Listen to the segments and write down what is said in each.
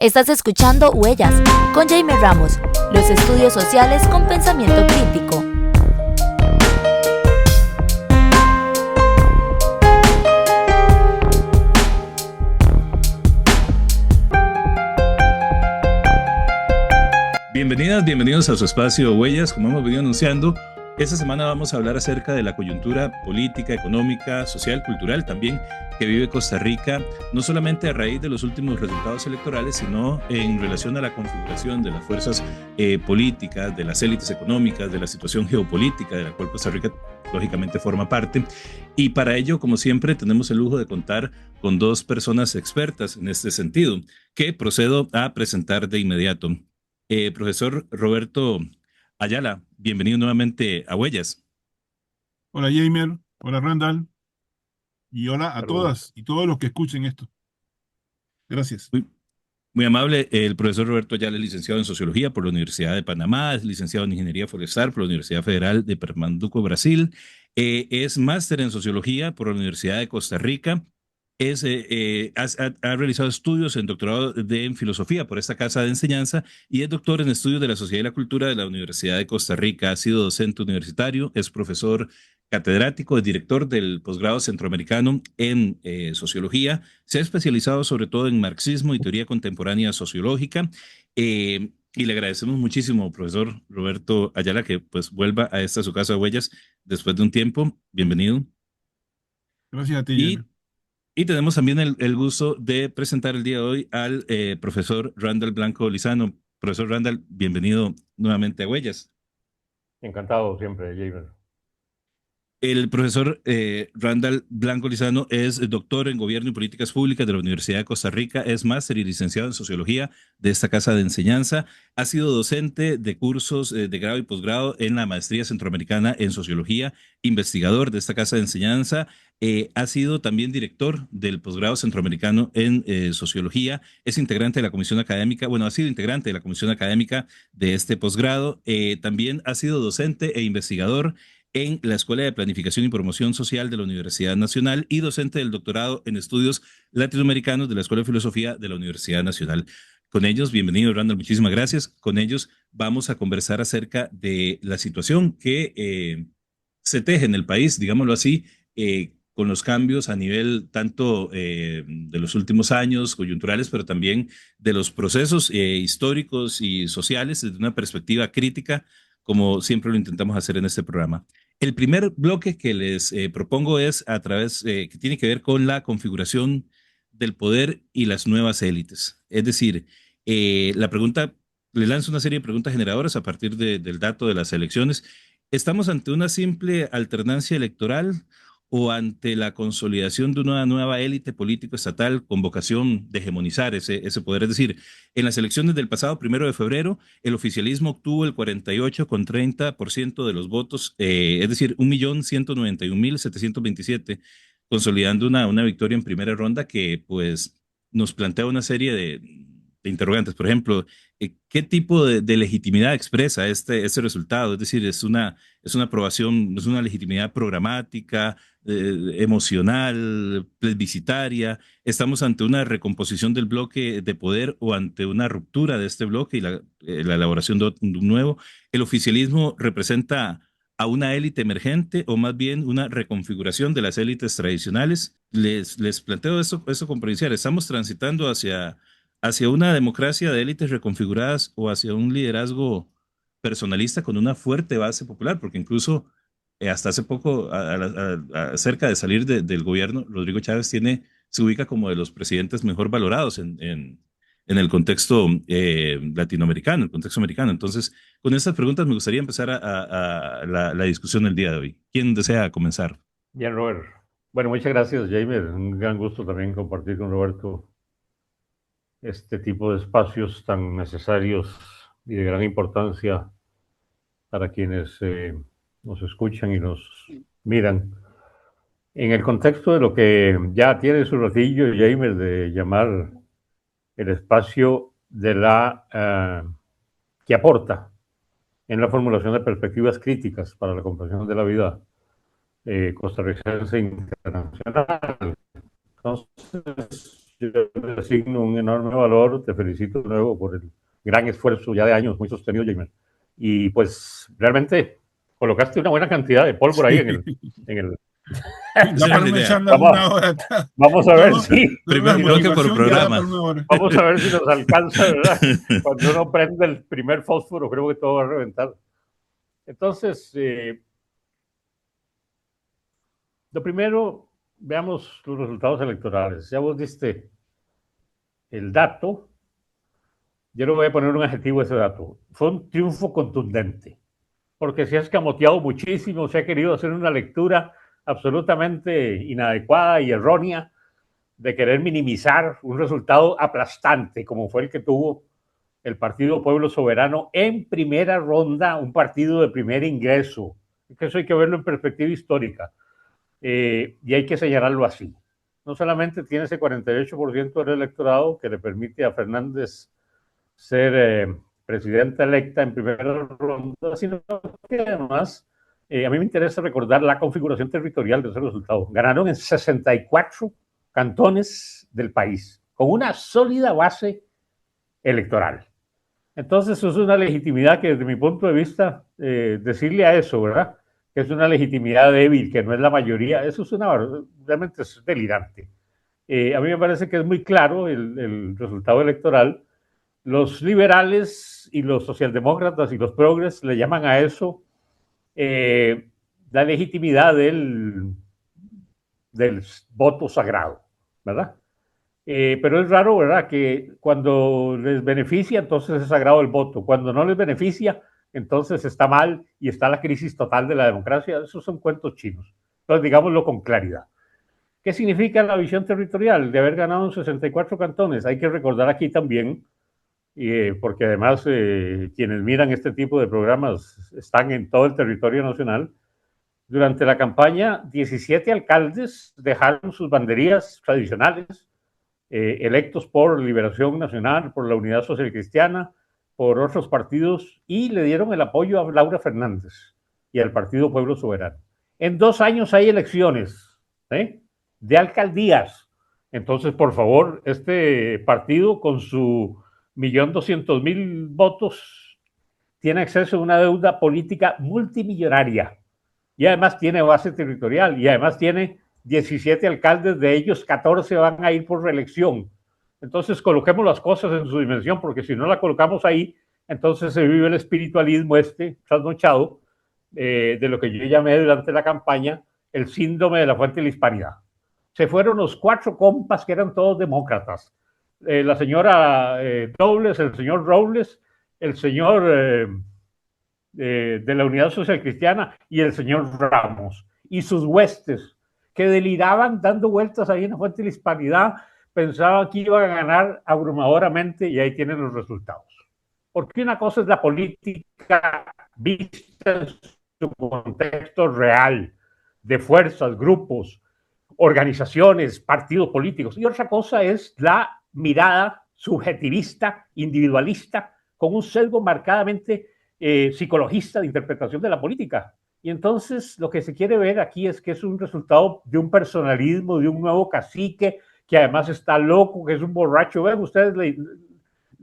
Estás escuchando Huellas con Jaime Ramos, los estudios sociales con pensamiento crítico. Bienvenidas, bienvenidos a su espacio Huellas. Como hemos venido anunciando, esta semana vamos a hablar acerca de la coyuntura política, económica, social, cultural también que vive Costa Rica, no solamente a raíz de los últimos resultados electorales, sino en relación a la configuración de las fuerzas políticas, de las élites económicas, de la situación geopolítica de la cual Costa Rica lógicamente forma parte. Y para ello, como siempre, tenemos el lujo de contar con dos personas expertas en este sentido, que procedo a presentar de inmediato. Profesor Roberto Ayala, bienvenido nuevamente a Huellas. Hola Jamer, hola Randall, y hola a todas y todos los que escuchen esto. Gracias. Muy amable, el profesor Roberto Ayala es licenciado en Sociología por la Universidad de Panamá, es licenciado en Ingeniería Forestal por la Universidad Federal de Pernambuco, Brasil, es máster en Sociología por la Universidad de Costa Rica, ha realizado estudios en doctorado en Filosofía por esta casa de enseñanza y es doctor en Estudios de la Sociedad y la Cultura de la Universidad de Costa Rica. Ha sido docente universitario, es profesor catedrático, es director del posgrado centroamericano en Sociología. Se ha especializado sobre todo en marxismo y teoría contemporánea sociológica. Y le agradecemos muchísimo, profesor Roberto Ayala, que pues vuelva a esta su casa de Huellas después de un tiempo. Bienvenido. Gracias a ti, Jamer. Y tenemos también el gusto de presentar el día de hoy al profesor Randall Blanco Lizano. Profesor Randall, bienvenido nuevamente a Huellas. Encantado siempre, Jamer. El profesor Randall Blanco Lizano es doctor en Gobierno y Políticas Públicas de la Universidad de Costa Rica, es máster y licenciado en Sociología de esta casa de enseñanza, ha sido docente de cursos de grado y posgrado en la Maestría Centroamericana en Sociología, investigador de esta casa de enseñanza, ha sido también director del posgrado centroamericano en Sociología, es integrante de la comisión académica, bueno, ha sido integrante de la comisión académica de este posgrado, también ha sido docente e investigador en la Escuela de Planificación y Promoción Social de la Universidad Nacional y docente del doctorado en estudios latinoamericanos de la Escuela de Filosofía de la Universidad Nacional. Con ellos, bienvenido Randall, muchísimas gracias. Con ellos vamos a conversar acerca de la situación que se teje en el país, digámoslo así, con los cambios a nivel tanto de los últimos años coyunturales, pero también de los procesos históricos y sociales desde una perspectiva crítica, como siempre lo intentamos hacer en este programa. El primer bloque que les propongo es a través, que tiene que ver con la configuración del poder y las nuevas élites. Es decir, la pregunta, le lanzo una serie de preguntas generadoras a partir del dato de las elecciones. ¿Estamos ante una simple alternancia electoral o ante la consolidación de una nueva élite político-estatal con vocación de hegemonizar ese poder? Es decir, en las elecciones del pasado 1 de febrero, el oficialismo obtuvo el 48,30% de los votos, es decir, 1.191.727, consolidando una victoria en primera ronda que pues nos plantea una serie de interrogantes. Por ejemplo, ¿qué tipo de legitimidad expresa este resultado? Es decir, es una aprobación, es una legitimidad programática, emocional, plebiscitaria. ¿Estamos ante una recomposición del bloque de poder o ante una ruptura de este bloque y la elaboración de un nuevo? ¿El oficialismo representa a una élite emergente o más bien una reconfiguración de las élites tradicionales? Les planteo eso con provincial. ¿Estamos transitando hacia una democracia de élites reconfiguradas o hacia un liderazgo personalista con una fuerte base popular? Porque incluso hasta hace poco, cerca de salir del gobierno, Rodrigo Chávez se ubica como de los presidentes mejor valorados en el contexto latinoamericano, el contexto americano. Entonces, con estas preguntas me gustaría empezar la discusión del día de hoy. ¿Quién desea comenzar? Bien, Robert. Bueno, muchas gracias, Jamer. Un gran gusto también compartir con Roberto este tipo de espacios tan necesarios y de gran importancia para quienes nos escuchan y nos miran. En el contexto de lo que ya tiene su ratillo, Jamer, de llamar el espacio de que aporta en la formulación de perspectivas críticas para la comprensión de la vida costarricense internacional. Entonces, yo le asigno un enorme valor, te felicito de nuevo por el gran esfuerzo ya de años muy sostenido, Jaime. Y pues realmente colocaste una buena cantidad de pólvora ahí en el... Da para una charla de una hora. Vamos a ver si... Primer bloque por programa. Vamos a ver si nos alcanza, ¿verdad? Cuando uno prende el primer fósforo, creo que todo va a reventar. Entonces, lo primero, veamos los resultados electorales. Ya vos diste el dato. Yo le voy a poner un adjetivo a ese dato. Fue un triunfo contundente, porque se ha escamoteado muchísimo, se ha querido hacer una lectura absolutamente inadecuada y errónea de querer minimizar un resultado aplastante como fue el que tuvo el Partido Pueblo Soberano en primera ronda, un partido de primer ingreso. Eso hay que verlo en perspectiva histórica y hay que señalarlo así. No solamente tiene ese 48% del electorado que le permite a Fernández ser presidenta electa en primera ronda, sino que además a mí me interesa recordar la configuración territorial de ese resultado. Ganaron en 64 cantones del país, con una sólida base electoral. Entonces, eso es una legitimidad que desde mi punto de vista, decirle a eso, ¿verdad? Que es una legitimidad débil, que no es la mayoría, eso es realmente es delirante. A mí me parece que es muy claro el resultado electoral. Los liberales y los socialdemócratas y los progres le llaman a eso la legitimidad del voto sagrado, ¿verdad? Pero es raro, ¿verdad? Que cuando les beneficia, entonces es sagrado el voto. Cuando no les beneficia, entonces está mal y está la crisis total de la democracia. Esos son cuentos chinos. Entonces, digámoslo con claridad. ¿Qué significa la visión territorial de haber ganado en 64 cantones? Hay que recordar aquí también, porque además quienes miran este tipo de programas están en todo el territorio nacional. Durante la campaña, 17 alcaldes dejaron sus banderías tradicionales, electos por Liberación Nacional, por la Unidad Social Cristiana, por otros partidos, y le dieron el apoyo a Laura Fernández y al Partido Pueblo Soberano. En 2 años hay elecciones de alcaldías. Entonces, por favor, este partido con su 1.200.000 votos tiene acceso a una deuda política multimillonaria y además tiene base territorial y además tiene 17 alcaldes, de ellos 14 van a ir por reelección. Entonces coloquemos las cosas en su dimensión, porque si no la colocamos ahí, entonces se vive el espiritualismo trasnochado de lo que yo llamé durante la campaña el síndrome de la fuente de la hispanidad. Se fueron los 4 compas que eran todos demócratas. La señora Robles, el señor Robles, el señor de la Unidad Social Cristiana y el señor Ramos y sus huestes que deliraban dando vueltas ahí en la fuente de la hispanidad, pensaban que iban a ganar abrumadoramente y ahí tienen los resultados. Porque una cosa es la política vista en su contexto real, de fuerzas, grupos, organizaciones, partidos políticos, y otra cosa es la mirada subjetivista, individualista, con un sesgo marcadamente psicologista de interpretación de la política. Y entonces lo que se quiere ver aquí es que es un resultado de un personalismo, de un nuevo cacique, que además está loco, que es un borracho. Vean ustedes,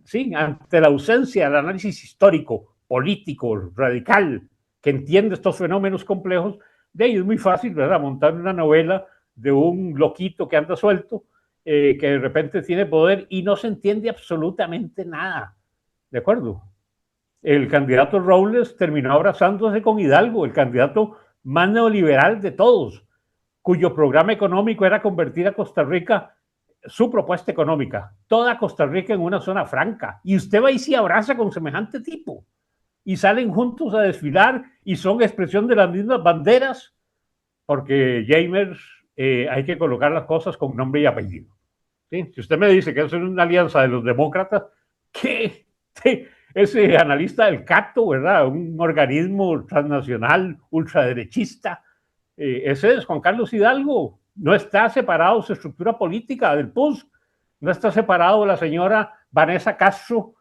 sí, ante la ausencia del análisis histórico, político, radical, que entiende estos fenómenos complejos, de ahí es muy fácil, ¿verdad?, montar una novela de un loquito que anda suelto, que de repente tiene poder y no se entiende absolutamente nada. ¿De acuerdo? El candidato Robles terminó abrazándose con Hidalgo, el candidato más neoliberal de todos, cuyo programa económico era convertir a Costa Rica, su propuesta económica, toda Costa Rica en una zona franca. Y usted va y se abraza con semejante tipo. Y salen juntos a desfilar y son expresión de las mismas banderas, porque Jamer, hay que colocar las cosas con nombre y apellido. ¿Sí? Si usted me dice que es una alianza de los demócratas, ¿qué? Ese analista del CATO, ¿verdad? Un organismo transnacional, ultraderechista. Ese es Juan Carlos Hidalgo. No está separado su estructura política del PUS. No está separado la señora Vanessa Castro,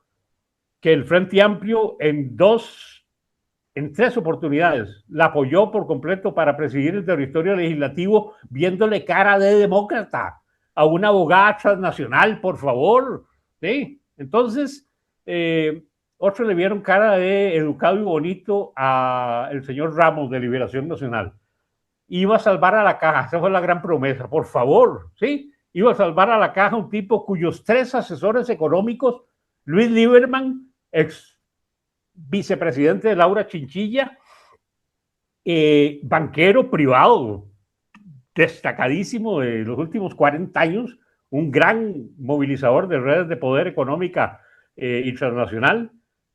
que el Frente Amplio en 3 oportunidades la apoyó por completo para presidir el territorio legislativo, viéndole cara de demócrata. a una abogada transnacional, por favor. ¿Sí? Entonces, otros le vieron cara de educado y bonito al señor Ramos de Liberación Nacional. Iba a salvar a la caja, esa fue la gran promesa, por favor, ¿sí? Iba a salvar a la caja un tipo cuyos 3 asesores económicos, Luis Lieberman, ex vicepresidente de Laura Chinchilla, banquero privado, destacadísimo de los últimos 40 años, un gran movilizador de redes de poder económica internacional.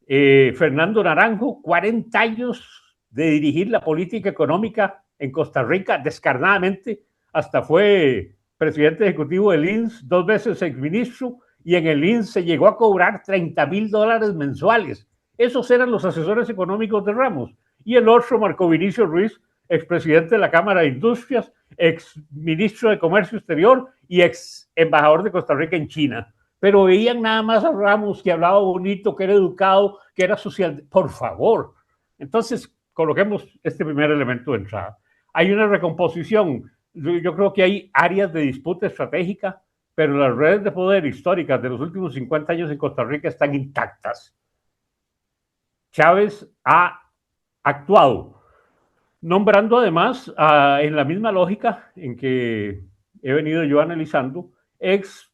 Fernando Naranjo, 40 años de dirigir la política económica en Costa Rica descarnadamente, hasta fue presidente ejecutivo del INS, 2 veces exministro, y en el INS se llegó a cobrar $30,000 mensuales. Esos eran los asesores económicos de Ramos. Y el otro, Marco Vinicio Ruiz, expresidente de la Cámara de Industrias, ex ministro de Comercio Exterior y ex embajador de Costa Rica en China. Pero veían nada más a Ramos, que hablaba bonito, que era educado, que era social. Por favor. Entonces, coloquemos este primer elemento de entrada. Hay una recomposición. Yo creo que hay áreas de disputa estratégica, pero las redes de poder históricas de los últimos 50 años en Costa Rica están intactas. Chávez ha actuado, nombrando además, en la misma lógica en que he venido yo analizando, ex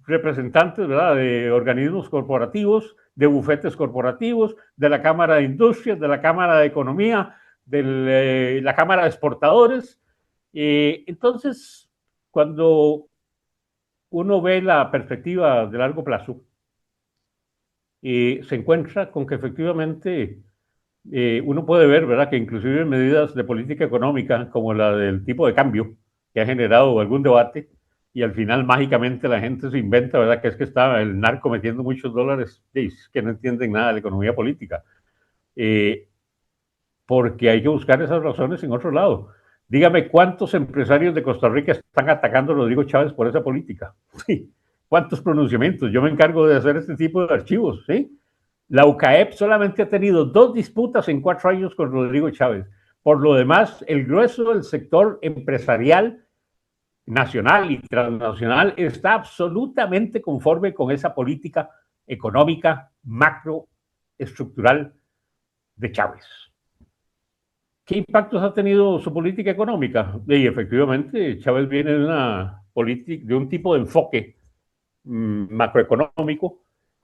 representantes, ¿verdad?, de organismos corporativos, de bufetes corporativos, de la Cámara de Industrias, de la Cámara de Economía, de la Cámara de Exportadores. Entonces, cuando uno ve la perspectiva de largo plazo, se encuentra con que efectivamente uno puede ver, ¿verdad?, que inclusive medidas de política económica como la del tipo de cambio, que ha generado algún debate, y al final mágicamente la gente se inventa, ¿verdad?, que es que está el narco metiendo muchos dólares, que no entienden nada de la economía política. Porque hay que buscar esas razones en otro lado. Dígame cuántos empresarios de Costa Rica están atacando a Rodrigo Chávez por esa política. ¿Sí? ¿Cuántos pronunciamientos? Yo me encargo de hacer este tipo de archivos. ¿Sí? La UCAEP solamente ha tenido 2 disputas en 4 años con Rodrigo Chávez. Por lo demás, el grueso del sector empresarial nacional y transnacional está absolutamente conforme con esa política económica macroestructural de Chávez. ¿Qué impactos ha tenido su política económica? Y efectivamente, Chávez viene de una política, de un tipo de enfoque macroeconómico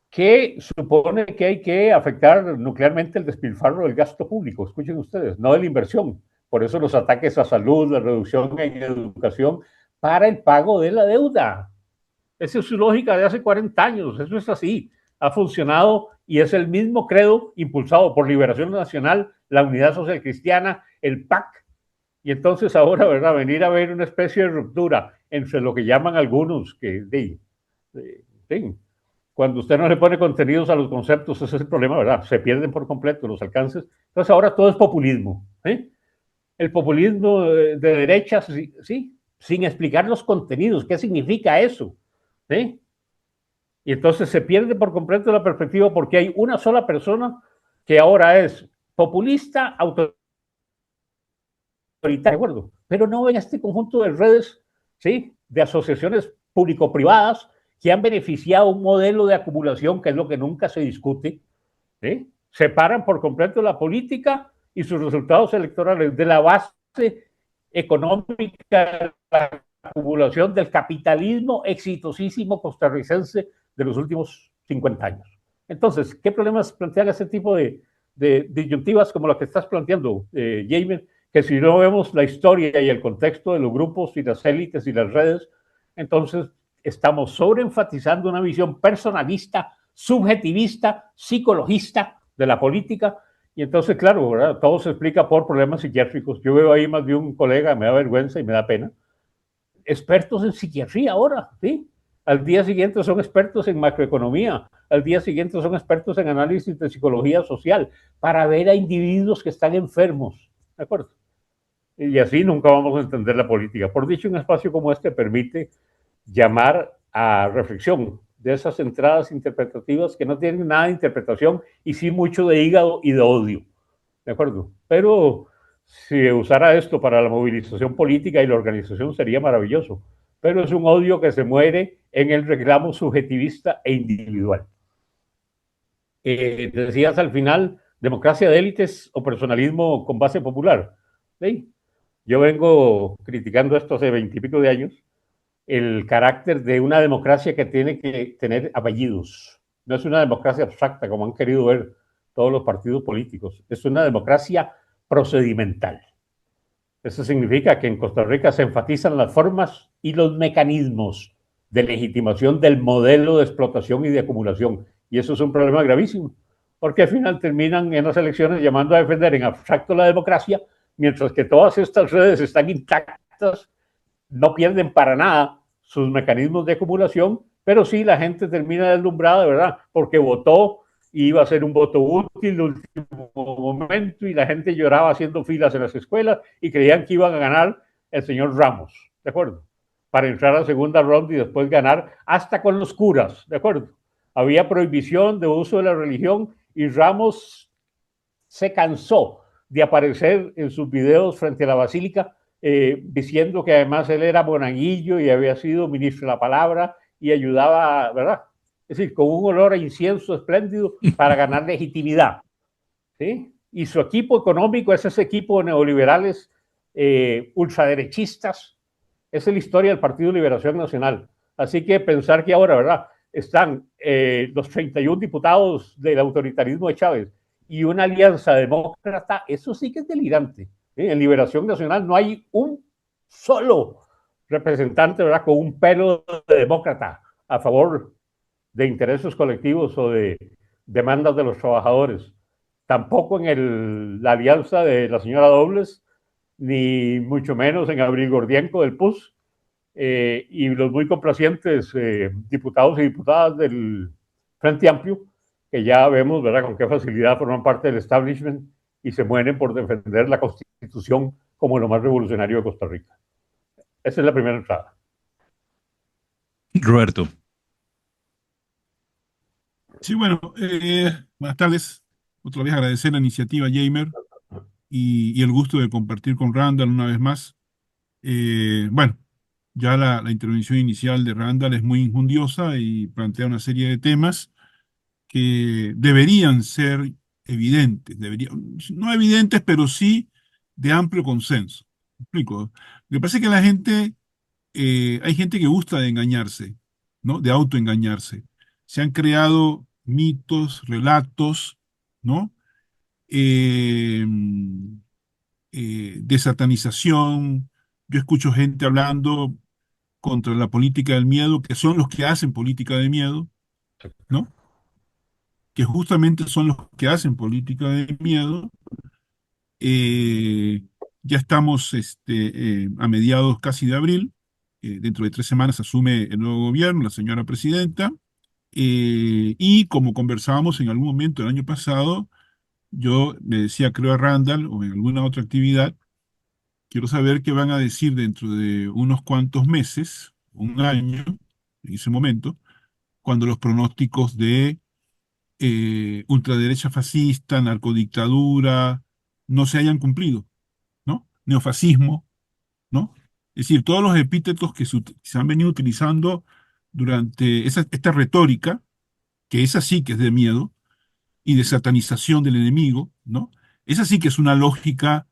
que supone que hay que afectar nuclearmente el despilfarro del gasto público, escuchen ustedes, no de la inversión. Por eso los ataques a salud, la reducción en educación, para el pago de la deuda. Esa es su lógica de hace 40 años, eso es así, ha funcionado y es el mismo credo impulsado por Liberación Nacional, la Unidad Social Cristiana, el PAC, y entonces ahora, ¿verdad?, venir a ver una especie de ruptura entre lo que llaman algunos que cuando usted no le pone contenidos a los conceptos, ese es el problema, ¿verdad? Se pierden por completo los alcances. Entonces ahora todo es populismo. El populismo de derecha, sí, sin explicar los contenidos. ¿Qué significa eso? ¿Sí? Y entonces se pierde por completo la perspectiva porque hay una sola persona que ahora es populista, autoritaria, de acuerdo, pero no en este conjunto de redes, ¿sí?, de asociaciones público-privadas que han beneficiado un modelo de acumulación que es lo que nunca se discute, ¿sí? Separan por completo la política y sus resultados electorales de la base económica, la acumulación del capitalismo exitosísimo costarricense de los últimos 50 años. Entonces, ¿qué problemas plantean ese tipo de disyuntivas como la que estás planteando, Jaime? Que si no vemos la historia y el contexto de los grupos y las élites y las redes, entonces estamos sobreenfatizando una visión personalista, subjetivista, psicologista de la política. Y entonces, claro, ¿verdad?, todo se explica por problemas psiquiátricos. Yo veo ahí más de un colega, me da vergüenza y me da pena, expertos en psiquiatría ahora, ¿sí? Al día siguiente son expertos en macroeconomía, al día siguiente son expertos en análisis de psicología social, para ver a individuos que están enfermos, ¿de acuerdo? Y así nunca vamos a entender la política. Por dicho, un espacio como este permite llamar a reflexión de esas entradas interpretativas que no tienen nada de interpretación y sí mucho de hígado y de odio, ¿de acuerdo? Pero si usara esto para la movilización política y la organización sería maravilloso. pero es un odio que se muere en el reclamo subjetivista e individual. Decías al final, democracia de élites o personalismo con base popular. ¿Sí? Yo vengo criticando esto hace 20 y pico de años, el carácter de una democracia que tiene que tener apellidos. No es una democracia abstracta, como han querido ver todos los partidos políticos. Es una democracia procedimental. Eso significa que en Costa Rica se enfatizan las formas y los mecanismos de legitimación del modelo de explotación y de acumulación. Y eso es un problema gravísimo, porque al final terminan en las elecciones llamando a defender en abstracto la democracia, mientras que todas estas redes están intactas, no pierden para nada sus mecanismos de acumulación, pero sí la gente termina deslumbrada, de verdad, porque votó y iba a ser un voto útil, último momento, y la gente lloraba haciendo filas en las escuelas y creían que iban a ganar el señor Ramos, ¿de acuerdo? Para entrar a la segunda ronda y después ganar hasta con los curas, ¿de acuerdo? Había prohibición de uso de la religión y Ramos se cansó de aparecer en sus videos frente a la basílica diciendo que además él era monaguillo y había sido ministro de la palabra y ayudaba, ¿verdad? Es decir, con un olor a incienso espléndido para ganar legitimidad. ¿Sí? Y su equipo económico es ese equipo de neoliberales ultraderechistas. Esa es la historia del Partido de Liberación Nacional. Así que pensar que ahora, ¿verdad? Están los 31 diputados del autoritarismo de Chávez y una alianza demócrata, eso sí que es delirante. En Liberación Nacional no hay un solo representante, ¿verdad?, con un pelo de demócrata a favor de intereses colectivos o de demandas de los trabajadores. Tampoco en la alianza de la señora Dobles, ni mucho menos en Abril Gordienco del PUS, y los muy complacientes diputados y diputadas del Frente Amplio, que ya vemos, ¿verdad?, con qué facilidad forman parte del establishment y se mueren por defender la Constitución como lo más revolucionario de Costa Rica. Esa es la primera entrada. Roberto. Sí, bueno, buenas tardes. Otra vez agradecer la iniciativa, Jamer, y el gusto de compartir con Randall una vez más. Bueno, ya la intervención inicial de Randall es muy injundiosa y plantea una serie de temas que deberían ser evidentes, no evidentes, pero sí de amplio consenso. ¿Me explico? Me parece que hay gente que gusta de engañarse, ¿no? De autoengañarse. Se han creado mitos, relatos, ¿no? De satanización. Yo escucho gente hablando contra la política del miedo, que son los que hacen política de miedo, ¿no? Que justamente son los que hacen política de miedo. Eh, ya estamos a mediados casi de abril. Dentro de 3 semanas asume el nuevo gobierno, la señora presidenta. Y como conversábamos en algún momento el año pasado, yo le decía, creo a Randall, o en alguna otra actividad, quiero saber qué van a decir dentro de unos cuantos meses, un año, en ese momento, cuando los pronósticos de ultraderecha fascista, narcodictadura, no se hayan cumplido, ¿no? Neofascismo, ¿no? Es decir, todos los epítetos que se han venido utilizando durante esta retórica, que esa sí que es de miedo y de satanización del enemigo, ¿no? Esa sí que es una lógica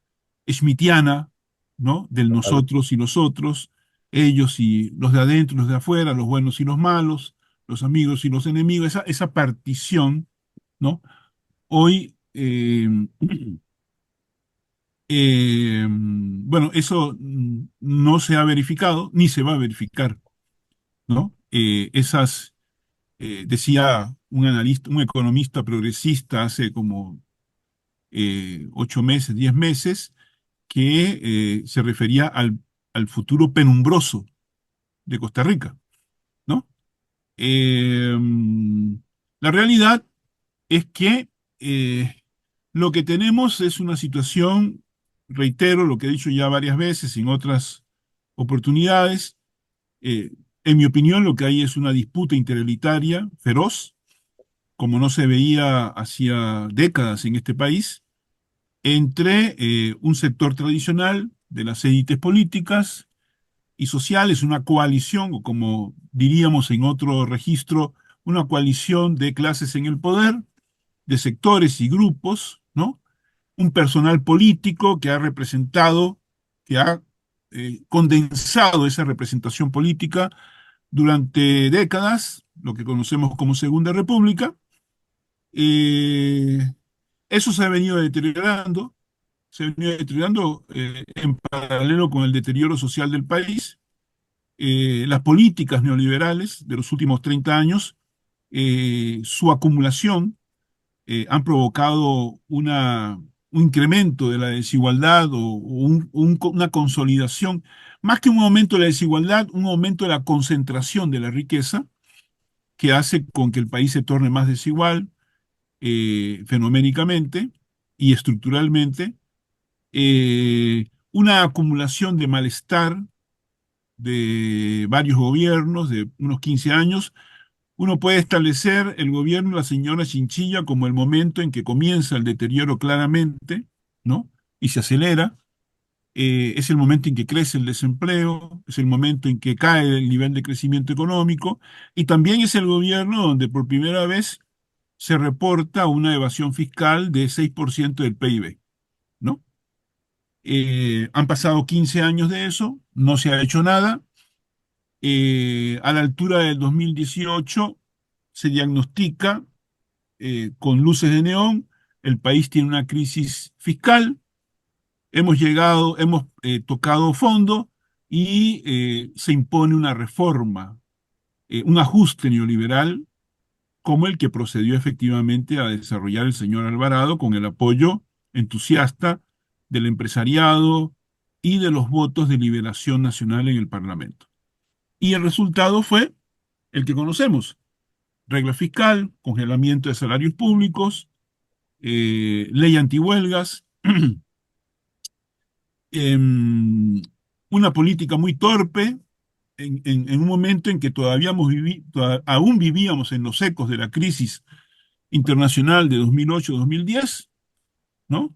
schmittiana, ¿no? Del nosotros y los otros, ellos y los de adentro y los de afuera, los buenos y los malos, los amigos y los enemigos, esa partición, ¿no? Hoy, bueno, eso no se ha verificado, ni se va a verificar, ¿no? Decía un analista, un economista progresista hace como 8 meses, 10 meses, que se refería al futuro penumbroso de Costa Rica, ¿no? La realidad es que lo que tenemos es una situación, reitero lo que he dicho ya varias veces en otras oportunidades, en mi opinión lo que hay es una disputa interelitaria feroz, como no se veía hacía décadas en este país, entre un sector tradicional de las élites políticas y social, es una coalición, o como diríamos en otro registro, una coalición de clases en el poder, de sectores y grupos, ¿no? Un personal político que ha representado, que ha condensado esa representación política durante décadas, lo que conocemos como Segunda República. Eh, Eso se ha venido deteriorando en paralelo con el deterioro social del país. Las políticas neoliberales de los últimos 30 años, su acumulación, han provocado un incremento de la desigualdad o una consolidación, más que un aumento de la desigualdad, un aumento de la concentración de la riqueza, que hace con que el país se torne más desigual fenoménicamente y estructuralmente, una acumulación de malestar de varios gobiernos de unos 15 años. Uno puede establecer el gobierno de la señora Chinchilla como el momento en que comienza el deterioro claramente, ¿no? Y se acelera. Es el momento en que crece el desempleo, es el momento en que cae el nivel de crecimiento económico, y también es el gobierno donde por primera vez se reporta una evasión fiscal de 6% del PIB, ¿no? Han pasado 15 años de eso, no se ha hecho nada. A la altura del 2018 se diagnostica con luces de neón, el país tiene una crisis fiscal, hemos tocado fondo y se impone una reforma, un ajuste neoliberal como el que procedió efectivamente a desarrollar el señor Alvarado con el apoyo entusiasta del empresariado y de los votos de Liberación Nacional en el Parlamento. Y el resultado fue el que conocemos: regla fiscal, congelamiento de salarios públicos, ley antihuelgas, una política muy torpe en un momento en que aún vivíamos en los ecos de la crisis internacional de 2008-2010, ¿no?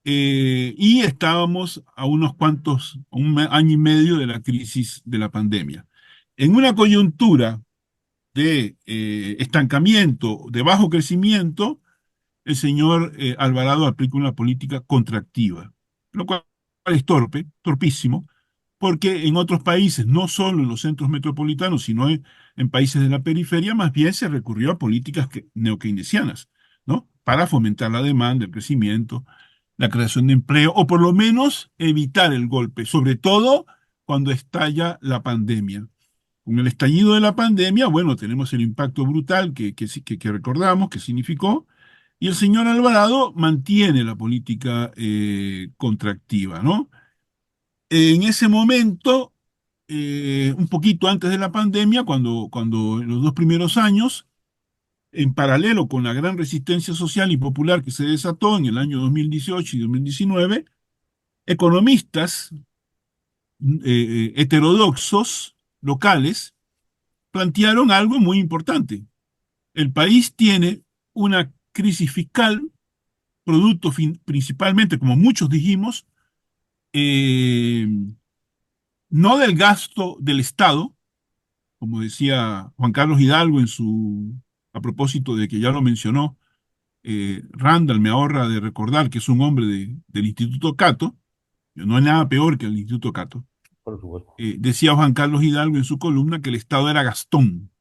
Y estábamos a un año y medio de la crisis de la pandemia. En una coyuntura de estancamiento, de bajo crecimiento, el señor Alvarado aplica una política contractiva, lo cual es torpísimo, porque en otros países, no solo en los centros metropolitanos, sino en países de la periferia, más bien se recurrió a políticas neokeynesianas, ¿no? Para fomentar la demanda, el crecimiento, la creación de empleo, o por lo menos evitar el golpe, sobre todo cuando estalla la pandemia. Con el estallido de la pandemia, bueno, tenemos el impacto brutal que recordamos, que significó, y el señor Alvarado mantiene la política contractiva, ¿no? En ese momento, un poquito antes de la pandemia, cuando en los 2 primeros años, en paralelo con la gran resistencia social y popular que se desató en el año 2018 y 2019, economistas heterodoxos locales plantearon algo muy importante. El país tiene una crisis fiscal, producto principalmente, como muchos dijimos, eh, no del gasto del Estado, como decía Juan Carlos Hidalgo a propósito de que ya lo mencionó, Randall me ahorra de recordar que es un hombre del Instituto Cato, no hay nada peor que el Instituto Cato. Por supuesto. Decía Juan Carlos Hidalgo en su columna que el Estado era Gastón,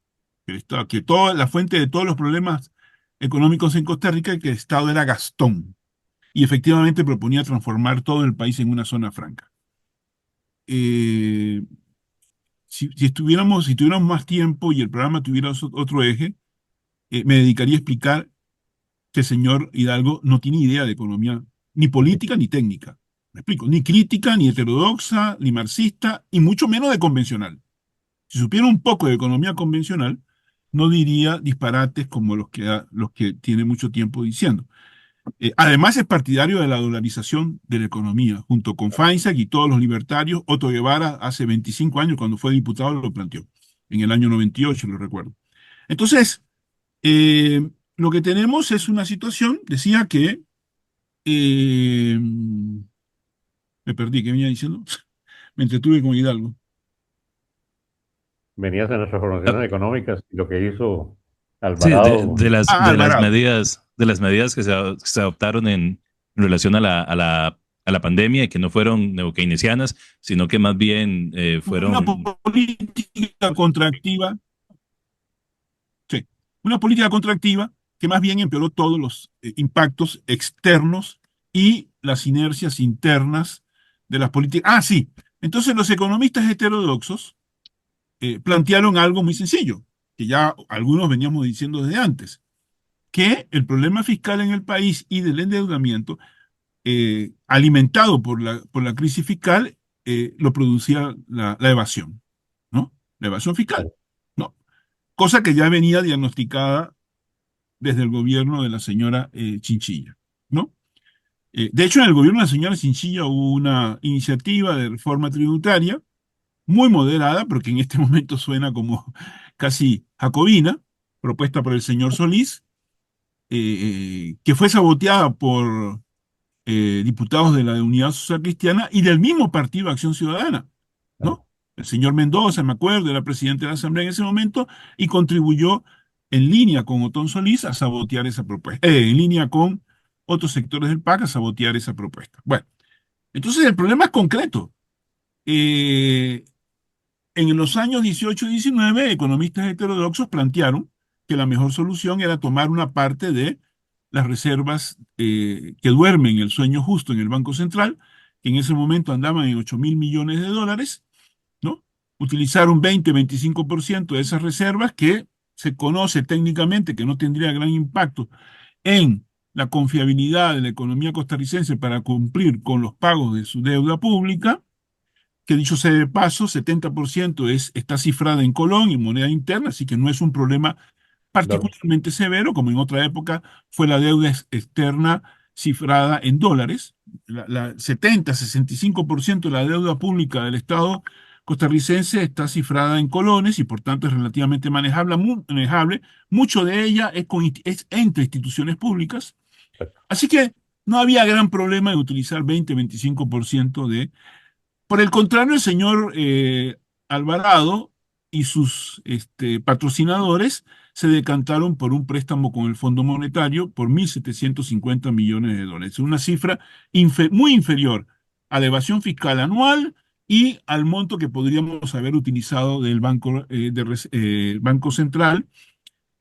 que toda la fuente de todos los problemas económicos en Costa Rica, que el Estado era Gastón. Y efectivamente proponía transformar todo el país en una zona franca. Eh, si tuviéramos más tiempo y el programa tuviera otro eje, me dedicaría a explicar que el señor Hidalgo no tiene idea de economía, ni política ni técnica. Me explico, ni crítica, ni heterodoxa, ni marxista, y mucho menos de convencional. Si supiera un poco de economía convencional, no diría disparates como los que tiene mucho tiempo diciendo. Además, es partidario de la dolarización de la economía, junto con Feinsack y todos los libertarios. Otto Guevara, hace 25 años, cuando fue diputado, lo planteó, en el año 98, lo recuerdo. Entonces, lo que tenemos es una situación, decía que, me perdí, ¿qué venía diciendo? Me entretuve con Hidalgo. venías en las Ah, transformaciones económicas y lo que hizo sí, Alvarado. Alvarado. de las medidas que se adoptaron en relación a a la pandemia y que no fueron neokeynesianas, sino que más bien Una fueron. política contractiva, sí, una política contractiva que más bien empeoró todos los impactos externos y las inercias internas de las políticas. Ah, sí. Entonces los economistas heterodoxos plantearon algo muy sencillo, que ya algunos veníamos diciendo desde antes, que el problema fiscal en el país y del endeudamiento alimentado por la crisis fiscal, lo producía la evasión, ¿no? La evasión fiscal, ¿no? Cosa que ya venía diagnosticada desde el gobierno de la señora Chinchilla, ¿no? De hecho, en el gobierno de la señora Chinchilla hubo una iniciativa de reforma tributaria muy moderada, pero que en este momento suena como casi jacobina, propuesta por el señor Solís, que fue saboteada por diputados de la Unidad Social Cristiana y del mismo partido Acción Ciudadana, ¿no? El señor Mendoza, me acuerdo, era presidente de la Asamblea en ese momento y contribuyó en línea con Otón Solís a sabotear esa propuesta, en línea con otros sectores del PAC a sabotear esa propuesta. Bueno, entonces el problema es concreto. Eh, en los años 18 y 19, economistas heterodoxos plantearon que la mejor solución era tomar una parte de las reservas que duermen el sueño justo en el Banco Central, que en ese momento andaban en 8.000 millones de dólares, ¿no? Utilizar un 20-25% de esas reservas que se conoce técnicamente que no tendría gran impacto en la confiabilidad de la economía costarricense para cumplir con los pagos de su deuda pública, que dicho sea de paso, 70% está cifrada en colón y moneda interna, así que no es un problema Claro, particularmente severo, como en otra época fue la deuda externa cifrada en dólares. La 70-65% de la deuda pública del Estado costarricense está cifrada en colones y por tanto es relativamente manejable. Manejable. Mucho de ella es entre instituciones públicas. Así que no había gran problema de utilizar 20-25% de... Por el contrario, el señor Alvarado y sus patrocinadores se decantaron por un préstamo con el Fondo Monetario por 1.750 millones de dólares, una cifra muy inferior a la evasión fiscal anual y al monto que podríamos haber utilizado del Banco Central,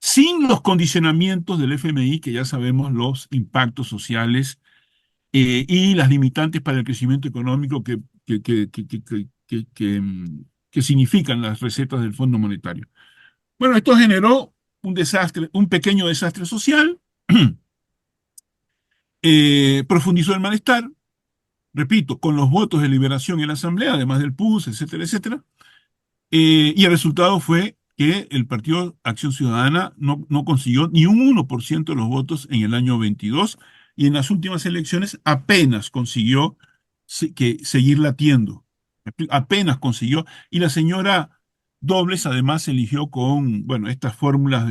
sin los condicionamientos del FMI, que ya sabemos los impactos sociales y las limitantes para el crecimiento económico que significan las recetas del Fondo Monetario. Bueno, esto generó un desastre, un pequeño desastre social, profundizó el malestar, repito, con los votos de liberación en la Asamblea, además del PUS, etcétera, etcétera, y el resultado fue que el Partido Acción Ciudadana no consiguió ni un 1% de los votos en el año 22 y en las últimas elecciones apenas consiguió seguir latiendo. Apenas consiguió. Y la señora Dobles además eligió con, bueno, estas fórmulas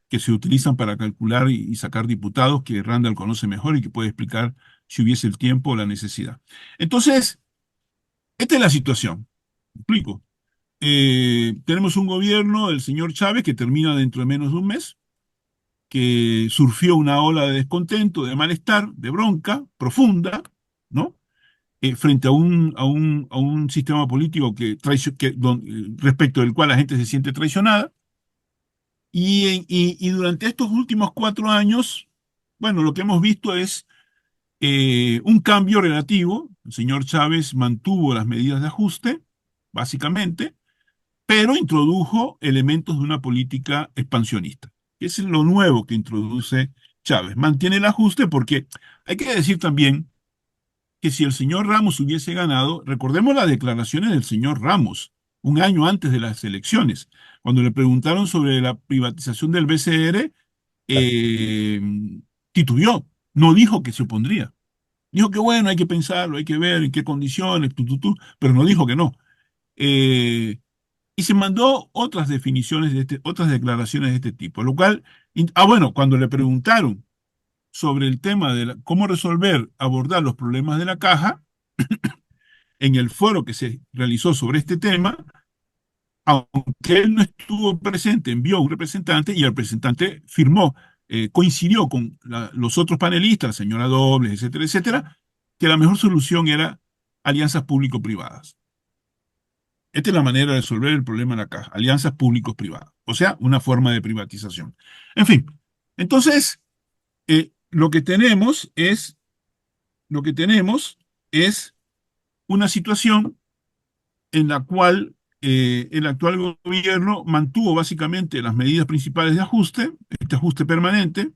que se utilizan para calcular y sacar diputados que Randall conoce mejor y que puede explicar si hubiese el tiempo o la necesidad. Entonces, esta es la situación. ¿Me explico? Tenemos un gobierno del señor Chávez que termina dentro de menos de un mes, que surfió una ola de descontento, de malestar, de bronca profunda, ¿no? Frente a un sistema político respecto del cual la gente se siente traicionada. Y durante estos últimos 4 años, bueno, lo que hemos visto es un cambio relativo. El señor Chávez mantuvo las medidas de ajuste, básicamente, pero introdujo elementos de una política expansionista, que es lo nuevo que introduce Chávez. Mantiene el ajuste porque hay que decir también que si el señor Ramos hubiese ganado, recordemos las declaraciones del señor Ramos un año antes de las elecciones, cuando le preguntaron sobre la privatización del BCR, eh, titubeó, no dijo que se opondría. Dijo que bueno, hay que pensarlo, hay que ver en qué condiciones, pero no dijo que no. Eh, y se mandó otras definiciones otras declaraciones de este tipo, lo cual, bueno, cuando le preguntaron sobre el tema de cómo resolver, abordar los problemas de la caja, en el foro que se realizó sobre este tema, aunque él no estuvo presente, envió un representante y el representante firmó, coincidió con los otros panelistas, la señora Dobles, etcétera, etcétera, que la mejor solución era alianzas público-privadas. Esta es la manera de resolver el problema de la caja, alianzas públicos-privadas, o sea, una forma de privatización. En fin, entonces, lo que tenemos es una situación en la cual el actual gobierno mantuvo básicamente las medidas principales de ajuste, este ajuste permanente,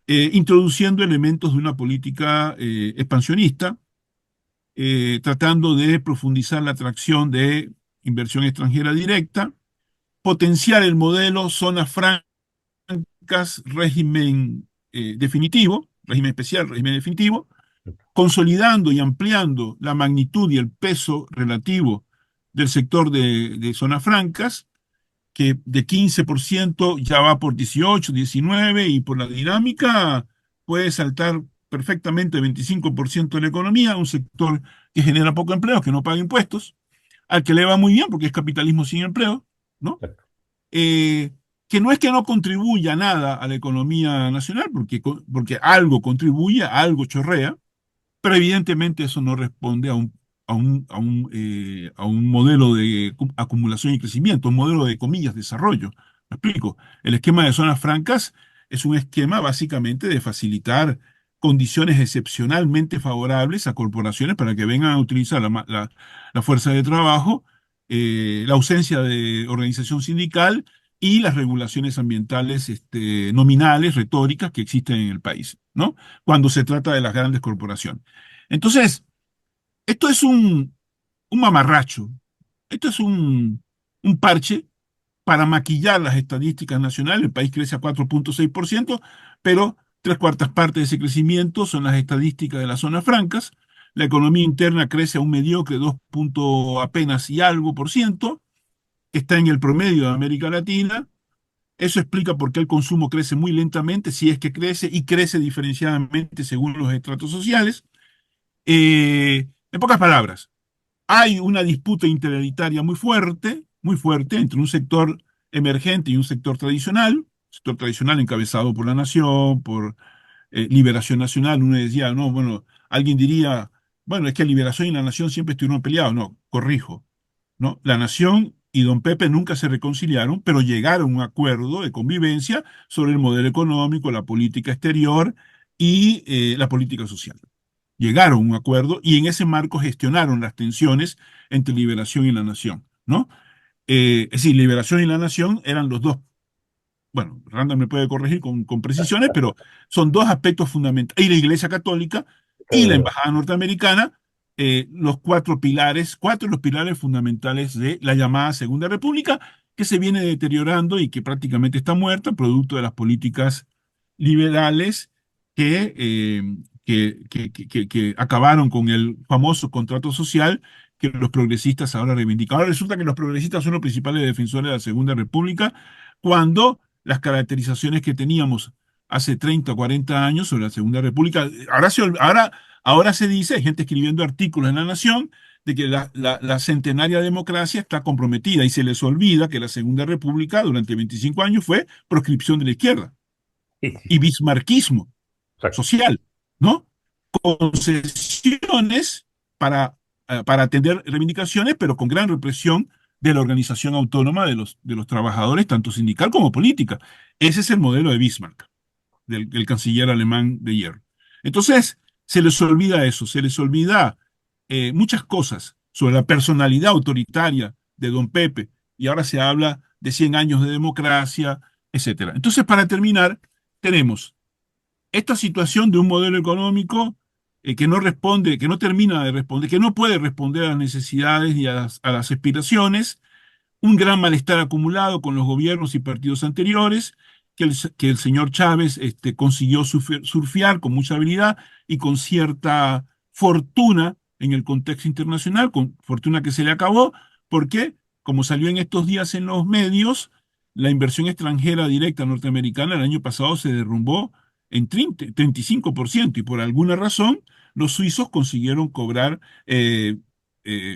introduciendo elementos de una política expansionista, tratando de profundizar la atracción de inversión extranjera directa, potenciar el modelo zonas francas, régimen definitivo, régimen especial, régimen definitivo, consolidando y ampliando la magnitud y el peso relativo del sector de zonas francas, que de 15% ya va por 18, 19, y por la dinámica puede saltar perfectamente 25% de la economía, un sector que genera poco empleo, que no paga impuestos, al que le va muy bien porque es capitalismo sin empleo, ¿no? Eh, que no es que no contribuya nada a la economía nacional, porque algo contribuye, algo chorrea, pero evidentemente eso no responde a un modelo de acumulación y crecimiento, un modelo de, comillas, desarrollo. ¿Me explico? El esquema de zonas francas es un esquema básicamente de facilitar condiciones excepcionalmente favorables a corporaciones para que vengan a utilizar la fuerza de trabajo, la ausencia de organización sindical y las regulaciones ambientales nominales, retóricas que existen en el país, ¿no? Cuando se trata de las grandes corporaciones. Entonces, esto es un mamarracho, esto es un parche para maquillar las estadísticas nacionales. El país crece a 4,6%, pero tres cuartas partes de ese crecimiento son las estadísticas de las zonas francas. La economía interna crece a un mediocre 2 apenas y algo por ciento, está en el promedio de América Latina. Eso explica por qué el consumo crece muy lentamente, si es que crece, y crece diferenciadamente según los estratos sociales. En pocas palabras, hay una disputa interelitaria muy fuerte entre un sector emergente y un sector tradicional encabezado por la Nación, por Liberación Nacional. Uno decía, no, bueno, alguien diría, bueno, es que Liberación y la Nación siempre estuvieron peleados. No, corrijo, ¿no? La Nación y don Pepe nunca se reconciliaron, pero llegaron a un acuerdo de convivencia sobre el modelo económico, la política exterior y la política social. Llegaron a un acuerdo y en ese marco gestionaron las tensiones entre Liberación y la Nación, ¿no? Es decir, Liberación y la Nación eran los dos, bueno, Randall me puede corregir con precisiones, pero son dos aspectos fundamentales. Y la Iglesia Católica y la Embajada Norteamericana, los cuatro de los pilares fundamentales de la llamada Segunda República, que se viene deteriorando y que prácticamente está muerta, producto de las políticas liberales que, que acabaron con el famoso contrato social que los progresistas ahora reivindican. Ahora resulta que los progresistas son los principales defensores de la Segunda República, cuando las caracterizaciones que teníamos hace 30 o 40 años sobre la Segunda República, ahora se dice, hay gente escribiendo artículos en La Nación, de que la centenaria democracia está comprometida y se les olvida que la Segunda República durante 25 años fue proscripción de la izquierda y bismarquismo Exacto. social, ¿no? Concesiones para atender reivindicaciones, pero con gran represión de la organización autónoma de los trabajadores, tanto sindical como política. Ese es el modelo de Bismarck, del canciller alemán de hierro. Entonces, se les olvida eso, se les olvida muchas cosas sobre la personalidad autoritaria de don Pepe, y ahora se habla de 100 años de democracia, etcétera. Entonces, para terminar, tenemos esta situación de un modelo económico que no responde, que no termina de responder, que no puede responder a las necesidades y a las aspiraciones, un gran malestar acumulado con los gobiernos y partidos anteriores, que el señor Chávez consiguió surfear con mucha habilidad y con cierta fortuna en el contexto internacional, con fortuna que se le acabó, porque, como salió en estos días en los medios, la inversión extranjera directa norteamericana el año pasado se derrumbó en 35%, y por alguna razón los suizos consiguieron cobrar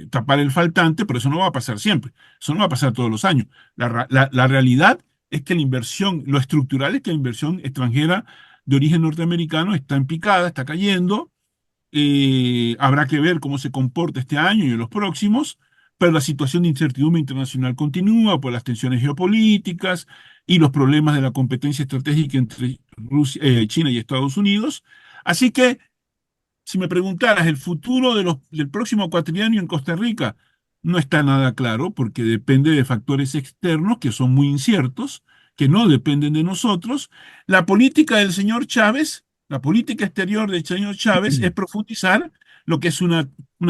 tapar el faltante, pero eso no va a pasar siempre. Eso no va a pasar todos los años. La realidad es que la inversión, lo estructural es que la inversión extranjera de origen norteamericano está en picada, está cayendo. Habrá que ver cómo se comporta este año y en los próximos, pero la situación de incertidumbre internacional continúa por las tensiones geopolíticas y los problemas de la competencia estratégica entre China y Estados Unidos. Así que, si me preguntaras el futuro del próximo cuatrienio en Costa Rica, no está nada claro porque depende de factores externos que son muy inciertos, que no dependen de nosotros. La política del señor Chávez, la política exterior del señor Chávez es profundizar lo que es una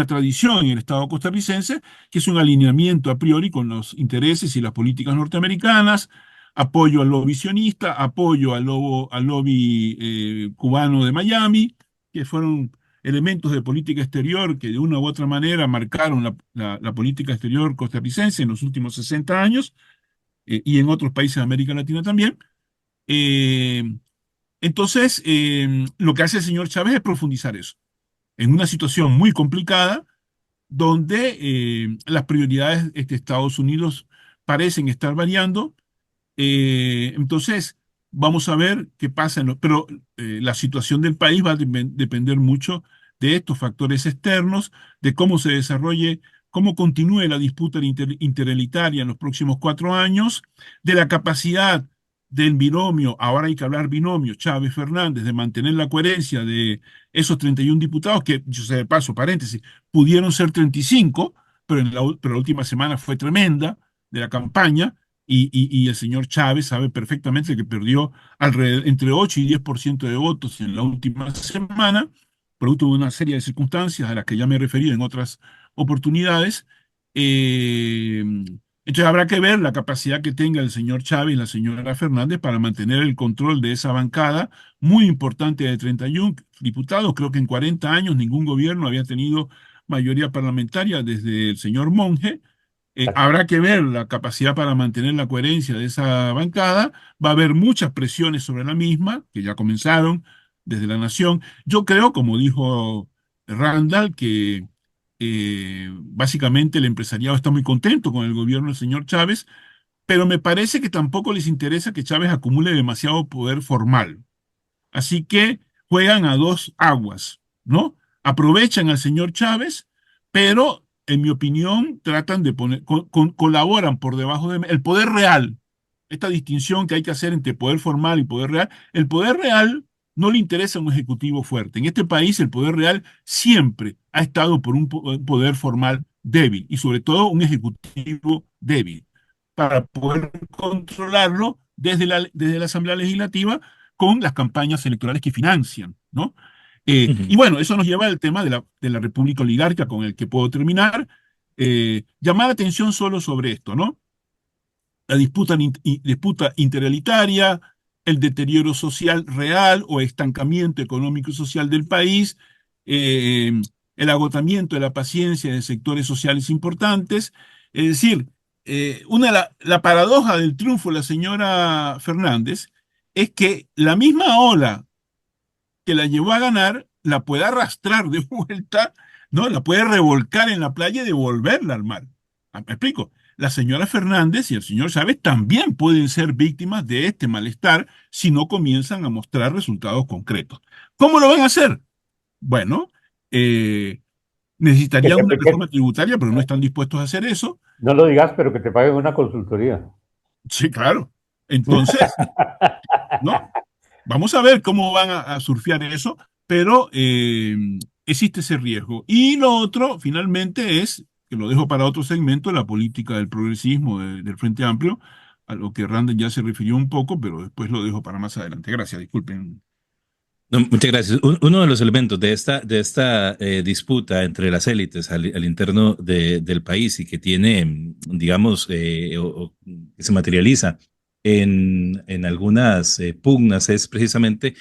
tradición en el Estado costarricense, que es un alineamiento a priori con los intereses y las políticas norteamericanas, apoyo al lobby sionista, apoyo al lobby cubano de Miami, que fueron elementos de política exterior que de una u otra manera marcaron la política exterior costarricense en los últimos 60 años y en otros países de América Latina también. Eh, entonces, lo que hace el señor Chávez es profundizar eso en una situación muy complicada donde las prioridades de Estados Unidos parecen estar variando. Entonces, vamos a ver qué pasa. Pero la situación del país va a depender mucho de estos factores externos, de cómo se desarrolle, cómo continúe la disputa interelitaria en los próximos 4 años, de la capacidad del binomio, ahora hay que hablar binomio, Chávez-Fernández, de mantener la coherencia de esos 31 diputados, que, yo sé de paso, paréntesis, pudieron ser 35, pero la última semana fue tremenda de la campaña, y el señor Chávez sabe perfectamente que perdió entre 8 y 10% de votos en la última semana, producto de una serie de circunstancias a las que ya me he referido en otras oportunidades. Eh, entonces habrá que ver la capacidad que tenga el señor Chávez y la señora Fernández para mantener el control de esa bancada muy importante de 31 diputados. Creo que en 40 años ningún gobierno había tenido mayoría parlamentaria desde el señor Monge. Habrá que ver la capacidad para mantener la coherencia de esa bancada. Va a haber muchas presiones sobre la misma, que ya comenzaron desde la Nación. Yo creo, como dijo Randall, que básicamente el empresariado está muy contento con el gobierno del señor Chávez, pero me parece que tampoco les interesa que Chávez acumule demasiado poder formal. Así que juegan a dos aguas, ¿no? Aprovechan al señor Chávez, pero en mi opinión tratan de poner, colaboran por debajo de el poder real. Esta distinción que hay que hacer entre poder formal y poder real. El poder real no le interesa a un ejecutivo fuerte. En este país el poder real siempre ha estado por un poder formal débil y sobre todo un ejecutivo débil. Para poder controlarlo desde la Asamblea Legislativa con las campañas electorales que financian, ¿no? Y bueno, eso nos lleva al tema de la República Oligárquica con el que puedo terminar. Llamar la atención solo sobre esto, ¿no? La disputa interelitaria, el deterioro social real o estancamiento económico y social del país, eh, el agotamiento de la paciencia de sectores sociales importantes. Es decir, la paradoja del triunfo de la señora Fernández es que la misma ola que la llevó a ganar la puede arrastrar de vuelta, ¿no? La puede revolcar en la playa y devolverla al mar. ¿Me explico? La señora Fernández y el señor Chávez también pueden ser víctimas de este malestar si no comienzan a mostrar resultados concretos. ¿Cómo lo van a hacer? Bueno, Que necesitarían te- una que- reforma tributaria, pero no están dispuestos a hacer eso. no lo digas, pero que te paguen una consultoría. Sí, claro. Entonces, ¿no? Vamos a ver cómo van a surfear eso, pero existe ese riesgo. Y lo otro, finalmente, es, que lo dejo para otro segmento, la política del progresismo del Frente Amplio, a lo que Randall ya se refirió un poco, pero después lo dejo para más adelante. Gracias, disculpen. No, muchas gracias. Uno de los elementos de esta disputa entre las élites al interno del país y que tiene, digamos, o que se materializa en algunas pugnas es precisamente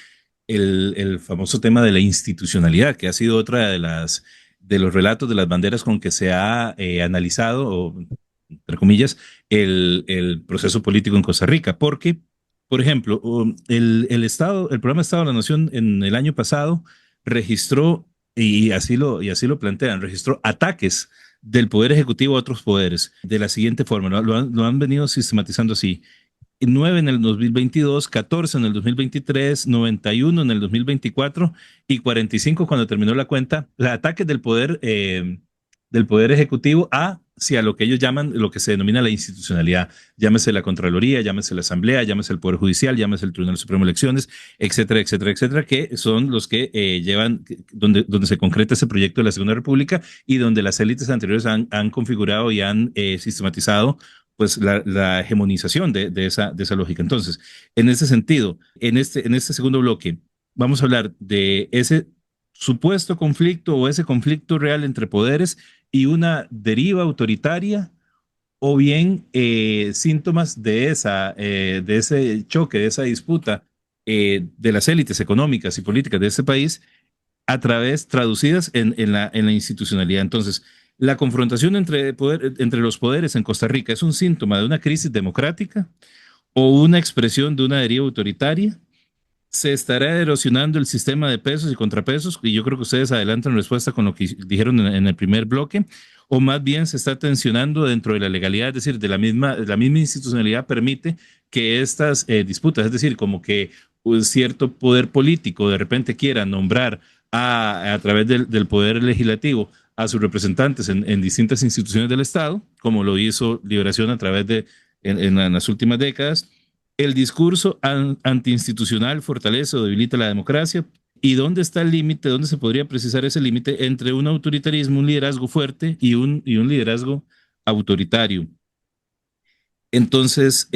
el famoso tema de la institucionalidad, que ha sido otra de los relatos de las banderas con que se ha analizado, o, entre comillas, el proceso político en Costa Rica, porque por ejemplo, el programa Estado de la Nación en el año pasado registró, y así lo plantean, registró ataques del poder ejecutivo a otros poderes, de la siguiente forma, lo han venido sistematizando así: 9 en el 2022, 14 en el 2023, 91 en el 2024 y 45 cuando terminó la cuenta, los ataques del poder ejecutivo hacia lo que ellos llaman, lo que se denomina la institucionalidad, llámese la Contraloría, llámese la Asamblea, llámese el Poder Judicial, llámese el Tribunal Supremo de Elecciones, etcétera, etcétera, etcétera, que son los que llevan, donde se concreta ese proyecto de la Segunda República y donde las élites anteriores han configurado y han sistematizado pues la hegemonización de esa lógica. Entonces, en ese sentido, en este segundo bloque, vamos a hablar de ese supuesto conflicto o ese conflicto real entre poderes y una deriva autoritaria, o bien síntomas de ese choque, de esa disputa de las élites económicas y políticas de ese país a través, traducidas en la institucionalidad. Entonces, la confrontación entre los poderes en Costa Rica es un síntoma de una crisis democrática o una expresión de una deriva autoritaria. Se estará erosionando el sistema de pesos y contrapesos, y yo creo que ustedes adelantan respuesta con lo que dijeron en el primer bloque, o más bien se está tensionando dentro de la legalidad, es decir, la misma institucionalidad permite que estas disputas, es decir, como que un cierto poder político de repente quiera nombrar a través del poder legislativo a sus representantes en distintas instituciones del Estado, como lo hizo Liberación a través en las últimas décadas. El discurso antiinstitucional fortalece o debilita la democracia. ¿Y dónde está el límite? ¿Dónde se podría precisar ese límite entre un autoritarismo, un liderazgo fuerte y un liderazgo autoritario? Entonces,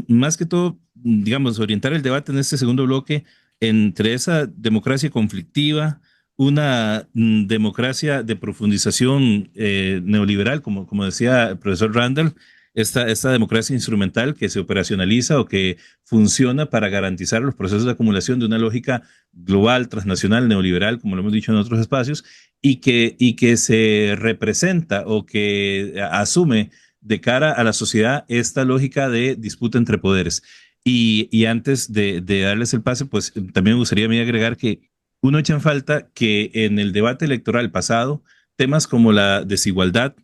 más que todo, digamos, orientar el debate en este segundo bloque entre esa democracia conflictiva, una democracia de profundización neoliberal, como decía el profesor Randall, esta democracia instrumental que se operacionaliza o que funciona para garantizar los procesos de acumulación de una lógica global, transnacional, neoliberal, como lo hemos dicho en otros espacios, y que se representa o que asume de cara a la sociedad esta lógica de disputa entre poderes. Y antes de darles el pase, pues también me gustaría a mí agregar que uno echa en falta que en el debate electoral pasado, temas como la desigualdad,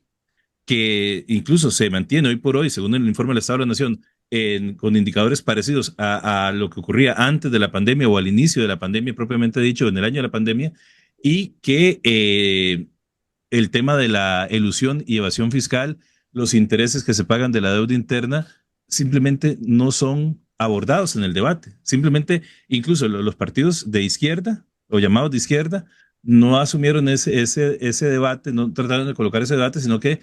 que incluso se mantiene hoy por hoy, según el informe del Estado de la Nación, con indicadores parecidos a lo que ocurría antes de la pandemia o al inicio de la pandemia, propiamente dicho, en el año de la pandemia, y que el tema de la elusión y evasión fiscal, los intereses que se pagan de la deuda interna, simplemente no son abordados en el debate. Simplemente, incluso los partidos de izquierda o llamados de izquierda, no asumieron ese debate, no trataron de colocar ese debate, sino que,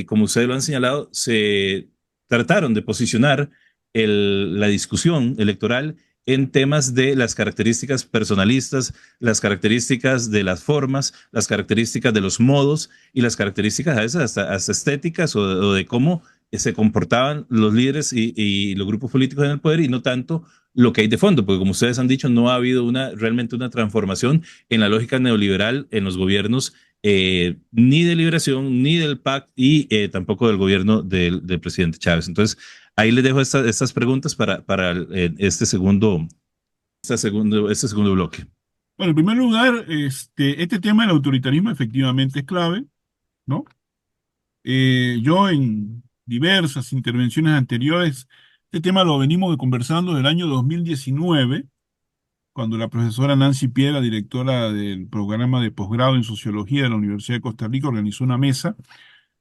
como ustedes lo han señalado, se trataron de posicionar la discusión electoral en temas de las características personalistas, las características de las formas, las características de los modos y las características a veces hasta estéticas o de cómo se comportaban los líderes y los grupos políticos en el poder, y no tanto lo que hay de fondo, porque como ustedes han dicho, no ha habido realmente una transformación en la lógica neoliberal en los gobiernos, ni de Liberación, ni del PAC, y tampoco del gobierno del presidente Chávez. Entonces, ahí les dejo estas preguntas para este segundo bloque. Bueno, en primer lugar, este tema del autoritarismo efectivamente es clave, ¿no? Yo en diversas intervenciones anteriores, este tema lo venimos conversando del año 2019, cuando la profesora Nancy Piera, directora del programa de posgrado en Sociología de la Universidad de Costa Rica, organizó una mesa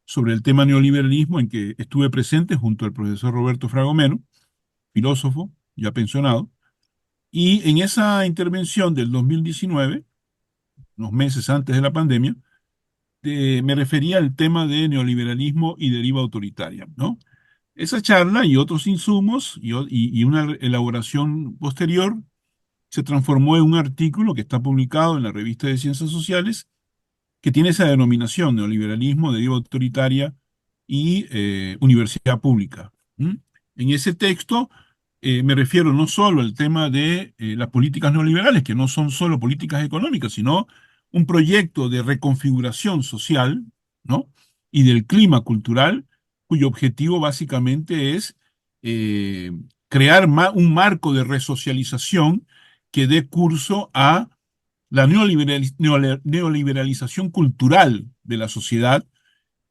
sobre el tema neoliberalismo en que estuve presente junto al profesor Roberto Fragomeno, filósofo ya pensionado, y en esa intervención del 2019, unos meses antes de la pandemia, me refería al tema de neoliberalismo y deriva autoritaria, ¿no? Esa charla y otros insumos y una elaboración posterior se transformó en un artículo que está publicado en la Revista de Ciencias Sociales, que tiene esa denominación: neoliberalismo, deriva autoritaria y universidad pública. En ese texto me refiero no solo al tema de las políticas neoliberales, que no son solo políticas económicas, sino un proyecto de reconfiguración social, ¿no? Y del clima cultural, cuyo objetivo básicamente es crear un marco de resocialización que dé curso a la neoliberalización cultural de la sociedad,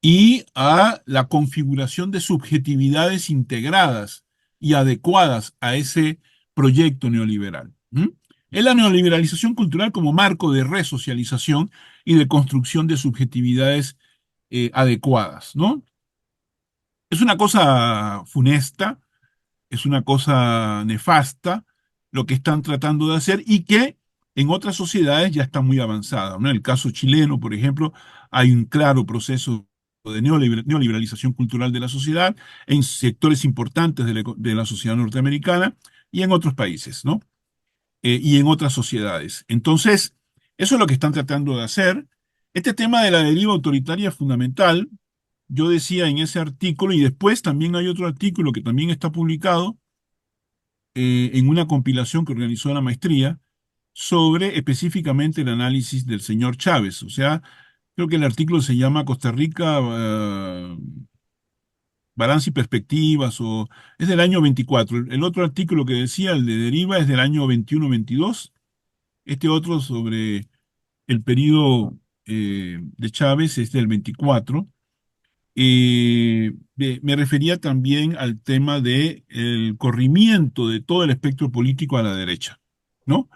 y a la configuración de subjetividades integradas y adecuadas a ese proyecto neoliberal. Es la neoliberalización cultural como marco de resocialización y de construcción de subjetividades adecuadas, ¿no? Es una cosa funesta, es una cosa nefasta lo que están tratando de hacer y que en otras sociedades ya está muy avanzada, ¿no? En el caso chileno, por ejemplo, hay un claro proceso de neoliberalización cultural de la sociedad en sectores importantes de la sociedad norteamericana y en otros países, ¿no? Y en otras sociedades. Entonces, eso es lo que están tratando de hacer. Este tema de la deriva autoritaria es fundamental. Yo decía en ese artículo, y después también hay otro artículo que también está publicado en una compilación que organizó la maestría sobre específicamente el análisis del señor Chávez. O sea, creo que el artículo se llama Costa Rica, Balance y Perspectivas, o es del año 24. El otro artículo que decía, el de Deriva, es del año 21-22. Este otro sobre el periodo de Chávez es del 24. Me refería también al tema de el corrimiento de todo el espectro político a la derecha, ¿no?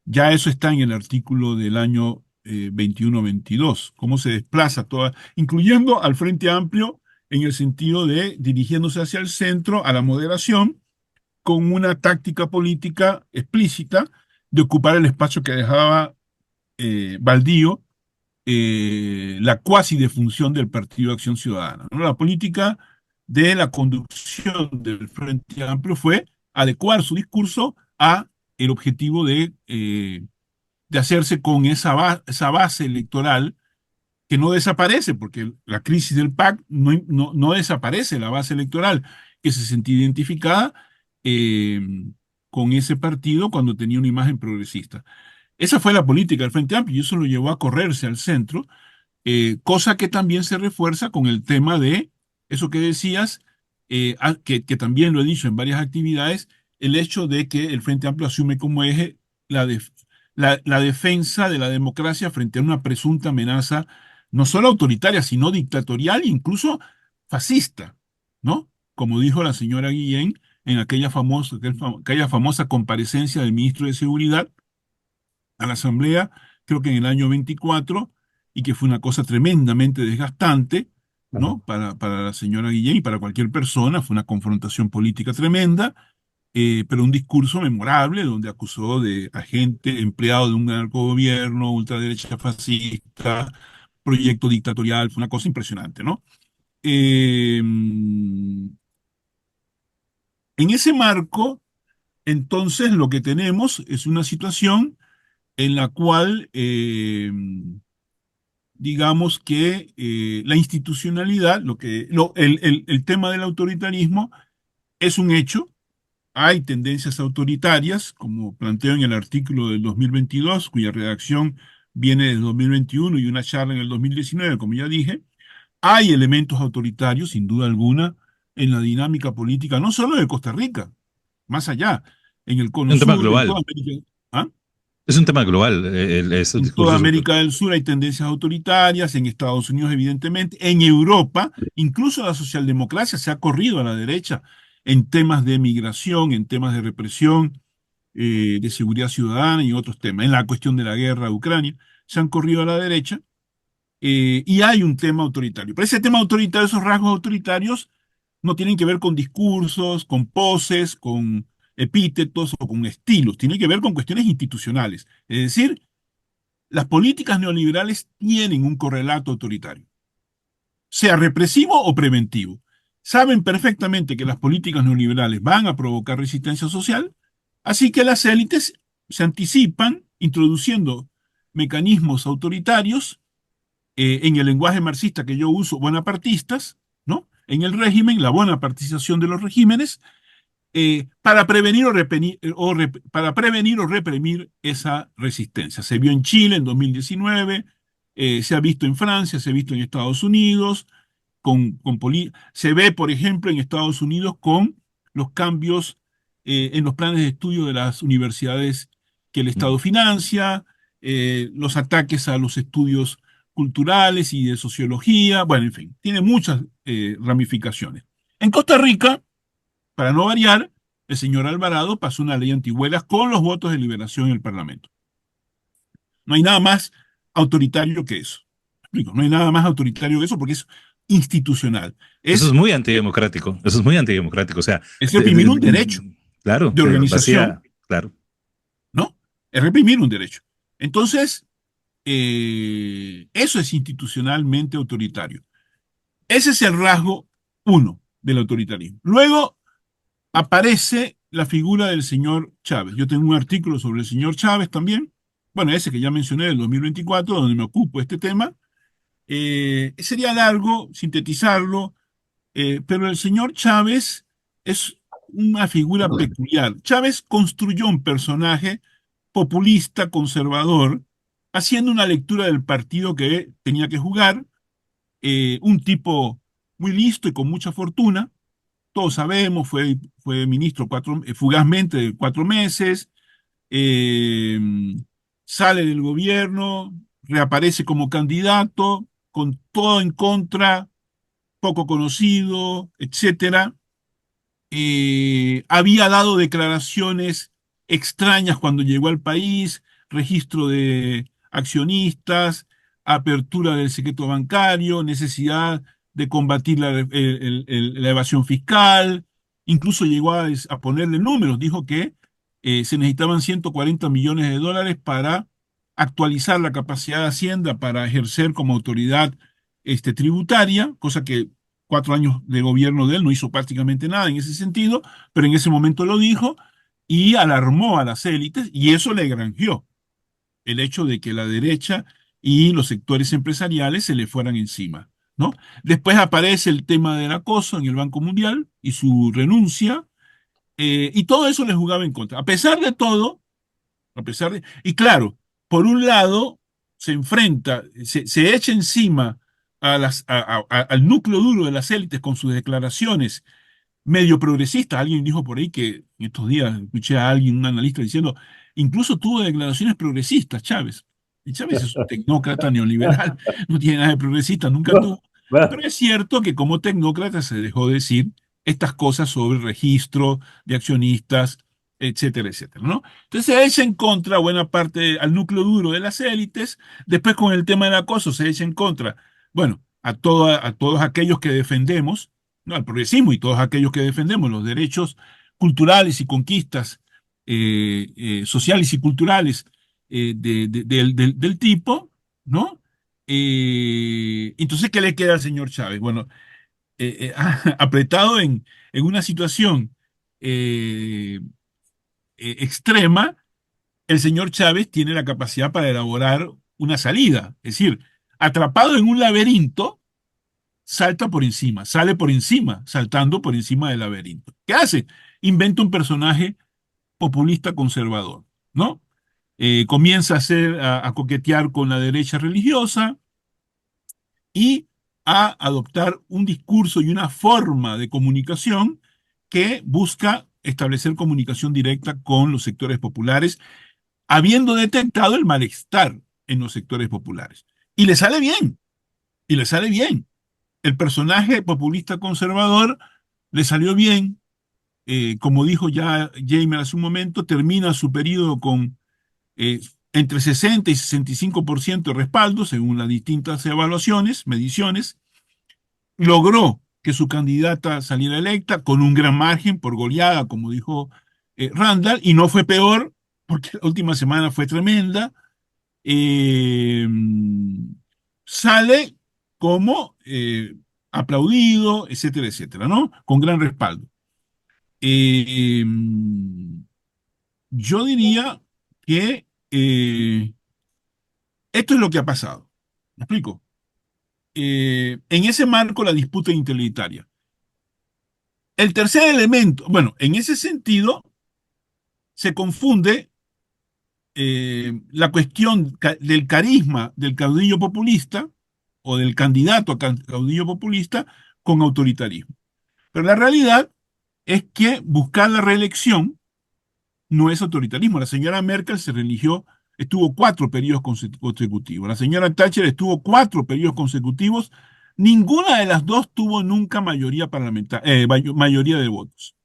Ya eso está en el artículo del año 21-22, cómo se desplaza toda, incluyendo al Frente Amplio en el sentido de dirigiéndose hacia el centro, a la moderación, con una táctica política explícita de ocupar el espacio que dejaba baldío la cuasi defunción del Partido de Acción Ciudadana, ¿no? La política de la conducción del Frente Amplio fue adecuar su discurso a el objetivo de hacerse con esa base electoral que no desaparece, porque la crisis del PAC no desaparece la base electoral que se sentía identificada eh, con ese partido cuando tenía una imagen progresista. Esa fue la política del Frente Amplio y eso lo llevó a correrse al centro, cosa que también se refuerza con el tema de eso que decías, que también lo he dicho en varias actividades, el hecho de que el Frente Amplio asume como eje la defensa de la democracia frente a una presunta amenaza no solo autoritaria, sino dictatorial e incluso fascista, ¿no? Como dijo la señora Guillén en aquella famosa comparecencia del ministro de Seguridad a la Asamblea, creo que en el año 24, y que fue una cosa tremendamente desgastante, ¿no? Para la señora Guillén y para cualquier persona, fue una confrontación política tremenda, pero un discurso memorable donde acusó de agente, empleado de un narcogobierno, ultraderecha fascista, proyecto dictatorial, fue una cosa impresionante, ¿no? En ese marco, entonces, lo que tenemos es una situación en la cual digamos que la institucionalidad, el tema del autoritarismo es un hecho. Hay tendencias autoritarias, como planteo en el artículo del 2022, cuya redacción viene del 2021 y una charla en el 2019, como ya dije. Hay elementos autoritarios, sin duda alguna, en la dinámica política, no solo de Costa Rica, más allá, en el Es Cono un tema Sur, en toda global. América. ¿Ah? Es un tema global, estos En toda discursos. América del Sur hay tendencias autoritarias, en Estados Unidos evidentemente, en Europa, incluso la socialdemocracia se ha corrido a la derecha en temas de migración, en temas de represión, de seguridad ciudadana y otros temas. En la cuestión de la guerra de Ucrania, se han corrido a la derecha y hay un tema autoritario. Pero ese tema autoritario, esos rasgos autoritarios, no tienen que ver con discursos, con poses, con epítetos o con estilos, tienen que ver con cuestiones institucionales. Es decir, las políticas neoliberales tienen un correlato autoritario, sea represivo o preventivo. Saben perfectamente que las políticas neoliberales van a provocar resistencia social, así que las élites se anticipan introduciendo mecanismos autoritarios en el lenguaje marxista que yo uso, bonapartistas, ¿no? En el régimen, la bonapartización de los regímenes, para prevenir para prevenir o reprimir esa resistencia. Se vio en Chile en 2019, se ha visto en Francia, se ha visto en Estados Unidos, se ve, por ejemplo, en Estados Unidos con los cambios en los planes de estudio de las universidades que el Estado financia, los ataques a los estudios culturales y de sociología, bueno, en fin, tiene muchas ramificaciones. En Costa Rica, para no variar, el señor Alvarado pasó una ley antihuelgas con los votos de liberación en el Parlamento. No hay nada más autoritario que eso. ¿Me explico? No hay nada más autoritario que eso porque es institucional. Eso es Es, muy antidemocrático. Eso es muy antidemocrático. O sea, es reprimir un derecho claro, de te organización, vacía, claro. ¿no? Es reprimir un derecho. Entonces, eso es institucionalmente autoritario. Ese es el rasgo uno del autoritarismo. Luego aparece la figura del señor Chávez. Yo tengo un artículo sobre el señor Chávez también, bueno, ese que ya mencioné del 2024, donde me ocupo de este tema. Sería largo sintetizarlo, pero el señor Chávez es una figura peculiar. Chávez construyó un personaje populista, conservador, haciendo una lectura del partido que tenía que jugar, un tipo muy listo y con mucha fortuna. Todos sabemos, fue ministro fugazmente de 4 meses, eh, sale del gobierno, reaparece como candidato, con todo en contra, poco conocido, etcétera. Había dado declaraciones extrañas cuando llegó al país, registro de accionistas, apertura del secreto bancario, necesidad de combatir la evasión fiscal, incluso llegó a ponerle números, dijo que se necesitaban 140 millones de dólares para actualizar la capacidad de Hacienda para ejercer como autoridad tributaria, cosa que 4 años de gobierno de él no hizo prácticamente nada en ese sentido, pero en ese momento lo dijo y alarmó a las élites y eso le granjeó el hecho de que la derecha y los sectores empresariales se le fueran encima, ¿no? Después aparece el tema del acoso en el Banco Mundial y su renuncia, y todo eso le jugaba en contra. A pesar de todo, y claro, por un lado, se enfrenta, se echa encima al núcleo duro de las élites con sus declaraciones medio progresistas. Alguien dijo por ahí que en estos días escuché a alguien, un analista, diciendo, incluso tuvo declaraciones progresistas, Chávez. Y Chávez es un tecnócrata neoliberal, no tiene nada de progresista, nunca tuvo. Pero es cierto que como tecnócrata se dejó decir estas cosas sobre el registro de accionistas, etcétera, etcétera, ¿no? Entonces se echa en contra buena parte al núcleo duro de las élites, después con el tema del acoso se echa en contra, bueno, a todos aquellos que defendemos, ¿no? Al progresismo y todos aquellos que defendemos los derechos culturales y conquistas sociales y culturales del tipo, ¿no? Entonces, ¿qué le queda al señor Chávez? Bueno, apretado en una situación eh, extrema, el señor Chávez tiene la capacidad para elaborar una salida. Es decir, atrapado en un laberinto, salta por encima, sale por encima, saltando por encima del laberinto. ¿Qué hace? Inventa un personaje populista conservador, ¿no? Comienza a coquetear con la derecha religiosa y a adoptar un discurso y una forma de comunicación que busca establecer comunicación directa con los sectores populares, habiendo detectado el malestar en los sectores populares. Y le sale bien, y le sale bien. El personaje populista conservador le salió bien, como dijo ya Jamer hace un momento, termina su periodo con entre 60 y 65% de respaldo, según las distintas evaluaciones, mediciones. Logró que su candidata saliera electa con un gran margen por goleada, como dijo Randall, y no fue peor, porque la última semana fue tremenda. Eh, Sale como aplaudido, etcétera, etcétera, ¿no? Con gran respaldo. Eh, yo diría que esto es lo que ha pasado. ¿Me explico? En ese marco, la disputa integritaria. El tercer elemento, bueno, en ese sentido, se confunde la cuestión del carisma del caudillo populista o del candidato a caudillo populista con autoritarismo. Pero la realidad es que buscar la reelección no es autoritarismo. La señora Merkel se reeligió estuvo 4 periodos consecutivos. La señora Thatcher estuvo 4 periodos consecutivos. Ninguna de las dos tuvo nunca mayoría parlamentaria, mayoría de votos,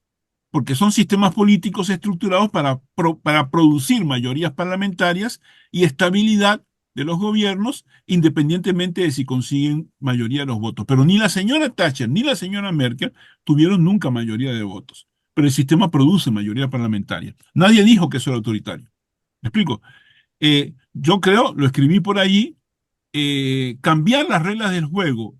porque son sistemas políticos estructurados para producir mayorías parlamentarias y estabilidad de los gobiernos, independientemente de si consiguen mayoría de los votos. Pero ni la señora Thatcher ni la señora Merkel tuvieron nunca mayoría de votos. Pero el sistema produce mayoría parlamentaria. Nadie dijo que eso era autoritario. ¿Me explico? Yo creo, lo escribí por allí, cambiar las reglas del juego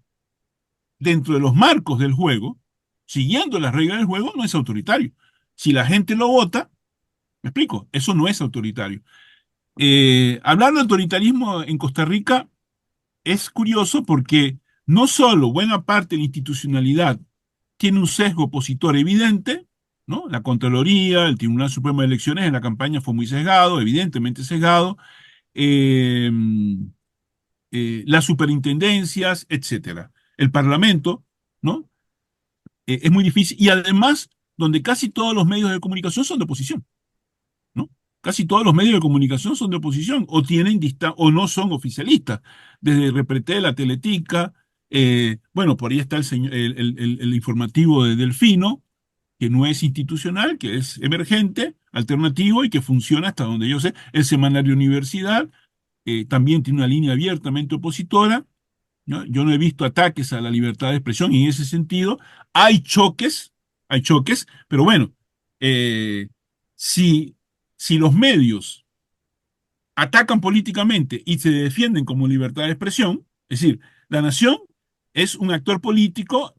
dentro de los marcos del juego, siguiendo las reglas del juego, no es autoritario. Si la gente lo vota, me explico, eso no es autoritario. Hablar de autoritarismo en Costa Rica es curioso porque no solo buena parte de la institucionalidad tiene un sesgo opositor evidente, ¿no? La Contraloría, el Tribunal Supremo de Elecciones en la campaña fue muy sesgado, evidentemente sesgado, eh, las superintendencias, etcétera. El Parlamento, ¿no? Es muy difícil y además donde casi todos los medios de comunicación son de oposición, ¿no? Casi todos los medios de comunicación son de oposición o tienen o no son oficialistas. Desde Repretel, la Teletica, bueno, por ahí está el informativo de Delfino, que no es institucional, que es emergente, alternativo y que funciona hasta donde yo sé. El semanario Universidad también tiene una línea abiertamente opositora, ¿no? Yo no he visto ataques a la libertad de expresión y en ese sentido hay choques, pero bueno, eh, si, si los medios atacan políticamente y se defienden como libertad de expresión, es decir, La Nación es un actor político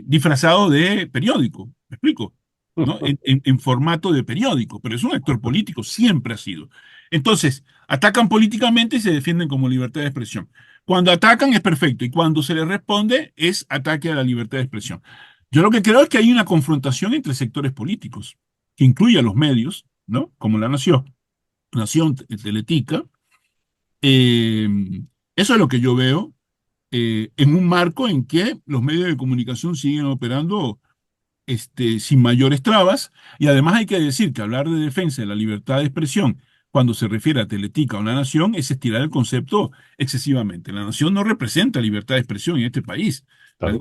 disfrazado de periódico, ¿me explico? ¿No? En formato de periódico, pero es un actor político, siempre ha sido. Entonces, atacan políticamente y se defienden como libertad de expresión. Cuando atacan es perfecto y cuando se les responde es ataque a la libertad de expresión. Yo lo que creo es que hay una confrontación entre sectores políticos, que incluye a los medios, ¿no? Como Nación Teletica. Eh, Eso es lo que yo veo en un marco en que los medios de comunicación siguen operando sin mayores trabas. Y además hay que decir que hablar de defensa de la libertad de expresión cuando se refiere a Teletica o La Nación es estirar el concepto excesivamente. La Nación no representa libertad de expresión en este país. La, Claro.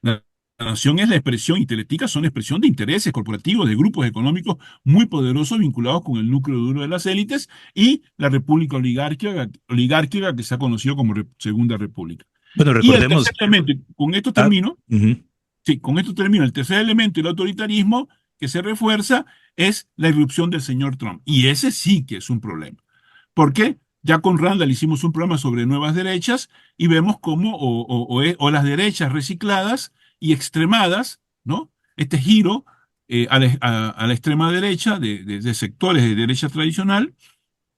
la- la Nación es la expresión y Teletica son la expresión de intereses corporativos, de grupos económicos muy poderosos vinculados con el núcleo duro de las élites y la república oligárquica que se ha conocido como Segunda República. Bueno, Y el tercer recordemos. elemento, y con esto Ah, termino. ujú. Sí, con esto termino. El tercer elemento del autoritarismo que se refuerza es la irrupción del señor Trump. Y ese sí que es un problema. ¿Por qué? Ya con Randall hicimos un programa sobre nuevas derechas y vemos cómo o las derechas recicladas y extremadas, ¿no? Este giro a la extrema derecha de sectores de derecha tradicional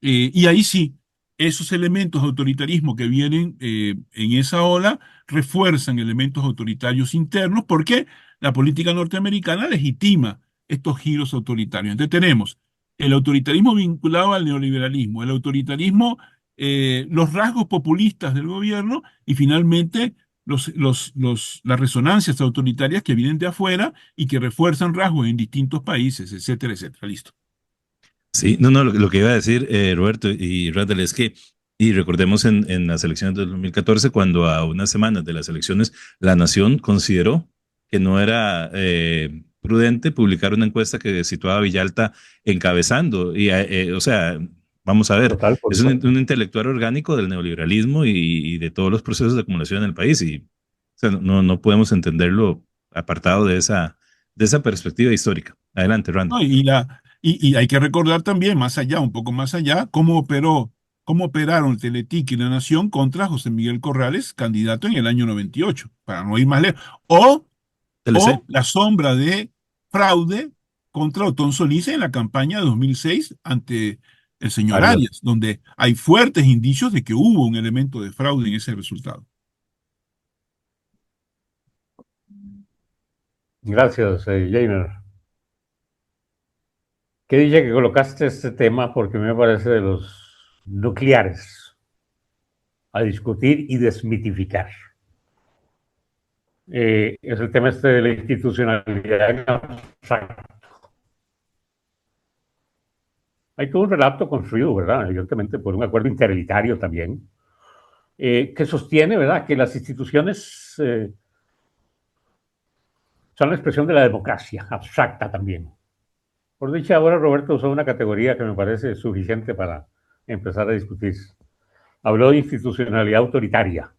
y ahí sí, esos elementos de autoritarismo que vienen en esa ola refuerzan elementos autoritarios internos porque la política norteamericana legitima estos giros autoritarios. Entonces tenemos el autoritarismo vinculado al neoliberalismo, el autoritarismo, los rasgos populistas del gobierno y finalmente las resonancias autoritarias que vienen de afuera y que refuerzan rasgos en distintos países, etcétera, etcétera. Listo. Sí, no, no, lo que iba a decir Roberto y Randall es que, y recordemos en las elecciones del 2014, cuando a unas semanas de las elecciones la Nación consideró que no era prudente publicar una encuesta que situaba a Villalta encabezando. Y, o sea, vamos a ver, Total, por es supuesto. un intelectual orgánico del neoliberalismo y de todos los procesos de acumulación en el país. Y o sea, no, no podemos entenderlo apartado de esa perspectiva histórica. Adelante, ¿No? Randall. Y hay que recordar también, más allá, un poco más allá, cómo operaron el Teletic y La Nación contra José Miguel Corrales, candidato en el año 98, para no ir más lejos. TLC. O la sombra de fraude contra Otón Solís en la campaña de 2006 ante el señor Arias. Arias, donde hay fuertes indicios de que hubo un elemento de fraude en ese resultado. Gracias, Jamer. Qué dicha que colocaste este tema porque me parece de los nucleares a discutir y desmitificar. Es el tema este de la institucionalidad en abstracto. hay todo un relato construido, ¿verdad? Evidentemente por un acuerdo interelitario también, que sostiene, ¿verdad?, que las instituciones son la expresión de la democracia, abstracta también. Por dicha, ahora Roberto usó una categoría que me parece suficiente para empezar a discutir. Habló de institucionalidad autoritaria.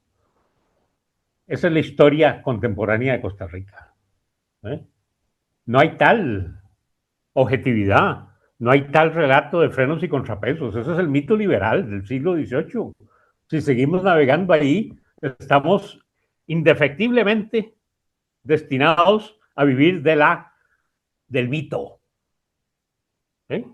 Esa es la historia contemporánea de Costa Rica. ¿Eh? No hay tal objetividad, no hay tal relato de frenos y contrapesos. Ese es el mito liberal del siglo XVIII. Si seguimos navegando ahí, estamos indefectiblemente destinados a vivir del mito. ¿Eh?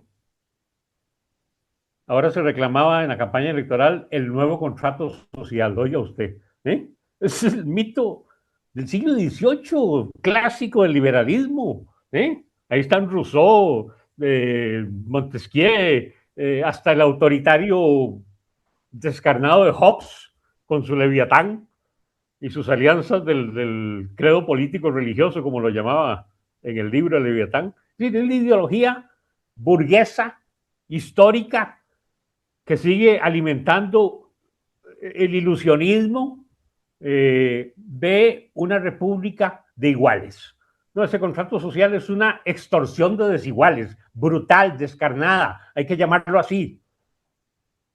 Ahora se reclamaba en la campaña electoral el nuevo contrato social, oiga usted. ¿Eh? Ese es el mito del siglo XVIII, clásico del liberalismo. ¿Eh? Ahí están Rousseau, Montesquieu, hasta el autoritario descarnado de Hobbes con su Leviatán y sus alianzas del credo político religioso, como lo llamaba en el libro Leviatán. Sí, es la ideología burguesa, histórica, que sigue alimentando el ilusionismo de una república de iguales. No, ese contrato social es una extorsión de desiguales, brutal, descarnada, hay que llamarlo así,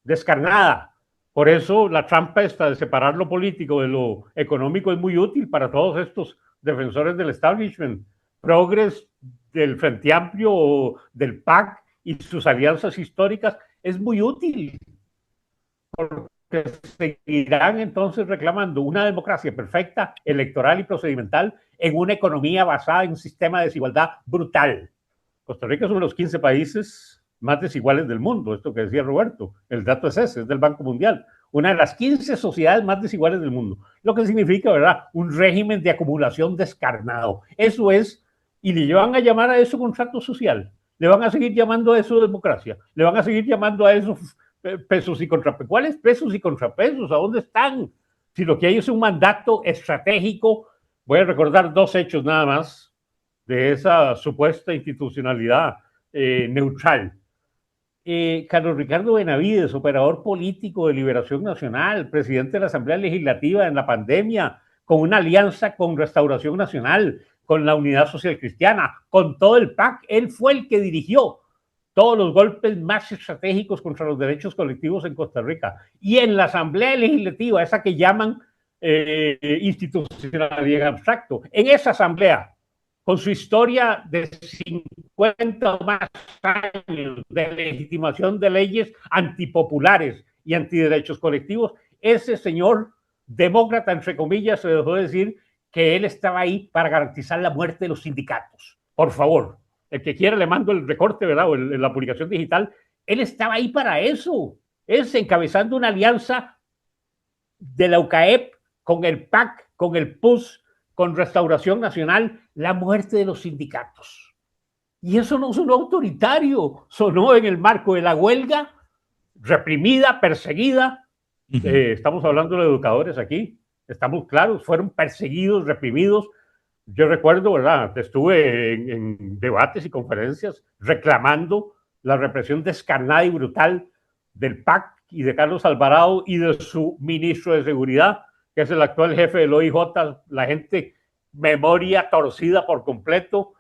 descarnada. Por eso la trampa esta de separar lo político de lo económico es muy útil para todos estos defensores del establishment, progres del Frente Amplio o del PAC y sus alianzas históricas, es muy útil, porque seguirán entonces reclamando una democracia perfecta, electoral y procedimental en una economía basada en un sistema de desigualdad brutal. Costa Rica es uno de los 15 países más desiguales del mundo, esto que decía Roberto, el dato es ese, es del Banco Mundial, una de las 15 sociedades más desiguales del mundo, lo que significa, ¿verdad?, un régimen de acumulación descarnado. Eso es, y le van a llamar a eso contrato social, le van a seguir llamando a eso democracia, le van a seguir llamando a eso pesos y contrapesos. ¿Cuáles pesos y contrapesos? ¿A dónde están? Si lo que hay es un mandato estratégico, voy a recordar dos hechos nada más de esa supuesta institucionalidad neutral. Carlos Ricardo Benavides, operador político de Liberación Nacional, presidente de la Asamblea Legislativa en la pandemia, con una alianza con Restauración Nacional, con la Unidad Social Cristiana, con todo el PAC, él fue el que dirigió todos los golpes más estratégicos contra los derechos colectivos en Costa Rica. Y en la Asamblea Legislativa, esa que llaman institucionalidad en abstracto, en esa asamblea, con su historia de 50 o más años de legitimación de leyes antipopulares y antiderechos colectivos, ese señor demócrata, entre comillas, se dejó decir que él estaba ahí para garantizar la muerte de los sindicatos. Por favor, el que quiera le mando el recorte, ¿verdad?, o la publicación digital. Él estaba ahí para eso. Es encabezando una alianza de la UCAEP con el PAC, con el PUS, con Restauración Nacional, la muerte de los sindicatos. Y eso no sonó autoritario, sonó en el marco de la huelga, reprimida, perseguida. Estamos hablando de educadores aquí, estamos claros, fueron perseguidos, reprimidos. Yo recuerdo, ¿verdad?, estuve en debates y conferencias reclamando la represión descarnada y brutal del PAC y de Carlos Alvarado y de su ministro de Seguridad, que es el actual jefe del OIJ, la gente, memoria torcida por completo,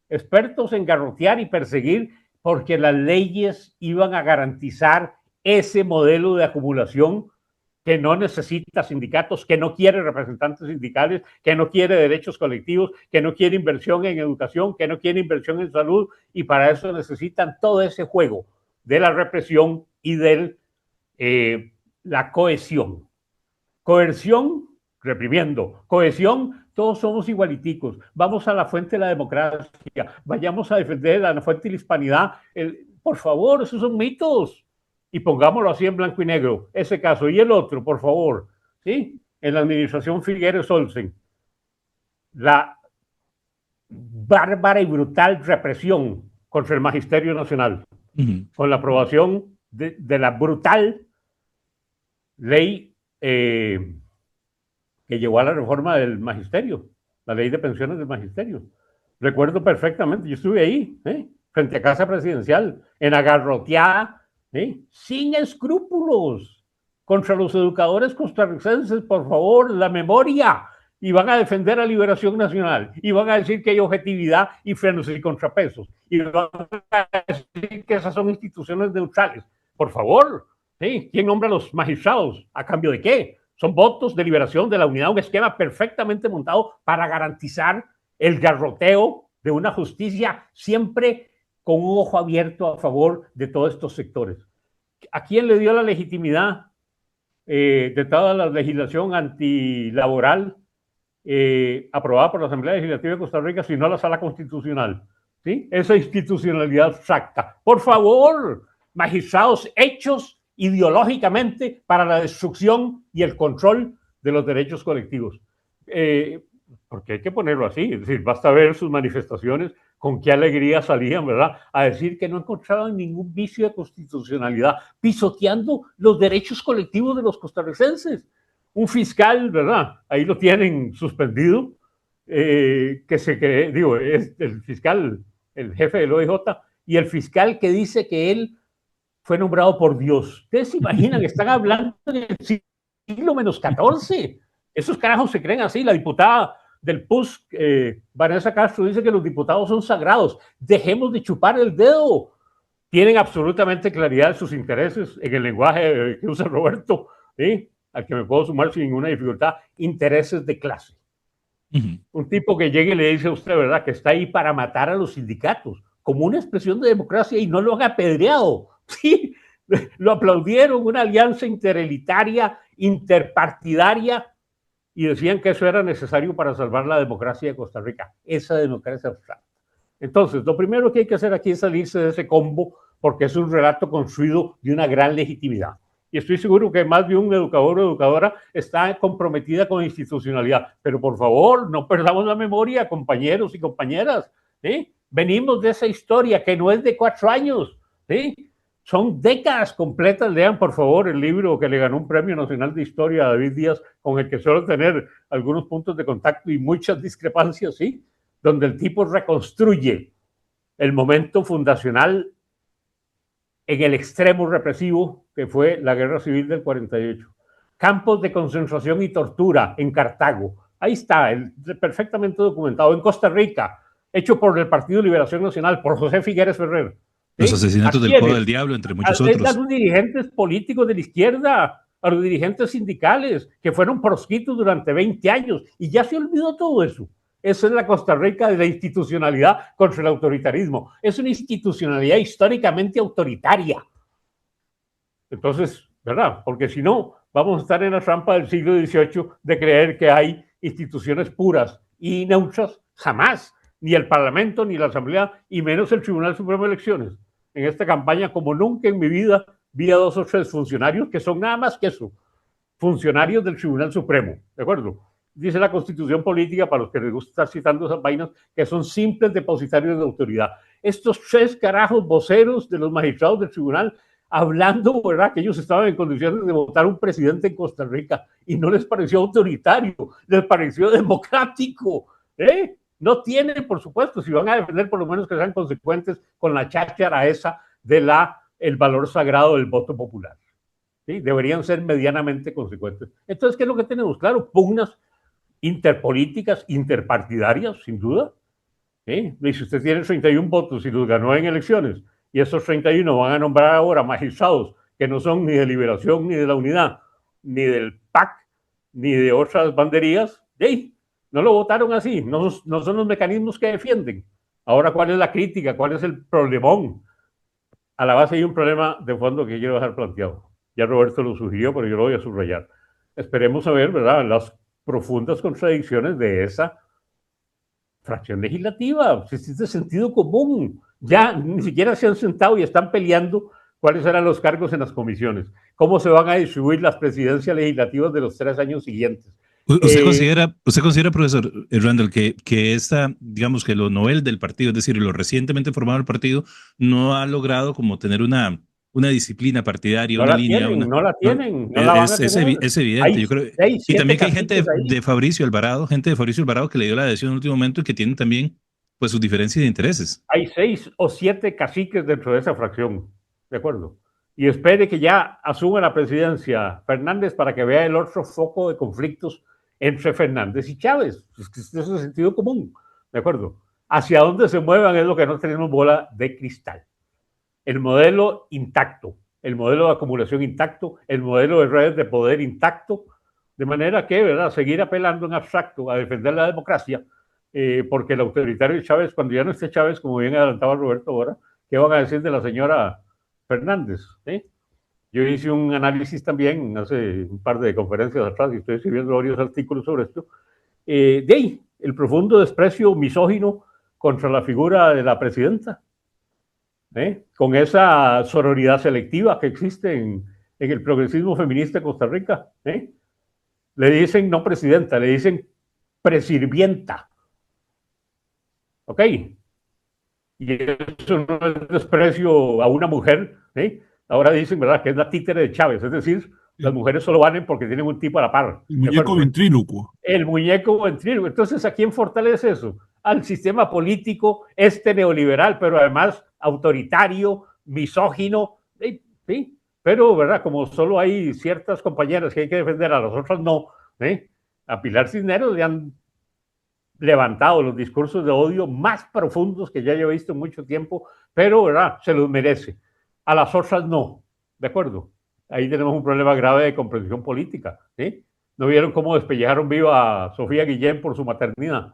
expertos en garrotear y perseguir, porque las leyes iban a garantizar ese modelo de acumulación que no necesita sindicatos, que no quiere representantes sindicales, que no quiere derechos colectivos, que no quiere inversión en educación, que no quiere inversión en salud, y para eso necesitan todo ese juego de la represión y de la cohesión. Coerción, reprimiendo. Cohesión, todos somos igualiticos. Vamos a la fuente de la democracia, vayamos a defender la fuente de la hispanidad. Por favor, esos son mitos. Y pongámoslo así en blanco y negro, ese caso. Y el otro, por favor, ¿sí? En la administración Figueres Olsen, la bárbara y brutal represión contra el Magisterio Nacional, con la aprobación de la brutal ley que llevó a la reforma del magisterio, la ley de pensiones del magisterio. Recuerdo perfectamente, yo estuve ahí, frente a Casa Presidencial, en agarroteada, sin escrúpulos, contra los educadores costarricenses, por favor, la memoria, y van a defender a Liberación Nacional, y van a decir que hay objetividad y frenos y contrapesos, y van a decir que esas son instituciones neutrales. Por favor, ¿quién nombra a los magistrados? ¿A cambio de qué? Son votos de liberación de la unidad, un esquema perfectamente montado para garantizar el garroteo de una justicia siempre con un ojo abierto a favor de todos estos sectores. ¿A quién le dio la legitimidad de toda la legislación antilaboral aprobada por la Asamblea Legislativa de Costa Rica, sino la Sala Constitucional? ¿Sí? Esa institucionalidad abstracta. Por favor, magistrados hechos ideológicamente para la destrucción y el control de los derechos colectivos. Porque hay que ponerlo así, es decir, basta ver sus manifestaciones, con qué alegría salían, ¿verdad?, a decir que no encontraban ningún vicio de constitucionalidad, pisoteando los derechos colectivos de los costarricenses. Un fiscal, ¿verdad?, ahí lo tienen suspendido, que se cree, digo, es el fiscal, el jefe del OIJ, y el fiscal que dice que él fue nombrado por Dios. Ustedes se imaginan, están hablando del siglo -14. Esos carajos se creen así. La diputada del PUS, Vanessa Castro, dice que los diputados son sagrados. Dejemos de chupar el dedo. Tienen absolutamente claridad de sus intereses en el lenguaje que usa Roberto, al que me puedo sumar sin ninguna dificultad, intereses de clase. Un tipo que llegue y le dice a usted, ¿verdad?, que está ahí para matar a los sindicatos, como una expresión de democracia, y no lo han apedreado. Sí, lo aplaudieron, una alianza interelitaria, interpartidaria, y decían que eso era necesario para salvar la democracia de Costa Rica, esa democracia abstracta. Entonces, lo primero que hay que hacer aquí es salirse de ese combo, porque es un relato construido de una gran legitimidad. Y estoy seguro que más de un educador o educadora está comprometida con la institucionalidad. Pero por favor, no perdamos la memoria, compañeros y compañeras. Venimos de esa historia que no es de 4 años. Son décadas completas. Lean, por favor, el libro que le ganó un Premio Nacional de Historia a David Díaz, con el que suelo tener algunos puntos de contacto y muchas discrepancias, donde el tipo reconstruye el momento fundacional en el extremo represivo que fue la Guerra Civil del 48. Campos de concentración y tortura en Cartago. Ahí está, perfectamente documentado. En Costa Rica, hecho por el Partido de Liberación Nacional, por José Figueres Ferrer. Los asesinatos del Codo del Diablo, entre muchos otros. A los dirigentes políticos de la izquierda, a los dirigentes sindicales, que fueron proscritos durante 20 años, y ya se olvidó todo eso. Esa es la Costa Rica de la institucionalidad contra el autoritarismo. Es una institucionalidad históricamente autoritaria. Entonces, ¿verdad? Porque si no, vamos a estar en la trampa del siglo XVIII de creer que hay instituciones puras y neutras. Jamás. Ni el Parlamento, ni la Asamblea, y menos el Tribunal Supremo de Elecciones. En esta campaña, como nunca en mi vida, vi a 2 o 3 funcionarios que son nada más que eso, funcionarios del Tribunal Supremo, ¿de acuerdo? Dice la Constitución Política, para los que les gusta estar citando esas vainas, que son simples depositarios de autoridad. Estos 3 carajos voceros de los magistrados del tribunal, hablando, ¿verdad?, que ellos estaban en condiciones de votar un presidente en Costa Rica, y no les pareció autoritario, les pareció democrático, No tienen, por supuesto, si van a defender, por lo menos que sean consecuentes con la cháchara esa de el valor sagrado del voto popular. Deberían ser medianamente consecuentes. Entonces, ¿qué es lo que tenemos? Claro, pugnas interpolíticas, interpartidarias, sin duda. Y si usted tiene 31 votos y los ganó en elecciones, y esos 31 van a nombrar ahora magistrados que no son ni de Liberación, ni de la Unidad, ni del PAC, ni de otras banderías, no lo votaron así, no son los mecanismos que defienden. Ahora, ¿cuál es la crítica? ¿Cuál es el problemón? A la base hay un problema de fondo que quiero dejar planteado. Ya Roberto lo sugirió, pero yo lo voy a subrayar. Esperemos a ver, ¿verdad?, las profundas contradicciones de esa fracción legislativa. Existe sentido común. Ya ni siquiera se han sentado y están peleando cuáles serán los cargos en las comisiones, cómo se van a distribuir las presidencias legislativas de los 3 años siguientes. ¿Usted considera, profesor Randall, que digamos que lo novel del partido, es decir, lo recientemente formado el partido, no ha logrado como tener una disciplina partidaria, una línea? No la tienen. Es evidente. Yo creo, y también que hay gente de Fabricio Alvarado que le dio la adhesión en el último momento y que tienen también pues sus diferencias de intereses. Hay 6 o 7 caciques dentro de esa fracción, ¿de acuerdo? Y espere que ya asuma la presidencia Fernández para que vea el otro foco de conflictos entre Fernández y Chávez. Eso es sentido común, ¿de acuerdo? Hacia dónde se muevan es lo que no tenemos bola de cristal. El modelo intacto, el modelo de acumulación intacto, el modelo de redes de poder intacto, de manera que, ¿verdad?, seguir apelando en abstracto a defender la democracia, porque el autoritario Chávez, cuando ya no esté Chávez, como bien adelantaba Roberto ahora, ¿qué van a decir de la señora Fernández? Yo hice un análisis también hace un par de conferencias atrás y estoy escribiendo varios artículos sobre esto, de ahí, el profundo desprecio misógino contra la figura de la presidenta, con esa sororidad selectiva que existe en el progresismo feminista de Costa Rica. Le dicen no presidenta, le dicen presirvienta. ¿Ok? Y eso no es desprecio a una mujer. Ahora dicen, ¿verdad?, que es la títere de Chávez, es decir, las mujeres solo valen porque tienen un tipo a la par. El muñeco ventrílocuo. El muñeco ventrílocuo. Entonces, ¿a quién fortalece eso? Al sistema político neoliberal, pero además autoritario, misógino, ¿sí? Pero, ¿verdad?, como solo hay ciertas compañeras que hay que defender, a las otras no, a Pilar Cisneros le han levantado los discursos de odio más profundos que ya yo he visto en mucho tiempo, pero, ¿verdad?, se los merece. A las otras no, ¿de acuerdo? Ahí tenemos un problema grave de comprensión política, ¿No vieron cómo despellejaron viva a Sofía Guillén por su maternidad?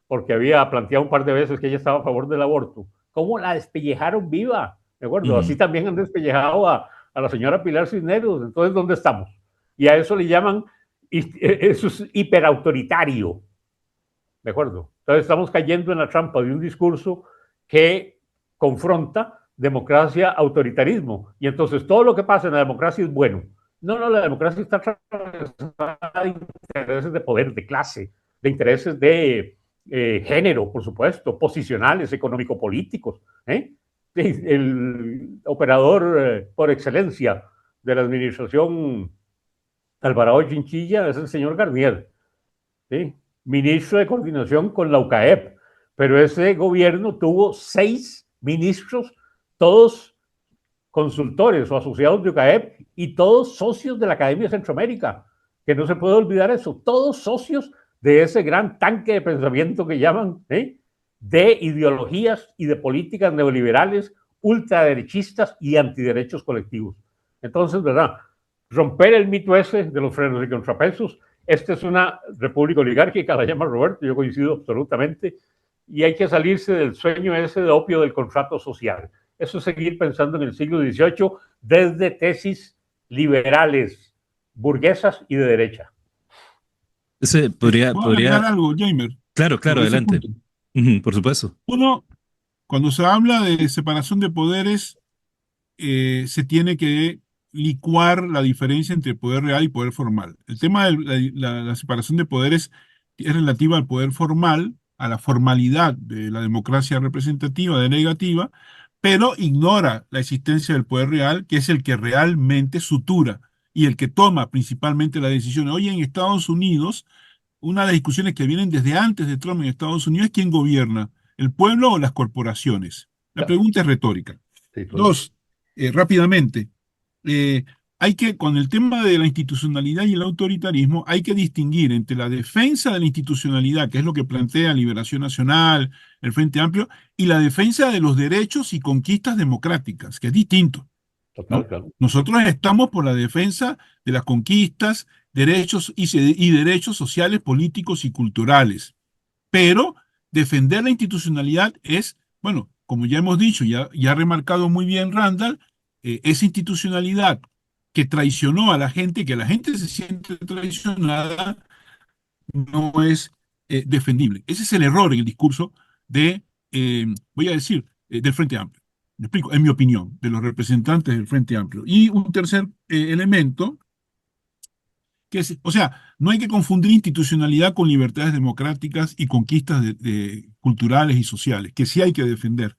Porque había planteado un par de veces que ella estaba a favor del aborto. ¿Cómo la despellejaron viva? ¿De acuerdo? Así también han despellejado a la señora Pilar Cisneros. Entonces, ¿dónde estamos? Y a eso le llaman, eso es hiperautoritario. ¿De acuerdo? Entonces estamos cayendo en la trampa de un discurso que confronta democracia, autoritarismo. Y entonces todo lo que pasa en la democracia es bueno. No, la democracia está atravesada de intereses de poder, de clase, de intereses de género, por supuesto, posicionales, económico-políticos. El operador por excelencia de la administración Alvarado Chinchilla es el señor Garnier, ministro de coordinación con la UCAEP, pero ese gobierno tuvo 6 ministros, todos consultores o asociados de UCAEP y todos socios de la Academia de Centroamérica, que no se puede olvidar eso, todos socios de ese gran tanque de pensamiento que llaman, de ideologías y de políticas neoliberales, ultraderechistas y antiderechos colectivos. Entonces, ¿verdad?, romper el mito ese de los frenos y contrapesos. Esta es una república oligárquica, la llama Roberto, yo coincido absolutamente, y hay que salirse del sueño ese de opio del contrato social. Eso es seguir pensando en el siglo XVIII desde tesis liberales, burguesas y de derecha. ¿Puedo agregar algo, Jamer? Claro, adelante. Por supuesto. Uno, cuando se habla de separación de poderes, se tiene que licuar la diferencia entre poder real y poder formal. El tema de la separación de poderes es relativa al poder formal, a la formalidad de la democracia representativa, delegativa, pero ignora la existencia del poder real, que es el que realmente sutura y el que toma principalmente las decisiones. Hoy en Estados Unidos, una de las discusiones que vienen desde antes de Trump en Estados Unidos es quién gobierna, el pueblo o las corporaciones. La pregunta es retórica. Sí, claro. Dos, rápidamente, hay que, con el tema de la institucionalidad y el autoritarismo, hay que distinguir entre la defensa de la institucionalidad, que es lo que plantea Liberación Nacional, el Frente Amplio, y la defensa de los derechos y conquistas democráticas, que es distinto. Total, claro. Nosotros estamos por la defensa de las conquistas, derechos y derechos sociales, políticos y culturales. Pero defender la institucionalidad es, bueno, como ya hemos dicho, ya ha remarcado muy bien Randall, esa institucionalidad que traicionó a la gente, que la gente se siente traicionada, no es defendible. Ese es el error en el discurso de, voy a decir, del Frente Amplio. Me explico, en mi opinión, de los representantes del Frente Amplio. Y un tercer elemento, que es, o sea, no hay que confundir institucionalidad con libertades democráticas y conquistas culturales y sociales, que sí hay que defender.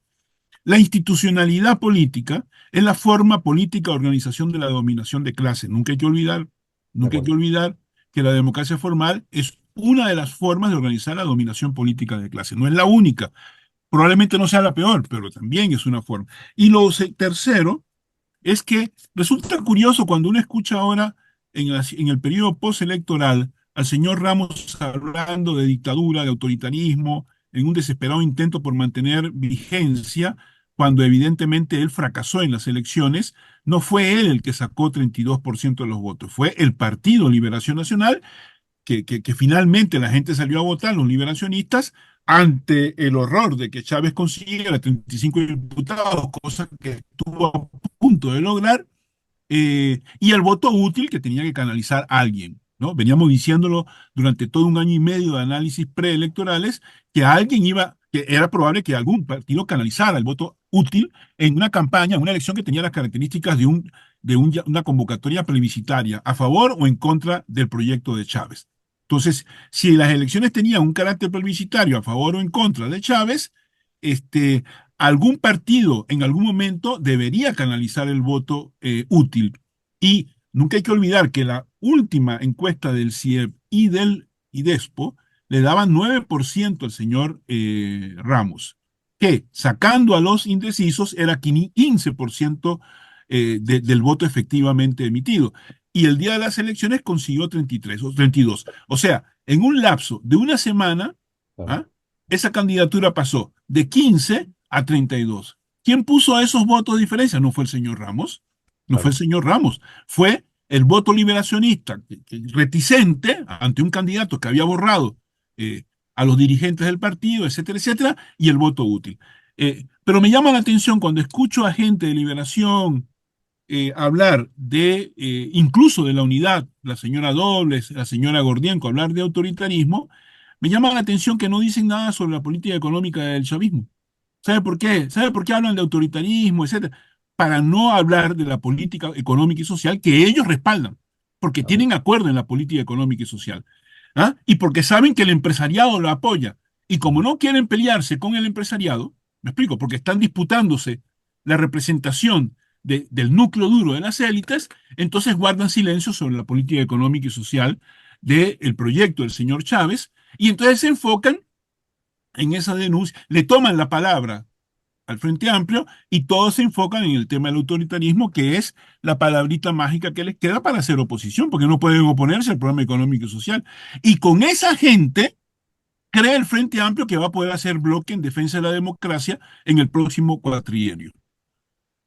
La institucionalidad política es la forma política de organización de la dominación de clase. Nunca hay que olvidar que la democracia formal es una de las formas de organizar la dominación política de clase. No es la única, Probablemente no sea la peor, pero también es una forma. Y lo tercero es que resulta curioso cuando uno escucha ahora en el periodo postelectoral al señor Ramos hablando de dictadura, de autoritarismo, en un desesperado intento por mantener vigencia, cuando evidentemente él fracasó en las elecciones. No fue él el que sacó 32% de los votos, fue el Partido Liberación Nacional, que finalmente la gente salió a votar, los liberacionistas, ante el horror de que Chávez consiguiera 35 diputados, cosa que estuvo a punto de lograr, y el voto útil que tenía que canalizar alguien, ¿no? Veníamos diciéndolo durante todo un año y medio de análisis preelectorales, que alguien iba, que era probable que algún partido canalizara el voto útil en una campaña, una elección que tenía las características de una convocatoria plebiscitaria a favor o en contra del proyecto de Chávez. Entonces, si las elecciones tenían un carácter plebiscitario a favor o en contra de Chávez, algún partido en algún momento debería canalizar el voto útil. Y nunca hay que olvidar que la última encuesta del CIEP y del IDESPO le daban 9% al señor Ramos, que sacando a los indecisos era 15% del voto efectivamente emitido. Y el día de las elecciones consiguió 33 o 32. O sea, en un lapso de una semana, ¿ah? Esa candidatura pasó de 15 a 32. ¿Quién puso esos votos de diferencia? No fue el señor Ramos, no fue el señor Ramos, fue el voto liberacionista, reticente ante un candidato que había borrado a los dirigentes del partido, etcétera, etcétera, y el voto útil. Pero me llama la atención cuando escucho a gente de Liberación hablar de, incluso de la unidad, la señora Dobles, la señora Gordienco, hablar de autoritarismo. Me llama la atención que no dicen nada sobre la política económica del chavismo. ¿Sabe por qué? ¿Sabe por qué hablan de autoritarismo, etcétera? Para no hablar de la política económica y social que ellos respaldan, porque tienen acuerdo en la política económica y social. ¿Ah? Y porque saben que el empresariado lo apoya. Y como no quieren pelearse con el empresariado, me explico, porque están disputándose la representación del núcleo duro de las élites, entonces guardan silencio sobre la política económica y social del proyecto del señor Chávez, y entonces se enfocan en esa denuncia, le toman la palabra al Frente Amplio y todos se enfocan en el tema del autoritarismo, que es la palabrita mágica que les queda para hacer oposición, porque no pueden oponerse al programa económico y social. Y con esa gente crea el Frente Amplio que va a poder hacer bloque en defensa de la democracia en el próximo cuatrienio.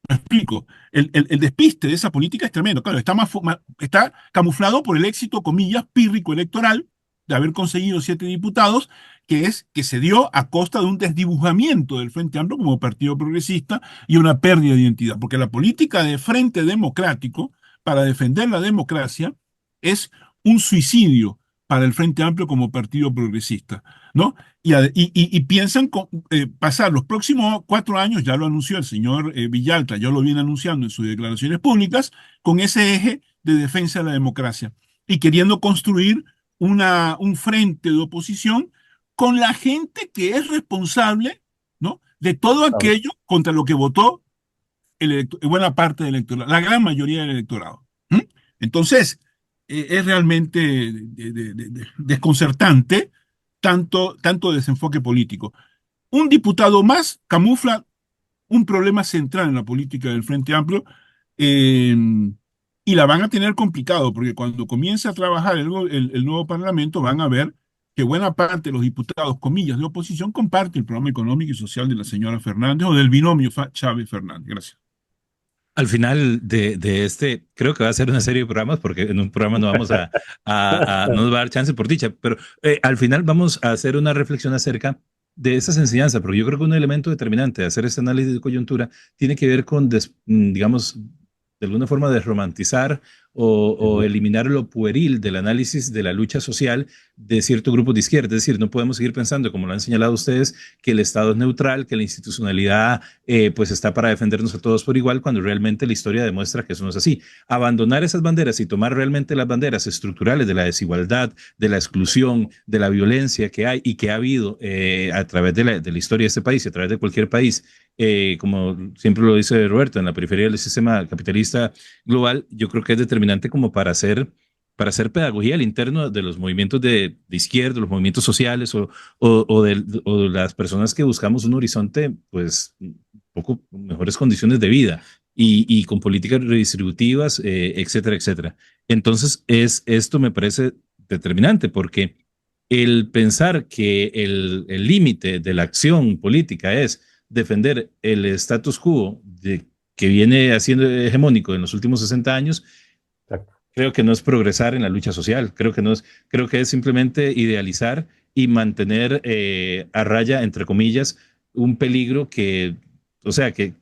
Me explico. El despiste de esa política es tremendo. Claro, está camuflado por el éxito, comillas, pírrico electoral de haber conseguido 7 diputados, que se dio a costa de un desdibujamiento del Frente Amplio como partido progresista y una pérdida de identidad. Porque la política de Frente Democrático para defender la democracia es un suicidio para el Frente Amplio como partido progresista, ¿no? Y piensan pasar los próximos 4 años, ya lo anunció el señor Villalta, ya lo viene anunciando en sus declaraciones públicas, con ese eje de defensa de la democracia y queriendo construir un frente de oposición con la gente que es responsable, ¿no?, de todo aquello contra lo que votó buena parte del electorado, la gran mayoría del electorado. ¿Mm? Entonces, es realmente desconcertante tanto desenfoque político. Un diputado más camufla un problema central en la política del Frente Amplio, eh, y la van a tener complicado, porque cuando comience a trabajar el nuevo Parlamento van a ver que buena parte de los diputados, comillas, de oposición comparte el programa económico y social de la señora Fernández o del binomio Chávez-Fernández. Gracias. Al final de este, creo que va a ser una serie de programas, porque en un programa no vamos no nos va a dar chance por dicha, pero al final vamos a hacer una reflexión acerca de esas enseñanzas, porque yo creo que un elemento determinante de hacer este análisis de coyuntura tiene que ver con, digamos, de alguna forma desromantizar o eliminar lo pueril del análisis de la lucha social de ciertos grupos de izquierda. Es decir, no podemos seguir pensando, como lo han señalado ustedes, que el Estado es neutral, que la institucionalidad pues está para defendernos a todos por igual, cuando realmente la historia demuestra que eso no es así. Abandonar esas banderas y tomar realmente las banderas estructurales de la desigualdad, de la exclusión, de la violencia que hay y que ha habido a través de la historia de este país y a través de cualquier país, como siempre lo dice Roberto, en la periferia del sistema capitalista global, yo creo que es determinante como para hacer para hacer pedagogía al interno de los movimientos de izquierda, los movimientos sociales o de las personas que buscamos un horizonte, pues, un poco mejores condiciones de vida y con políticas redistributivas, etcétera, etcétera. Entonces, esto me parece determinante porque el pensar que el límite de la acción política es defender el status quo que viene siendo hegemónico en los últimos 60 años, creo que no es progresar en la lucha social, creo que es simplemente idealizar y mantener a raya, entre comillas, un peligro que, o sea, que,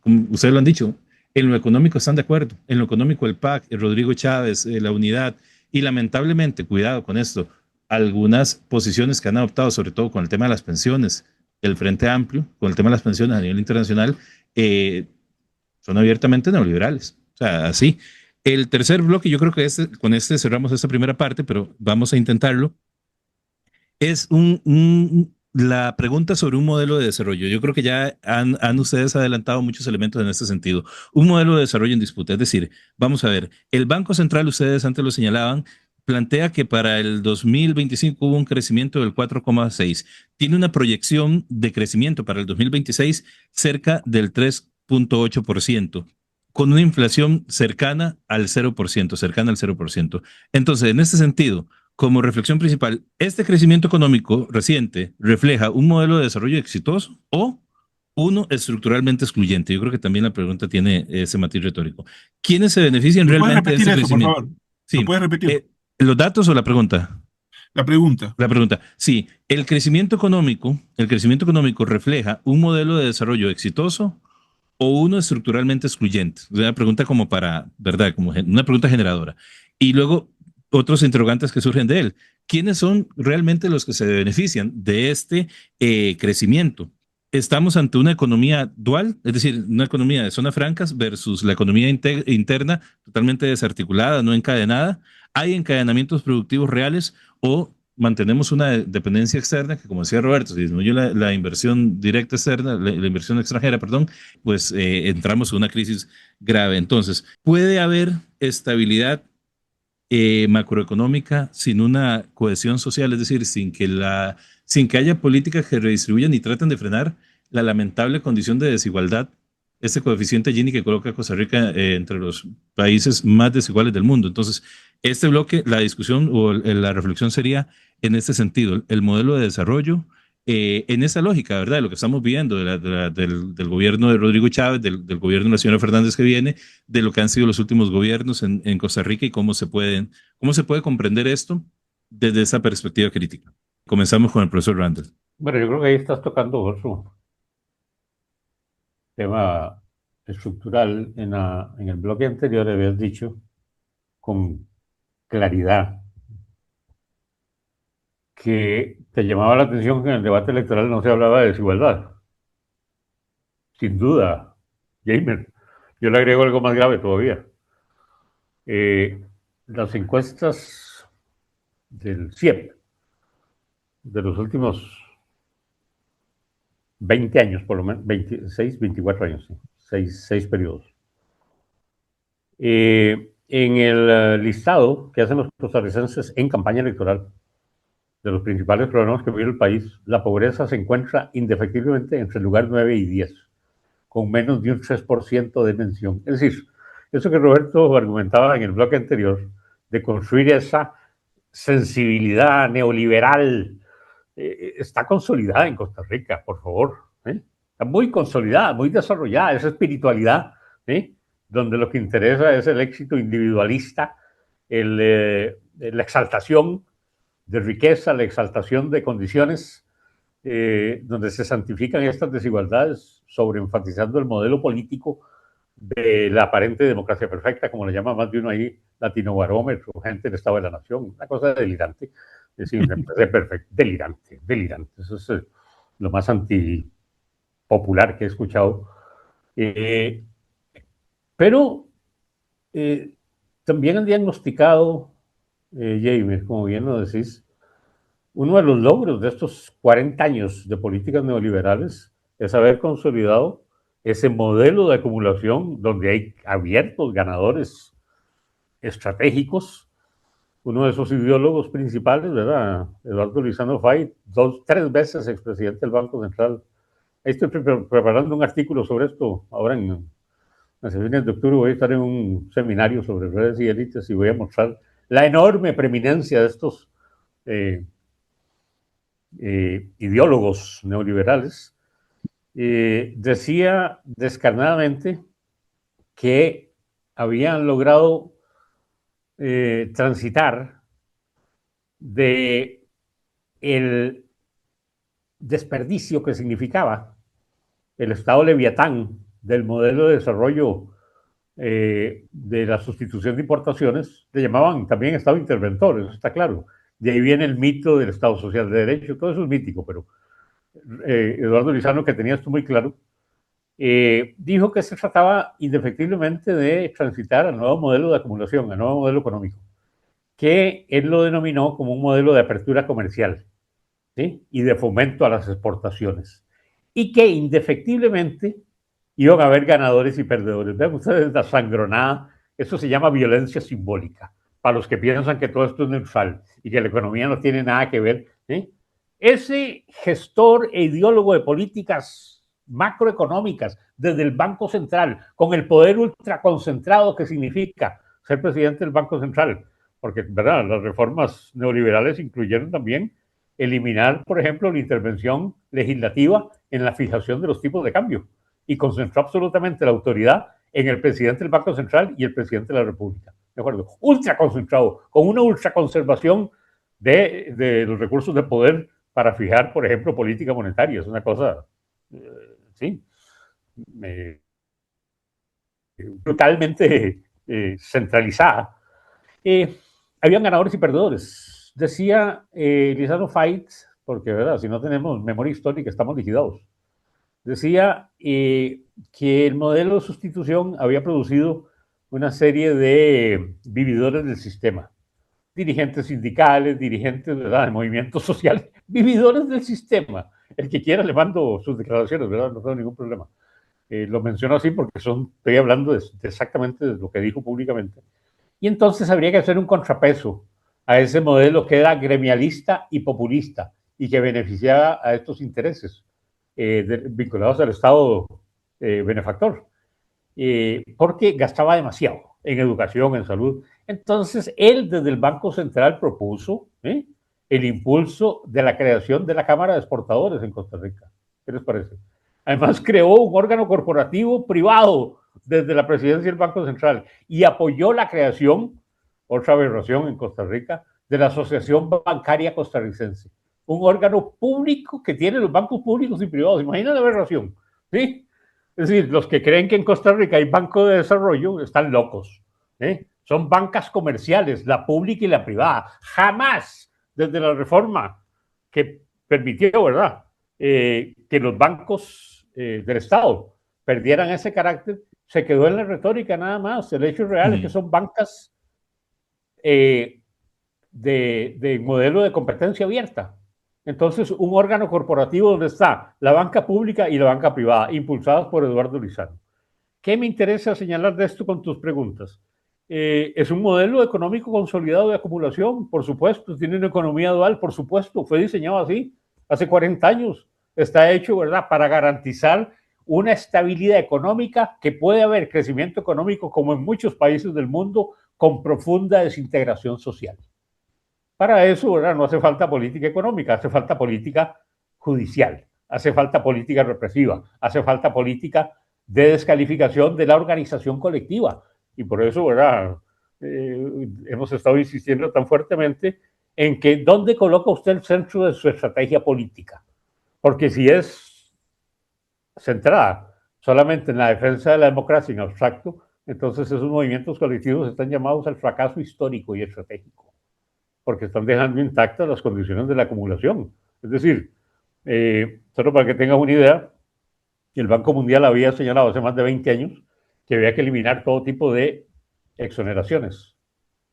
como ustedes lo han dicho, en lo económico están de acuerdo, en lo económico el PAC, el Rodrigo Chávez, la unidad, y lamentablemente, cuidado con esto, algunas posiciones que han adoptado, sobre todo con el tema de las pensiones, el Frente Amplio, con el tema de las pensiones a nivel internacional, eh, son abiertamente neoliberales. O sea, así. El tercer bloque, yo creo que con este cerramos esta primera parte, pero vamos a intentarlo. Es la pregunta sobre un modelo de desarrollo. Yo creo que ya han ustedes adelantado muchos elementos en este sentido. Un modelo de desarrollo en disputa. Es decir, vamos a ver, el Banco Central, ustedes antes lo señalaban, plantea que para el 2025 hubo un crecimiento del 4,6. Tiene una proyección de crecimiento para el 2026 cerca del 3,8%, con una inflación cercana al 0%, cercana al 0%. Entonces, en este sentido, como reflexión principal, ¿este crecimiento económico reciente refleja un modelo de desarrollo exitoso o uno estructuralmente excluyente? Yo creo que también la pregunta tiene ese matiz retórico. ¿Quiénes se benefician ¿Me puedes realmente de repetir este eso, por crecimiento? favor? ¿Lo Sí, puedes repetir? ¿los datos o la pregunta? La pregunta. La pregunta, sí, el crecimiento económico refleja un modelo de desarrollo exitoso o uno estructuralmente excluyente. Es una pregunta como para, ¿verdad? Como una pregunta generadora. Y luego otros interrogantes que surgen de él. ¿Quiénes son realmente los que se benefician de este crecimiento? Estamos ante una economía dual, es decir, una economía de zonas francas versus la economía interna totalmente desarticulada, no encadenada. ¿Hay encadenamientos productivos reales o mantenemos una dependencia externa que, como decía Roberto, si disminuye la inversión directa externa, la inversión extranjera, perdón, pues entramos en una crisis grave? Entonces, ¿puede haber estabilidad macroeconómica sin una cohesión social? Es decir, sin que haya políticas que redistribuyan y traten de frenar la lamentable condición de desigualdad, este coeficiente Gini que coloca a Costa Rica entre los países más desiguales del mundo. Entonces, este bloque, la discusión o la reflexión sería en este sentido, el modelo de desarrollo, en esa lógica, ¿verdad? De lo que estamos viendo del gobierno de Rodrigo Chávez, del gobierno de la señora Fernández que viene, de lo que han sido los últimos gobiernos en Costa Rica y cómo se puede comprender esto desde esa perspectiva crítica. Comenzamos con el profesor Randall. Bueno, yo creo que ahí estás tocando otro tema estructural. En el bloque anterior habías dicho con claridad que te llamaba la atención que en el debate electoral no se hablaba de desigualdad. Sin duda, Jamer. Yo le agrego algo más grave todavía. Las encuestas del CIEP de los últimos 20 años, por lo menos, 26, 24 años, ¿sí? seis periodos. En el listado que hacen los costarricenses en campaña electoral de los principales problemas que vive el país, la pobreza se encuentra indefectiblemente entre el lugar 9 y 10, con menos de un 3% de mención. Es decir, eso que Roberto argumentaba en el bloque anterior, de construir esa sensibilidad neoliberal, está consolidada en Costa Rica, por favor. Está muy consolidada, muy desarrollada, esa espiritualidad, donde lo que interesa es el éxito individualista, la exaltación de riqueza, la exaltación de condiciones, donde se santifican estas desigualdades, sobreenfatizando el modelo político de la aparente democracia perfecta, como le llama más de uno ahí, latino barómetro, gente del Estado de la Nación, una cosa delirante, es decir, democracia perfecta, delirante. Eso es lo más antipopular que he escuchado. Pero también han diagnosticado, Jaime, como bien lo decís, uno de los logros de estos 40 años de políticas neoliberales es haber consolidado ese modelo de acumulación donde hay abiertos ganadores estratégicos uno de esos ideólogos principales, ¿verdad? Eduardo Lizano Fay, 3 veces expresidente del Banco Central. Ahí estoy preparando un artículo sobre esto. Ahora en las fines de octubre voy a estar en un seminario sobre redes y élites y voy a mostrar la enorme preeminencia de estos ideólogos neoliberales. Decía descarnadamente que habían logrado transitar de el desperdicio que significaba el Estado Leviatán del modelo de desarrollo de la sustitución de importaciones, le llamaban también Estado interventor, eso está claro. De ahí viene el mito del Estado Social de Derecho, todo eso es mítico, pero Eduardo Lizano, que tenía esto muy claro, dijo que se trataba indefectiblemente de transitar al nuevo modelo de acumulación, al nuevo modelo económico, que él lo denominó como un modelo de apertura comercial, ¿sí? Y de fomento a las exportaciones. Y que indefectiblemente iban a haber ganadores y perdedores. Vean ustedes la sangronada, eso se llama violencia simbólica, para los que piensan que todo esto es neutral y que la economía no tiene nada que ver. ¿Sí? Ese gestor e ideólogo de políticas macroeconómicas desde el Banco Central, con el poder ultraconcentrado que significa ser presidente del Banco Central, porque ¿verdad? Las reformas neoliberales incluyeron también eliminar, por ejemplo, la intervención legislativa en la fijación de los tipos de cambio y concentró absolutamente la autoridad en el presidente del Banco Central y el presidente de la República. ¿De acuerdo? Ultra concentrado, con una ultraconservación de los recursos de poder para fijar, por ejemplo, política monetaria. Es una cosa, sí, brutalmente centralizada. Habían ganadores y perdedores. Decía Lizano Fay, porque ¿verdad? Si no tenemos memoria histórica estamos liquidados. Decía que el modelo de sustitución había producido una serie de vividores del sistema, dirigentes sindicales, dirigentes ¿verdad? De movimientos sociales, vividores del sistema. El que quiera le mando sus declaraciones, ¿verdad? No tengo ningún problema. Lo menciono así porque estoy hablando de exactamente de lo que dijo públicamente. Y entonces habría que hacer un contrapeso a ese modelo que era gremialista y populista y que beneficiaba a estos intereses vinculados al Estado benefactor, porque gastaba demasiado en educación, en salud. Entonces, él desde el Banco Central propuso el impulso de la creación de la Cámara de Exportadores en Costa Rica. ¿Qué les parece? Además, creó un órgano corporativo privado desde la presidencia del Banco Central y apoyó la creación, otra aberración en Costa Rica, de la Asociación Bancaria Costarricense, un órgano público que tiene los bancos públicos y privados. Imagina la aberración, ¿sí? Es decir, los que creen que en Costa Rica hay banco de desarrollo están locos. Son bancas comerciales, la pública y la privada. Jamás, desde la reforma que permitió, ¿verdad?, que los bancos del Estado perdieran ese carácter, se quedó en la retórica nada más. El hecho real es que son bancas de modelo de competencia abierta. Entonces, un órgano corporativo donde está la banca pública y la banca privada, impulsados por Eduardo Lizano. ¿Qué me interesa señalar de esto con tus preguntas? Es un modelo económico consolidado de acumulación, por supuesto, tiene una economía dual, por supuesto, fue diseñado así hace 40 años, está hecho, ¿verdad?, para garantizar una estabilidad económica, que puede haber crecimiento económico como en muchos países del mundo, con profunda desintegración social. Para eso, ¿verdad?, no hace falta política económica, hace falta política judicial, hace falta política represiva, hace falta política de descalificación de la organización colectiva. Y por eso, ¿verdad?, hemos estado insistiendo tan fuertemente en que ¿dónde coloca usted el centro de su estrategia política? Porque si es centrada solamente en la defensa de la democracia en abstracto, entonces esos movimientos colectivos están llamados al fracaso histórico y estratégico, porque están dejando intactas las condiciones de la acumulación. Es decir, solo para que tengan una idea, el Banco Mundial había señalado hace más de 20 años que había que eliminar todo tipo de exoneraciones,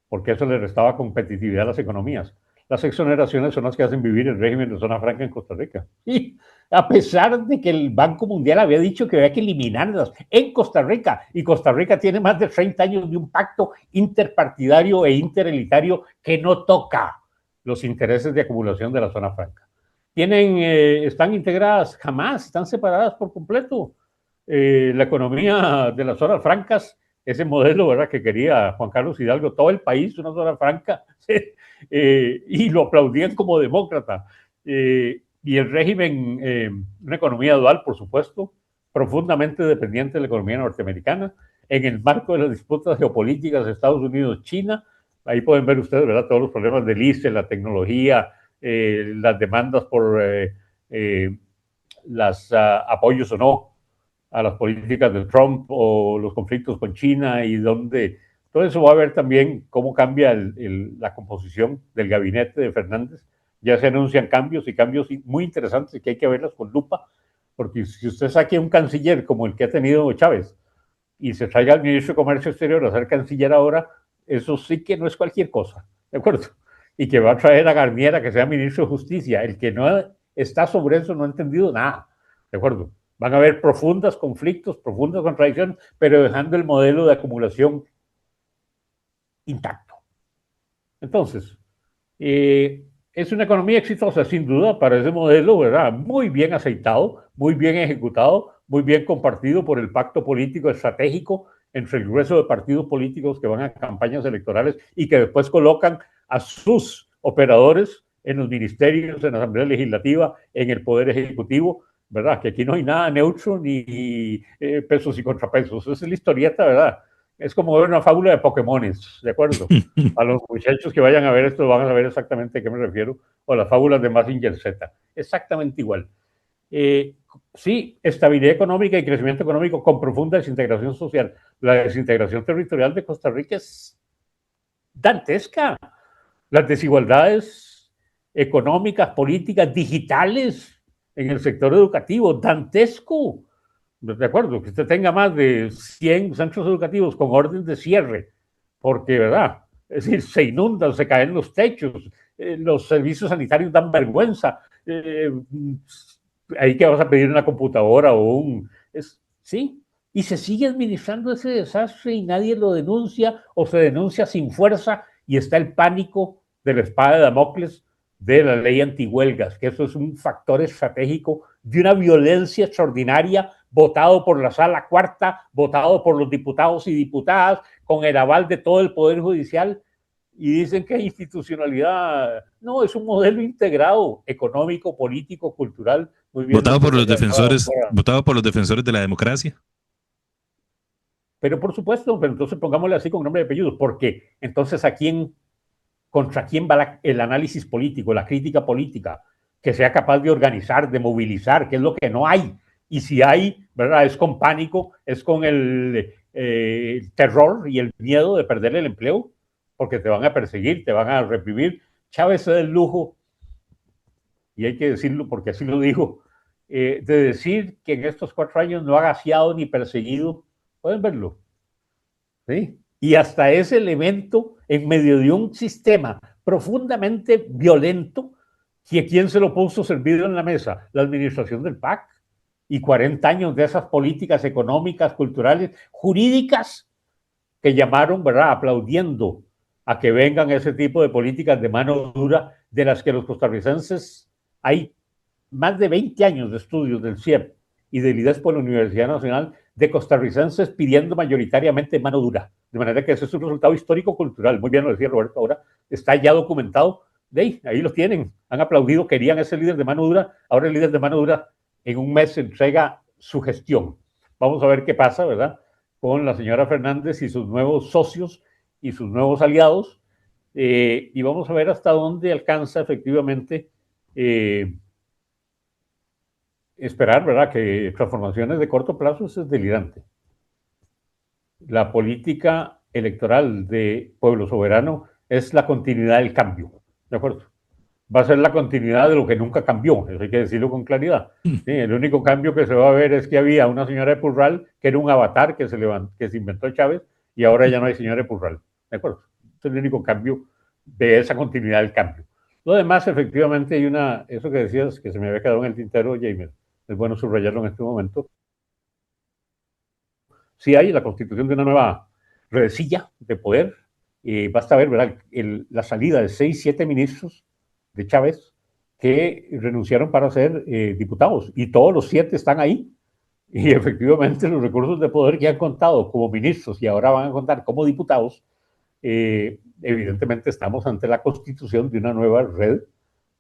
porque eso le restaba competitividad a las economías. las exoneraciones son las que hacen vivir el régimen de zona franca en Costa Rica. Y a pesar de que el Banco Mundial había dicho que había que eliminarlas en Costa Rica, y Costa Rica tiene más de 30 años de un pacto interpartidario e interelitario que no toca los intereses de acumulación de la zona franca. Están integradas, jamás, están separadas por completo. La economía de las zonas francas, ese modelo, ¿verdad?, que quería Juan Carlos Hidalgo, todo el país, una zona franca, y lo aplaudían como demócrata. Y el régimen, una economía dual, por supuesto, profundamente dependiente de la economía norteamericana, en el marco de las disputas geopolíticas de Estados Unidos-China. Ahí pueden ver ustedes, ¿verdad?, todos los problemas del ICE, la tecnología, las demandas por los apoyos o no a las políticas de Trump o los conflictos con China, y donde todo eso va a ver también cómo cambia la composición del gabinete de Fernández. Ya se anuncian cambios, y cambios muy interesantes que hay que verlos con lupa, porque si usted saque un canciller como el que ha tenido Chávez y se traiga al ministro de Comercio Exterior a ser canciller ahora, eso sí que no es cualquier cosa, ¿de acuerdo? Y que va a traer a Garnier a que sea ministro de Justicia. El que no está sobre eso no ha entendido nada, ¿de acuerdo? Van a haber profundos conflictos, profundas contradicciones, pero dejando el modelo de acumulación intacto. Entonces, es una economía exitosa, sin duda, para ese modelo, ¿verdad? Muy bien aceitado, muy bien ejecutado, muy bien compartido por el pacto político estratégico entre el grueso de partidos políticos que van a campañas electorales y que después colocan a sus operadores en los ministerios, en la Asamblea Legislativa, en el Poder Ejecutivo, ¿verdad? Que aquí no hay nada neutro ni pesos y contrapesos. Esa es la historieta, ¿verdad? Es como ver una fábula de Pokémones, ¿de acuerdo? A los muchachos que vayan a ver esto van a saber exactamente a qué me refiero, o las fábulas de Mazinger Z. Exactamente igual. Sí, estabilidad económica y crecimiento económico con profunda desintegración social. La desintegración territorial de Costa Rica es dantesca. Las desigualdades económicas, políticas, digitales en el sector educativo, dantesco. De acuerdo, que usted tenga más de 100 centros educativos con orden de cierre, porque, ¿verdad? Es decir, se inundan, se caen los techos, los servicios sanitarios dan vergüenza. Ahí que vas a pedir una computadora o sí, y se sigue administrando ese desastre y nadie lo denuncia, o se denuncia sin fuerza, y está el pánico de la espada de Damocles de la ley antihuelgas, que eso es un factor estratégico de una violencia extraordinaria, votado por la Sala Cuarta, votado por los diputados y diputadas, con el aval de todo el Poder Judicial, y dicen que es institucionalidad. No, es un modelo integrado, económico, político, cultural, muy bien. Votado por los defensores de la democracia. Pero por supuesto, pero entonces pongámosle así con nombre y apellidos, porque entonces ¿contra quién va el análisis político, la crítica política, que sea capaz de organizar, de movilizar, que es lo que no hay? Y si hay, ¿verdad?, es con pánico, es con el terror y el miedo de perder el empleo, porque te van a perseguir, te van a reprimir. Chávez es el lujo, y hay que decirlo porque así lo dijo, de decir que en estos 4 años no ha gaseado ni perseguido. Pueden verlo, ¿sí? Y hasta ese elemento en medio de un sistema profundamente violento, ¿quién se lo puso servido en la mesa? La administración del PAC. Y 40 años de esas políticas económicas, culturales, jurídicas, que llamaron, ¿verdad?, aplaudiendo a que vengan ese tipo de políticas de mano dura, de las que los costarricenses, hay más de 20 años de estudios del CIEP y del IDES por la Universidad Nacional, de costarricenses pidiendo mayoritariamente mano dura. De manera que ese es un resultado histórico-cultural. Muy bien lo decía Roberto ahora, está ya documentado. Ahí lo tienen, han aplaudido, querían ese líder de mano dura, ahora el líder de mano dura en un mes entrega su gestión. Vamos a ver qué pasa, ¿verdad?, con la señora Fernández y sus nuevos socios y sus nuevos aliados, y vamos a ver hasta dónde alcanza efectivamente esperar, ¿verdad?, que transformaciones de corto plazo es delirante. La política electoral de Pueblo Soberano es la continuidad del cambio, ¿de acuerdo? Va a ser la continuidad de lo que nunca cambió, eso hay que decirlo con claridad. Sí, el único cambio que se va a ver es que había una señora de Purral, que era un avatar que se inventó Chávez, y ahora ya no hay señora de Purral, ¿de acuerdo? Es el único cambio de esa continuidad del cambio. Lo demás, efectivamente, eso que decías que se me había quedado en el tintero, Jamer, es bueno subrayarlo en este momento. Sí hay la constitución de una nueva redecilla de poder. Basta ver, ¿verdad? La salida de 6, 7 ministros de Chávez que renunciaron para ser diputados y todos los 7 están ahí. Y efectivamente los recursos de poder que han contado como ministros y ahora van a contar como diputados, evidentemente estamos ante la constitución de una nueva red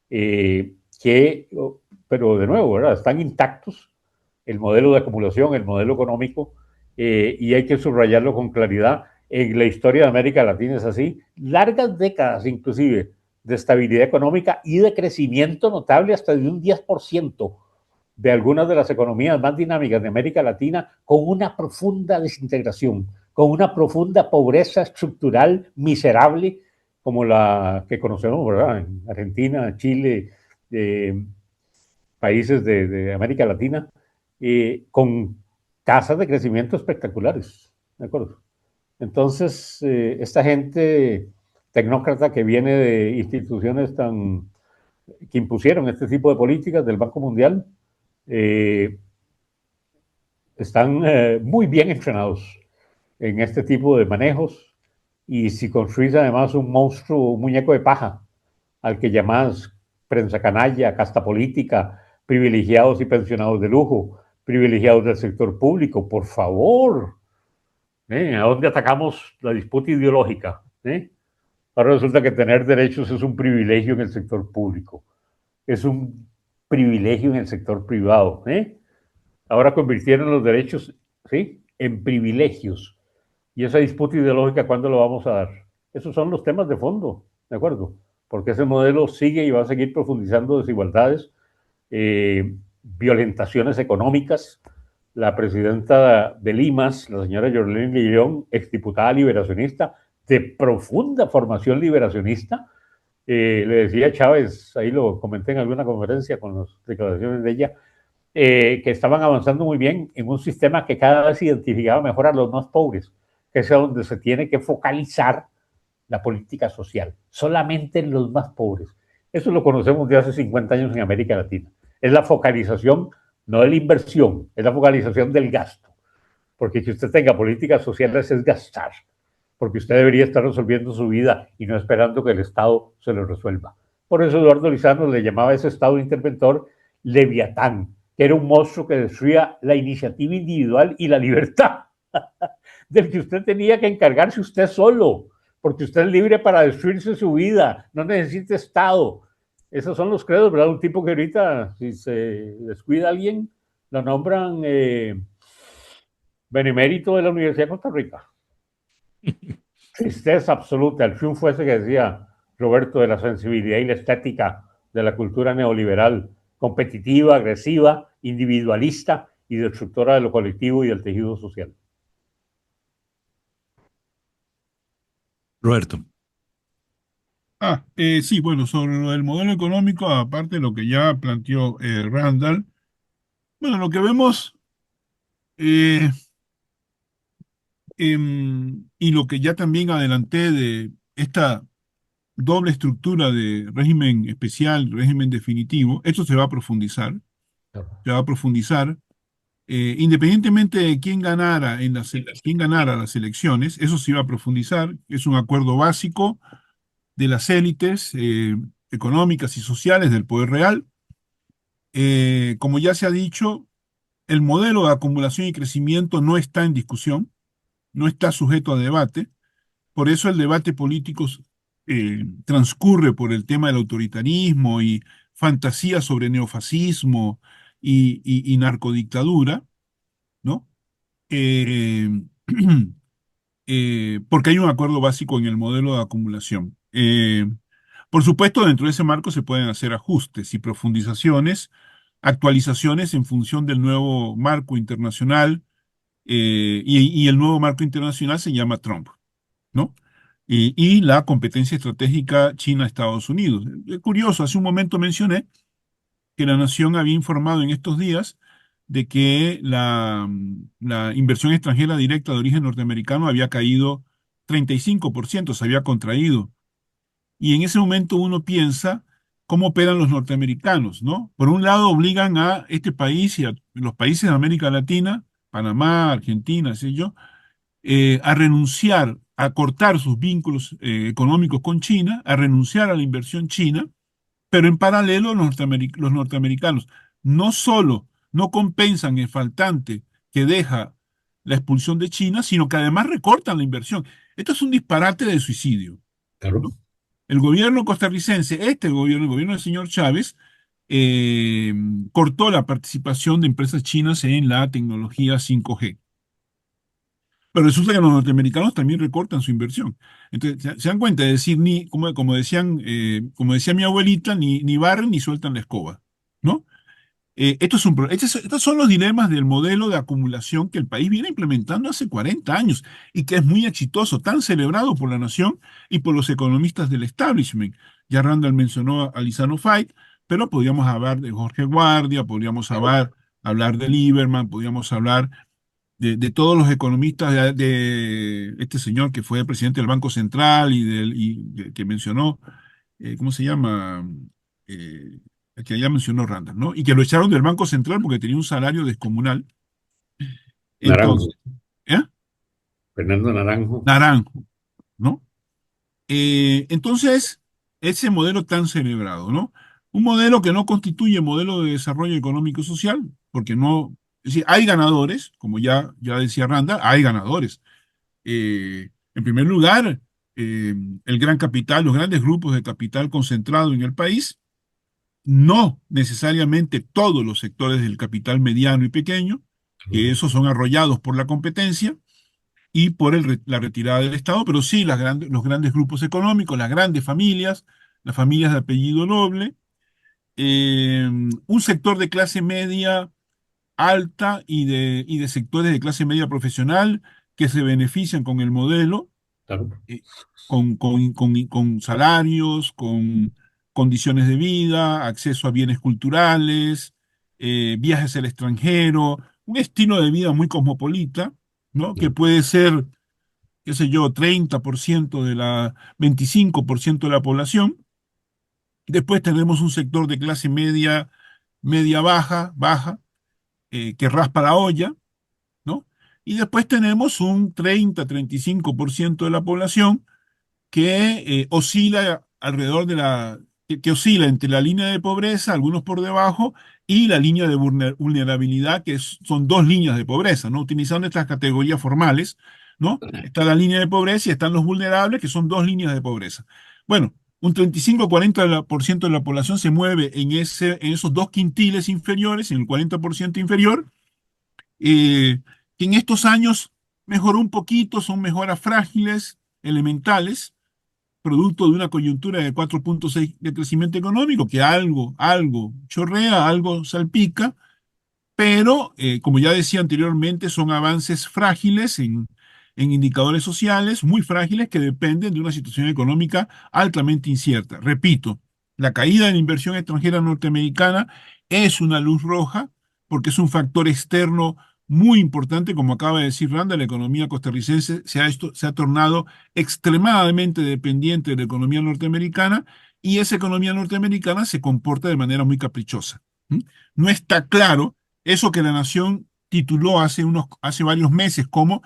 que, pero de nuevo, ¿verdad? Están intactos el modelo de acumulación, el modelo económico, y hay que subrayarlo con claridad. En la historia de América Latina es así, largas décadas inclusive de estabilidad económica y de crecimiento notable hasta de un 10% de algunas de las economías más dinámicas de América Latina, con una profunda desintegración, con una profunda pobreza estructural miserable, como la que conocemos, ¿verdad? En Argentina, Chile, países de América Latina, con tasas de crecimiento espectaculares, ¿de acuerdo? Entonces, esta gente tecnócrata que viene de instituciones que impusieron este tipo de políticas del Banco Mundial, están muy bien entrenados en este tipo de manejos, y si construís además un monstruo, un muñeco de paja, al que llamás prensa canalla, casta política, privilegiados y pensionados de lujo, privilegiados del sector público, por favor, ¿a dónde atacamos la disputa ideológica? Ahora resulta que tener derechos es un privilegio en el sector público, es un privilegio en el sector privado. Ahora convirtieron los derechos, ¿sí?, en privilegios. Y esa disputa ideológica, ¿cuándo lo vamos a dar? Esos son los temas de fondo, ¿de acuerdo? Porque ese modelo sigue y va a seguir profundizando desigualdades, violentaciones económicas. La presidenta de Limas, la señora Yorlene León, exdiputada liberacionista, de profunda formación liberacionista, le decía a Chávez, ahí lo comenté en alguna conferencia con las declaraciones de ella, que estaban avanzando muy bien en un sistema que cada vez identificaba mejor a los más pobres, que es donde se tiene que focalizar la política social, solamente en los más pobres. Eso lo conocemos de hace 50 años en América Latina. Es la focalización, no de la inversión, es la focalización del gasto. Porque que usted tenga políticas sociales es gastar, porque usted debería estar resolviendo su vida y no esperando que el Estado se lo resuelva. Por eso Eduardo Lizano le llamaba a ese Estado interventor Leviatán, que era un monstruo que destruía la iniciativa individual y la libertad, del que usted tenía que encargarse usted solo, porque usted es libre para destruirse su vida, no necesita Estado. Esos son los credos, ¿verdad? Un tipo que ahorita, si se descuida a alguien, lo nombran benemérito de la Universidad de Costa Rica. Tristeza absoluta, el triunfo ese que decía Roberto de la sensibilidad y la estética de la cultura neoliberal, competitiva, agresiva, individualista y destructora de lo colectivo y del tejido social. Roberto. Sí, bueno, sobre lo del modelo económico, aparte de lo que ya planteó Randall, bueno, lo que vemos eh, y lo que ya también adelanté de esta doble estructura de régimen especial, régimen definitivo, esto se va a profundizar, se va a profundizar, independientemente de quién ganara las elecciones, eso se va a profundizar, es un acuerdo básico de las élites económicas y sociales del poder real. Como ya se ha dicho, el modelo de acumulación y crecimiento no está en discusión, no está sujeto a debate. Por eso el debate político transcurre por el tema del autoritarismo y fantasía sobre neofascismo y narcodictadura, ¿no? Eh, porque hay un acuerdo básico en el modelo de acumulación. Por supuesto, dentro de ese marco se pueden hacer ajustes y profundizaciones, actualizaciones en función del nuevo marco internacional, y el nuevo marco internacional se llama Trump, ¿no? Y la competencia estratégica China-Estados Unidos. Es curioso, hace un momento mencioné que la Nación había informado en estos días de que la inversión extranjera directa de origen norteamericano había caído 35%, se había contraído. Y en ese momento uno piensa cómo operan los norteamericanos, ¿no? Por un lado, obligan a este país y a los países de América Latina, Panamá, Argentina, sé yo, a renunciar, a cortar sus vínculos económicos con China, a renunciar a la inversión china, pero en paralelo los norteamericanos no solo no compensan el faltante que deja la expulsión de China, sino que además recortan la inversión. Esto es un disparate de suicidio, Claro. ¿no? El gobierno costarricense, el gobierno del señor Chávez, eh, cortó la participación de empresas chinas en la tecnología 5G. Pero resulta que los norteamericanos también recortan su inversión. Entonces, se dan cuenta, es decir, como decía mi abuelita, ni barren ni sueltan la escoba, ¿no? Estos son los dilemas del modelo de acumulación que el país viene implementando hace 40 años y que es muy exitoso, tan celebrado por la nación y por los economistas del establishment. Ya Randall mencionó a Lizano Fait, pero podríamos hablar de Jorge Guardia, podríamos hablar de Lieberman, podríamos hablar de todos los economistas de este señor que fue presidente del Banco Central que mencionó, ¿cómo se llama? Eh, el que ya mencionó Randall, ¿no? Y que lo echaron del Banco Central porque tenía un salario descomunal. Naranjo, Entonces, ¿eh? Fernando Naranjo. Naranjo, ¿no? Entonces, ese modelo tan celebrado, ¿no? Un modelo que no constituye modelo de desarrollo económico y social, porque no, es decir, hay ganadores, como ya decía Randall, hay ganadores. En primer lugar, el gran capital, los grandes grupos de capital concentrado en el país, no necesariamente todos los sectores del capital mediano y pequeño, que esos son arrollados por la competencia y por la retirada del Estado, pero sí los grandes grupos económicos, las familias de apellido noble, un sector de clase media alta y de sectores de clase media profesional que se benefician con el modelo, Claro. con salarios, con condiciones de vida, acceso a bienes culturales, viajes al extranjero, un estilo de vida muy cosmopolita, ¿no? Que puede ser, qué sé yo, 30% 25% de la población. Después tenemos un sector de clase media, media baja, que raspa la olla, ¿no? Y después tenemos un 35% de la población que oscila alrededor que oscila entre la línea de pobreza, algunos por debajo, y la línea de vulnerabilidad, son dos líneas de pobreza, ¿no? Utilizando estas categorías formales, ¿no? Está la línea de pobreza y están los vulnerables, que son dos líneas de pobreza. Bueno, un 35-40% de la población se mueve en esos dos quintiles inferiores, en el 40% inferior, que en estos años mejoró un poquito, son mejoras frágiles, elementales, producto de una coyuntura de 4,6 de crecimiento económico, que algo chorrea, algo salpica, pero como ya decía anteriormente, son avances frágiles en indicadores sociales, muy frágiles, que dependen de una situación económica altamente incierta. Repito, la caída de la inversión extranjera norteamericana es una luz roja porque es un factor externo muy importante, como acaba de decir Randa. La economía costarricense se ha tornado extremadamente dependiente de la economía norteamericana y esa economía norteamericana se comporta de manera muy caprichosa. ¿Mm? No está claro eso que la Nación tituló hace varios meses como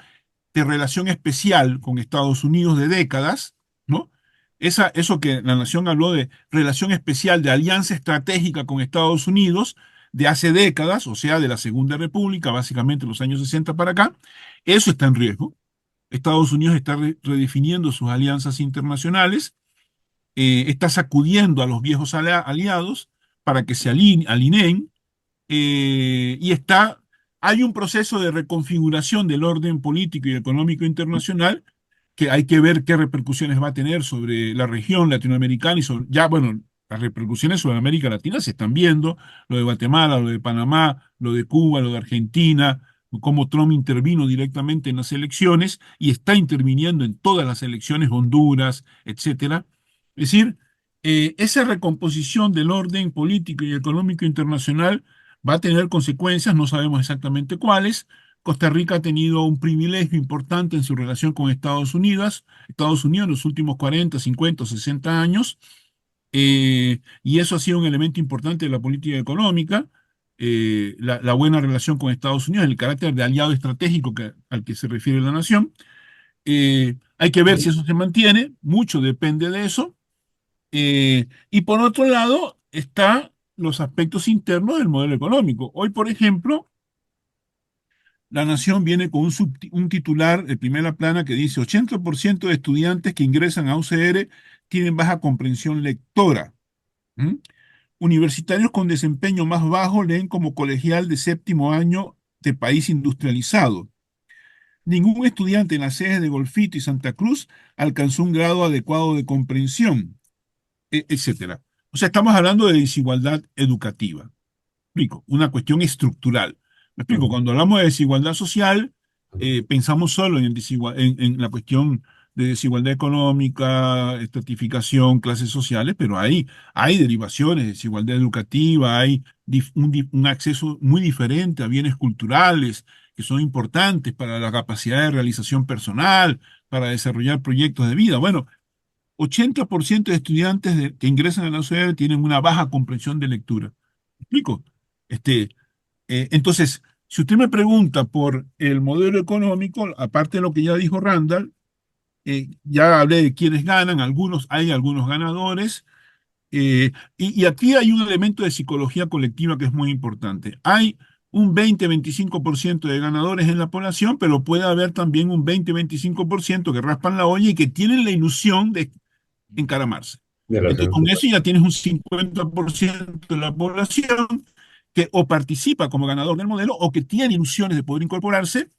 de relación especial con Estados Unidos de décadas, ¿no? Eso que la Nación habló de relación especial, de alianza estratégica con Estados Unidos de hace décadas, o sea, de la Segunda República, básicamente los años 60 para acá, eso está en riesgo. Estados Unidos está redefiniendo sus alianzas internacionales, está sacudiendo a los viejos aliados para que se alineen, y hay un proceso de reconfiguración del orden político y económico internacional que hay que ver qué repercusiones va a tener sobre la región latinoamericana bueno, las repercusiones sobre América Latina se están viendo, lo de Guatemala, lo de Panamá, lo de Cuba, lo de Argentina, cómo Trump intervino directamente en las elecciones y está interviniendo en todas las elecciones, Honduras, etcétera. Es decir, esa recomposición del orden político y económico internacional va a tener consecuencias, no sabemos exactamente cuáles. Costa Rica ha tenido un privilegio importante en su relación con Estados Unidos en los últimos 40, 50, 60 años, y eso ha sido un elemento importante de la política económica, la buena relación con Estados Unidos, el carácter de aliado estratégico al que se refiere la nación. Hay que ver si eso se mantiene, mucho depende de eso. Y por otro lado, están los aspectos internos del modelo económico. Hoy, por ejemplo, la Nación viene con un titular de primera plana que dice 80% de estudiantes que ingresan a UCR tienen baja comprensión lectora. ¿Mm? Universitarios con desempeño más bajo leen como colegial de séptimo año de país industrializado. Ningún estudiante en las sedes de Golfito y Santa Cruz alcanzó un grado adecuado de comprensión, etcétera. O sea, estamos hablando de desigualdad educativa. Explico, una cuestión estructural. Me explico, cuando hablamos de desigualdad social, pensamos solo en la cuestión de desigualdad económica, estratificación, clases sociales, pero hay derivaciones, desigualdad educativa, hay un acceso muy diferente a bienes culturales que son importantes para la capacidad de realización personal, para desarrollar proyectos de vida. Bueno, 80% de estudiantes que ingresan a la UCR tienen una baja comprensión de lectura. ¿Me explico? Este, entonces, si usted me pregunta por el modelo económico, aparte de lo que ya dijo Randall, ya hablé de quiénes ganan, hay algunos ganadores, y aquí hay un elemento de psicología colectiva que es muy importante. Hay un 20-25% de ganadores en la población, pero puede haber también un 20-25% que raspan la olla y que tienen la ilusión de encaramarse. Entonces, con eso ya tienes un 50% de la población que o participa como ganador del modelo o que tiene ilusiones de poder incorporarse,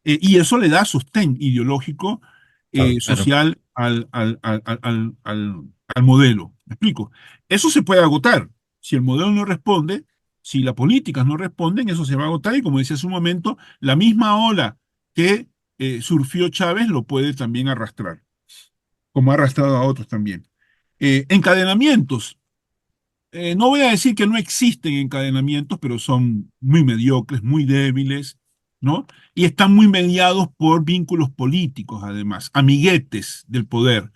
y eso le da sostén ideológico, Claro. social al modelo. ¿Me explico? Eso se puede agotar. Si el modelo no responde, si las políticas no responden, eso se va a agotar y como decía hace un momento, la misma ola que surfió Chávez lo puede también arrastrar, como ha arrastrado a otros también. Encadenamientos. No voy a decir que no existen encadenamientos, pero son muy mediocres, muy débiles, ¿no? Y están muy mediados por vínculos políticos, además, amiguetes del poder.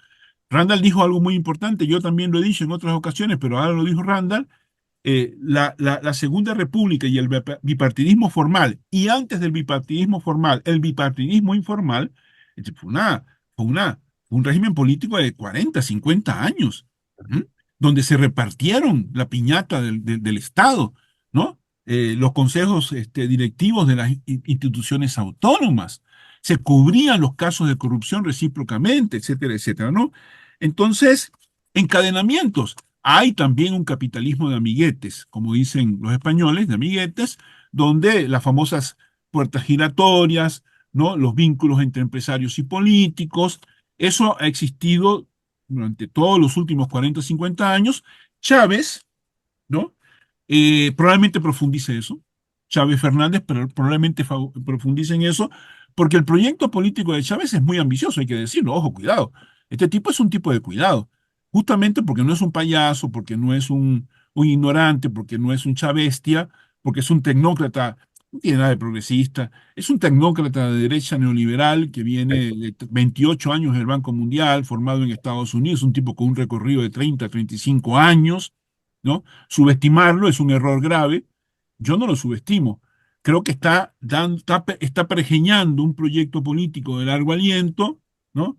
Randall dijo algo muy importante, yo también lo he dicho en otras ocasiones, pero ahora lo dijo Randall. La Segunda República y el bipartidismo formal, y antes del bipartidismo formal, el bipartidismo informal, fue un régimen político de 40, 50 años, ¿m? Donde se repartieron la piñata del Estado, ¿no? Los consejos directivos de las instituciones autónomas, se cubrían los casos de corrupción recíprocamente, etcétera, etcétera, ¿no? Entonces, encadenamientos. Hay también un capitalismo de amiguetes, como dicen los españoles, de amiguetes, donde las famosas puertas giratorias, ¿no? Los vínculos entre empresarios y políticos, eso ha existido durante todos los últimos 40 o 50 años. Chávez, ¿no? Probablemente profundice eso. Chávez Fernández probablemente profundice en eso, porque el proyecto político de Chávez es muy ambicioso, hay que decirlo, ojo, cuidado. Este tipo es un tipo de cuidado, justamente porque no es un payaso, porque no es un ignorante, porque no es un chavestia, porque es un tecnócrata, no tiene nada de progresista, es un tecnócrata de derecha neoliberal que viene de 28 años en el Banco Mundial, formado en Estados Unidos, un tipo con un recorrido de 30, 35 años, ¿no? Subestimarlo es un error grave. Yo no lo subestimo. Creo que está pergeñando un proyecto político de largo aliento, ¿no?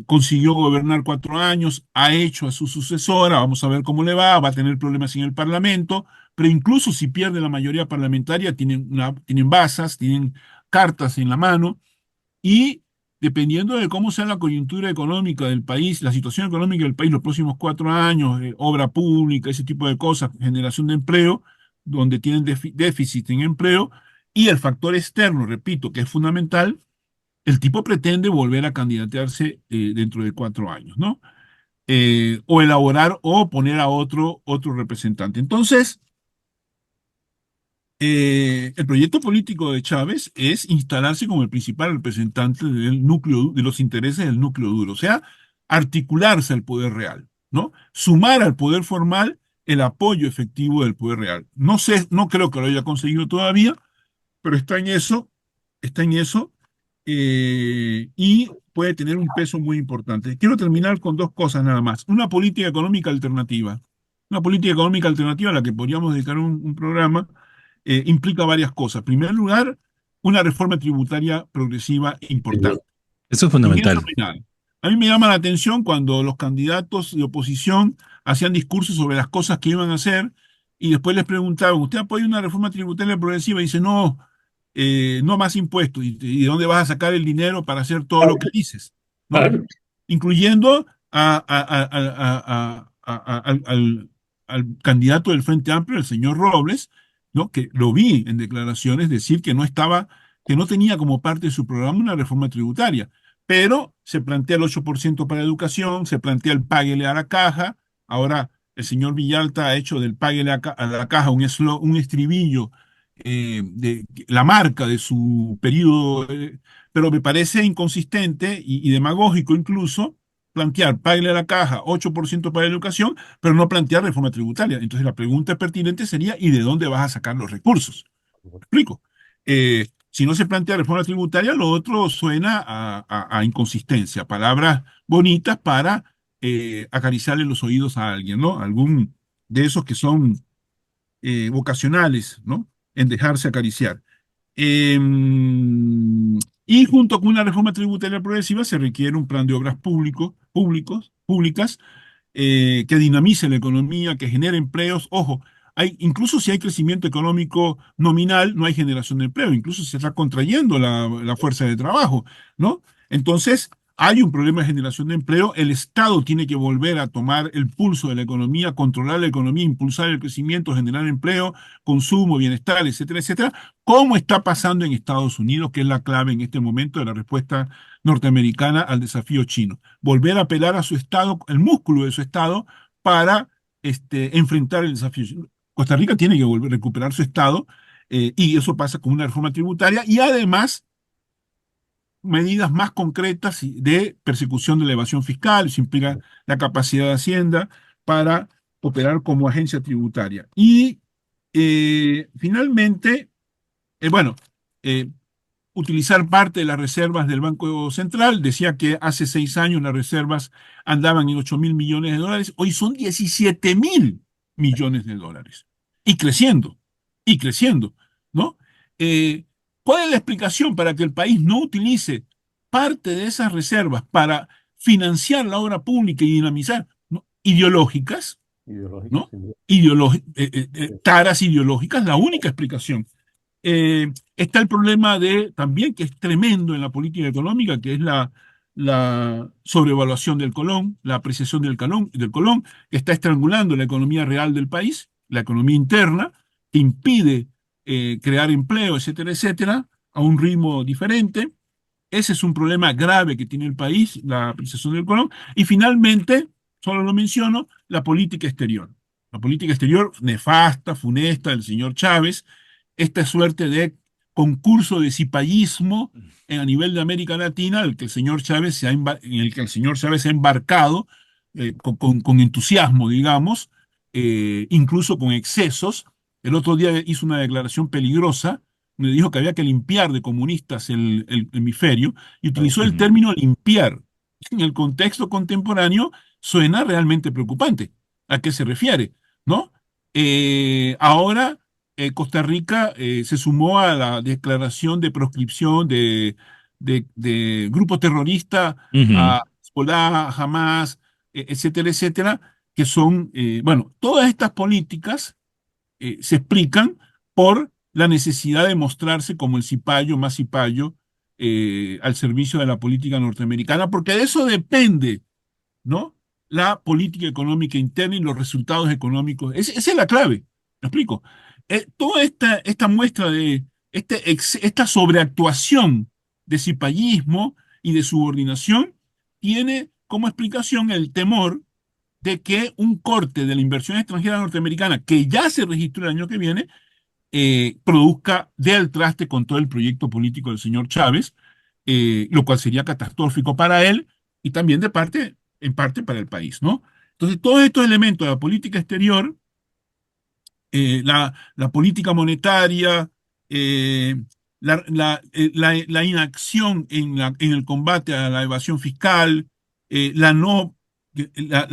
Consiguió gobernar 4 años, ha hecho a su sucesora, vamos a ver cómo le va a tener problemas en el Parlamento, pero incluso si pierde la mayoría parlamentaria, tienen basas, tienen cartas en la mano, y dependiendo de cómo sea la coyuntura económica del país, la situación económica del país los próximos 4 años, obra pública, ese tipo de cosas, generación de empleo, donde tienen déficit en empleo, y el factor externo, repito, que es fundamental, el tipo pretende volver a candidatearse dentro de 4 años, ¿no? O elaborar o poner a otro representante. Entonces, el proyecto político de Chávez es instalarse como el principal representante del núcleo, de los intereses del núcleo duro, o sea, articularse al poder real, ¿no? Sumar al poder formal el apoyo efectivo del poder real. No sé, no creo que lo haya conseguido todavía, pero está en eso, y puede tener un peso muy importante. Quiero terminar con dos cosas nada más. Una política económica alternativa. Una política económica alternativa a la que podríamos dedicar un programa implica varias cosas. En primer lugar, una reforma tributaria progresiva importante. Eso es Sin eso no fundamental. hay nada. A mí me llama la atención cuando los candidatos de oposición hacían discursos sobre las cosas que iban a hacer y después les preguntaban, ¿usted apoya una reforma tributaria progresiva? Y dice, no, no más impuestos. ¿Y de dónde vas a sacar el dinero para hacer todo lo que dices? ¿No? Incluyendo al candidato del Frente Amplio, el señor Robles, ¿no? Que lo vi en declaraciones decir que no estaba, que no tenía como parte de su programa una reforma tributaria, pero se plantea el 8% para educación, se plantea el páguele a la caja. Ahora el señor Villalta ha hecho del páguele a la caja un estribillo de la marca de su periodo, pero me parece inconsistente y demagógico incluso plantear páguele a la caja 8% para la educación, pero no plantear reforma tributaria. Entonces la pregunta pertinente sería, ¿y de dónde vas a sacar los recursos? ¿Me explico? Si no se plantea reforma tributaria, lo otro suena a inconsistencia, palabras bonitas para acariciarle los oídos a alguien, ¿no? Algún de esos que son vocacionales, ¿no? En dejarse acariciar. Eh, y junto con una reforma tributaria progresiva se requiere un plan de obras públicas que dinamice la economía, que genere empleos. Ojo, incluso si hay crecimiento económico nominal, no hay generación de empleo, incluso se está contrayendo la fuerza de trabajo, ¿no? Entonces, hay un problema de generación de empleo, el Estado tiene que volver a tomar el pulso de la economía, controlar la economía, impulsar el crecimiento, generar empleo, consumo, bienestar, etcétera, etcétera, como está pasando en Estados Unidos, que es la clave en este momento de la respuesta norteamericana al desafío chino. Volver a apelar a su Estado, el músculo de su Estado, para enfrentar el desafío. Costa Rica tiene que volver a recuperar su Estado y eso pasa con una reforma tributaria y además medidas más concretas de persecución de la evasión fiscal, eso implica la capacidad de Hacienda para operar como agencia tributaria. Y finalmente, bueno, eh, utilizar parte de las reservas del Banco Central. Decía que hace 6 años las reservas andaban en 8.000 millones de dólares, hoy son 17.000 millones de dólares. Y creciendo, ¿no? Eh, ¿Cuál es la explicación para que el país no utilice parte de esas reservas para financiar la obra pública y dinamizar, ¿no? Ideológicas, Ideológico, ¿no? sin duda. Taras ideológicas, la única explicación. Está el problema también, que es tremendo en la política económica, que es la sobrevaluación del colón, la apreciación del colón, que está estrangulando la economía real del país, la economía interna, que impide crear empleo, etcétera, etcétera, a un ritmo diferente. Ese es un problema grave que tiene el país, la apreciación del colón. Y finalmente, solo lo menciono, la política exterior. La política exterior nefasta, funesta del señor Chávez, esta suerte de concurso de cipallismo a nivel de América Latina, en el que el señor Chávez se ha embarcado con entusiasmo, digamos, incluso con excesos. El otro día hizo una declaración peligrosa, me dijo que había que limpiar de comunistas el hemisferio y utilizó el Ujú. término limpiar. En el contexto contemporáneo suena realmente preocupante. ¿A qué se refiere? ¿No? Ahora Costa Rica se sumó a la declaración de proscripción de grupo terrorista Ujú. a Hezbollah, Hamas, etcétera, etcétera, que son, bueno, todas estas políticas se explican por la necesidad de mostrarse como el cipayo más cipayo al servicio de la política norteamericana, porque de eso depende, ¿no? La política económica interna y los resultados económicos. Esa es la clave. ¿Me explico? Toda esta muestra de esta sobreactuación de cipallismo y de subordinación tiene como explicación el temor de que un corte de la inversión extranjera norteamericana, que ya se registró el año que viene, produzca del traste con todo el proyecto político del señor Chávez, lo cual sería catastrófico para él y también en parte para el país, ¿no? Entonces, todos estos elementos de la política exterior, la política monetaria, eh, la inacción en el combate a la evasión fiscal, la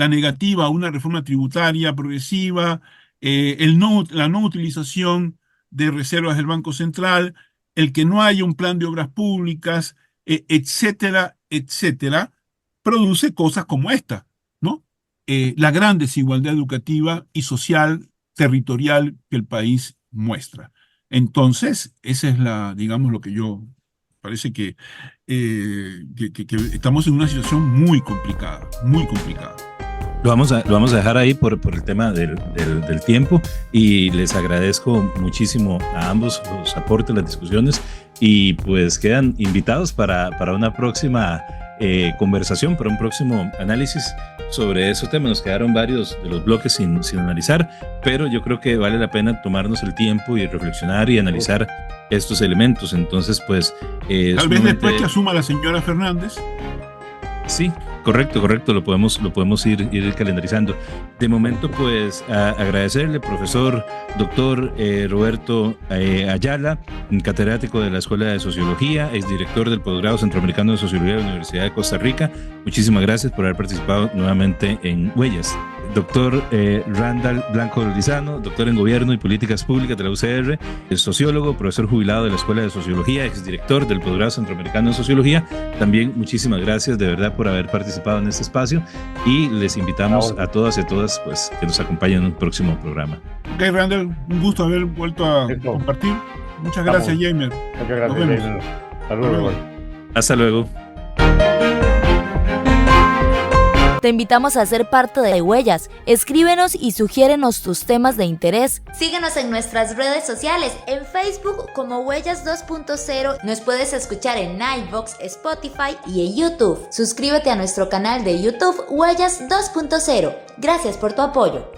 negativa a una reforma tributaria progresiva, la no utilización de reservas del Banco Central, el que no haya un plan de obras públicas, etcétera, etcétera, produce cosas como esta, ¿no? La gran desigualdad educativa y social, territorial que el país muestra. Entonces, esa es digamos, lo que yo parece que estamos en una situación muy complicada, muy complicada. Lo vamos a dejar ahí por el tema del tiempo, y les agradezco muchísimo a ambos los aportes, las discusiones, y pues quedan invitados para una próxima conversación, para un próximo análisis sobre ese tema. Nos quedaron varios de los bloques sin analizar, pero yo creo que vale la pena tomarnos el tiempo y reflexionar y analizar estos elementos. Entonces, pues... Tal vez después que asuma la señora Fernández. Sí, correcto, lo podemos ir calendarizando. De momento, pues, agradecerle, profesor doctor Roberto Ayala, catedrático de la Escuela de Sociología, exdirector del Posgrado Centroamericano de Sociología de la Universidad de Costa Rica. Muchísimas gracias por haber participado nuevamente en Huellas. Doctor Randall Blanco Lizano, doctor en Gobierno y Políticas Públicas de la UCR, es sociólogo, profesor jubilado de la Escuela de Sociología, exdirector del Posgrado Centroamericano de Sociología. También muchísimas gracias de verdad por haber participado en este espacio, y les invitamos a todas y a todas, pues, que nos acompañen en un próximo programa. Ok, Randall, un gusto haber vuelto a compartir. Muchas gracias, Jamer. Muchas gracias, Jamer. Saludos. Hasta luego. Te invitamos a ser parte de Huellas. Escríbenos y sugiérenos tus temas de interés. Síguenos en nuestras redes sociales, en Facebook como Huellas 2.0. Nos puedes escuchar en iVoox, Spotify y en YouTube. Suscríbete a nuestro canal de YouTube Huellas 2.0. Gracias por tu apoyo.